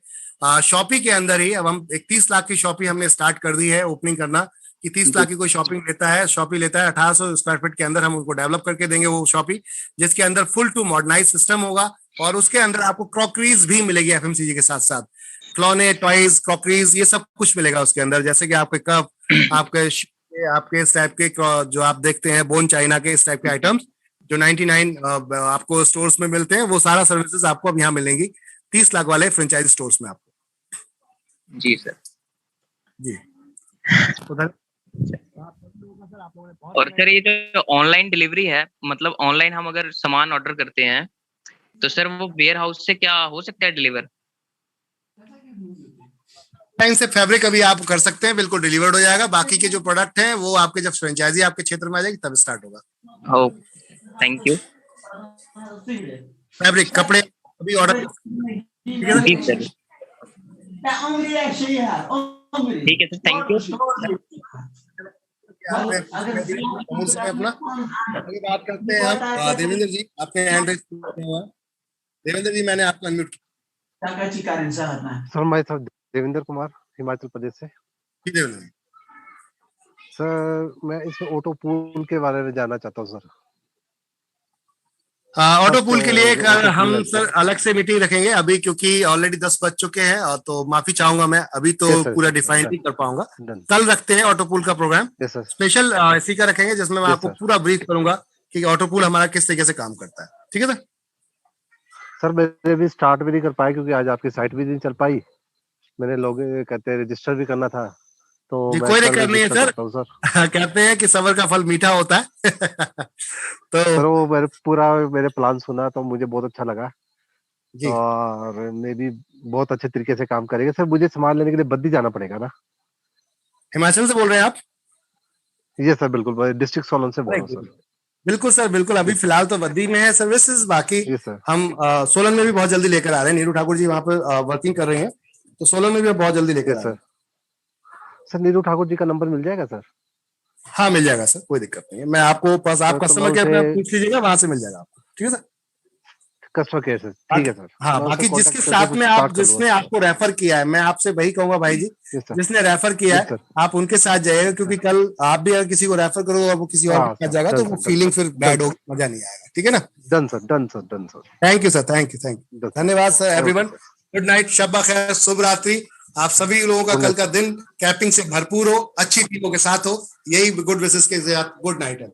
शॉपी के अंदर ही अब हम एक 30 लाख की शॉपी हमने स्टार्ट कर दी है ओपनिंग करना, कि 30 लाख की कोई शॉपिंग लेता है, शॉपी लेता है 1800 स्क्वायर फीट के अंदर, हम उनको डेवलप करके देंगे वो शॉपी, जिसके अंदर फुल टू मॉडर्नाइज सिस्टम होगा, और उसके अंदर आपको क्रॉकरीज भी मिलेगी एफएमसीजी के साथ साथ, खिलौने, टॉयज, क्रॉकरीज, ये सब कुछ मिलेगा उसके अंदर, जैसे कि आपके कप, आपके इस टाइप के जो आप देखते हैं बोन चाइना के इस टाइप के आइटम्स जो 99 आपको स्टोर्स में मिलते हैं, वो सारा सर्विसेज आपको अब यहाँ मिलेंगी 30 लाख वाले फ्रेंचाइजी स्टोर्स में आपको। जी सर। जी और सर ये जो ऑनलाइन डिलीवरी है, मतलब ऑनलाइन हम अगर सामान ऑर्डर करते हैं तो सर वो वेयर हाउस से क्या हो सकता है डिलीवर? टाइम से फैब्रिक अभी आप कर सकते हैं, बिल्कुल डिलीवर्ड हो जाएगा। बाकी के जो प्रोडक्ट हैं वो आपके जब फ्रेंचाइजी आपके क्षेत्र में आ जाएगी तब स्टार्ट होगा। ओ, थैंक यू। फैब्रिक, कपड़े अभी ऑर्डर। ठीक है सर, ठीक है सर, थैंक यू। अपना बात करते हैं आप देवेंद्र जी, आपने हैंड रेज किया हुआ है। देवेंद्र जी, मैंने आपको अनम्यूट किया। सर मैं सर देवेंद्र कुमार, हिमाचल प्रदेश से। देवेंद्र जी सर, मैं इस ऑटो पूल के बारे में जानना चाहता हूँ सर। ऑटो पूल के लिए हम सर अलग से मीटिंग रखेंगे अभी, क्योंकि ऑलरेडी 10 बज चुके हैं, और तो माफी चाहूंगा मैं, अभी तो पूरा डिफाइन नहीं कर पाऊंगा। कल रखते हैं ऑटो पूल का प्रोग्राम, स्पेशल इसी का रखेंगे, जिसमें मैं आपको पूरा ब्रीफ करूंगा कि ऑटो पूल हमारा किस तरीके से काम करता है। ठीक है सर, मैंने भी स्टार्ट भी नहीं कर पाया क्योंकि आज आपकी साइट भी नहीं चल पाई। मैंने लोग कहते हैं रजिस्टर भी करना था, तो कोई दिक्कत नहीं है सर। कहते हैं कि सबर का फल मीठा होता है। तो सर वो मेरे प्लान सुना तो मुझे बहुत अच्छा लगा जी, और मैं भी बहुत अच्छे तरीके से काम करेंगे। सर मुझे सामान लेने के लिए बद्दी जाना पड़ेगा ना? हिमाचल से बोल रहे हैं आप? ये सर बिल्कुल, डिस्ट्रिक्ट सोलन से बोल रहा हूँ सर। बिल्कुल सर, बिल्कुल। अभी फिलहाल तो बद्दी में है सर्विसेज, बाकी हम सोलन में भी बहुत जल्दी लेकर आ रहे हैं। नीरू ठाकुर जी वहाँ पे वर्किंग कर रहे हैं, तो सोलन में भी बहुत जल्दी लेकर आ रहे हैं। सर नीरू ठाकुर जी का नंबर मिल जाएगा सर? हाँ मिल जाएगा सर, कोई दिक्कत नहीं है। मैं आपको पास आप कस्टमर केयर पे पूछ लीजिएगा, वहां से मिल जाएगा आपको। ठीक है सर, कस्टमर केयर से। ठीक है सर। हाँ, बाकी जिसके साथ में आप जिसने आपको रेफर किया है, मैं आपसे वही कहूंगा भाई जी, जिसने रेफर किया है आप उनके साथ जाइएगा, क्योंकि कल आप भी अगर किसी को रेफर करोगे और वो किसी और के साथ जाएगा तो वो फीलिंग फिर बैड होगी, मजा नहीं आएगा। ठीक है ना? Done sir, done sir, done sir. Thank you sir, thank you, धन्यवाद सर एवरीवन। गुड नाइट, शब बखैर, शुभ रात्रि। आप सभी लोगों का कल का दिन कैपिंग से भरपूर हो, अच्छी टीमों के साथ हो, यही गुड विशेस के साथ गुड नाइट है।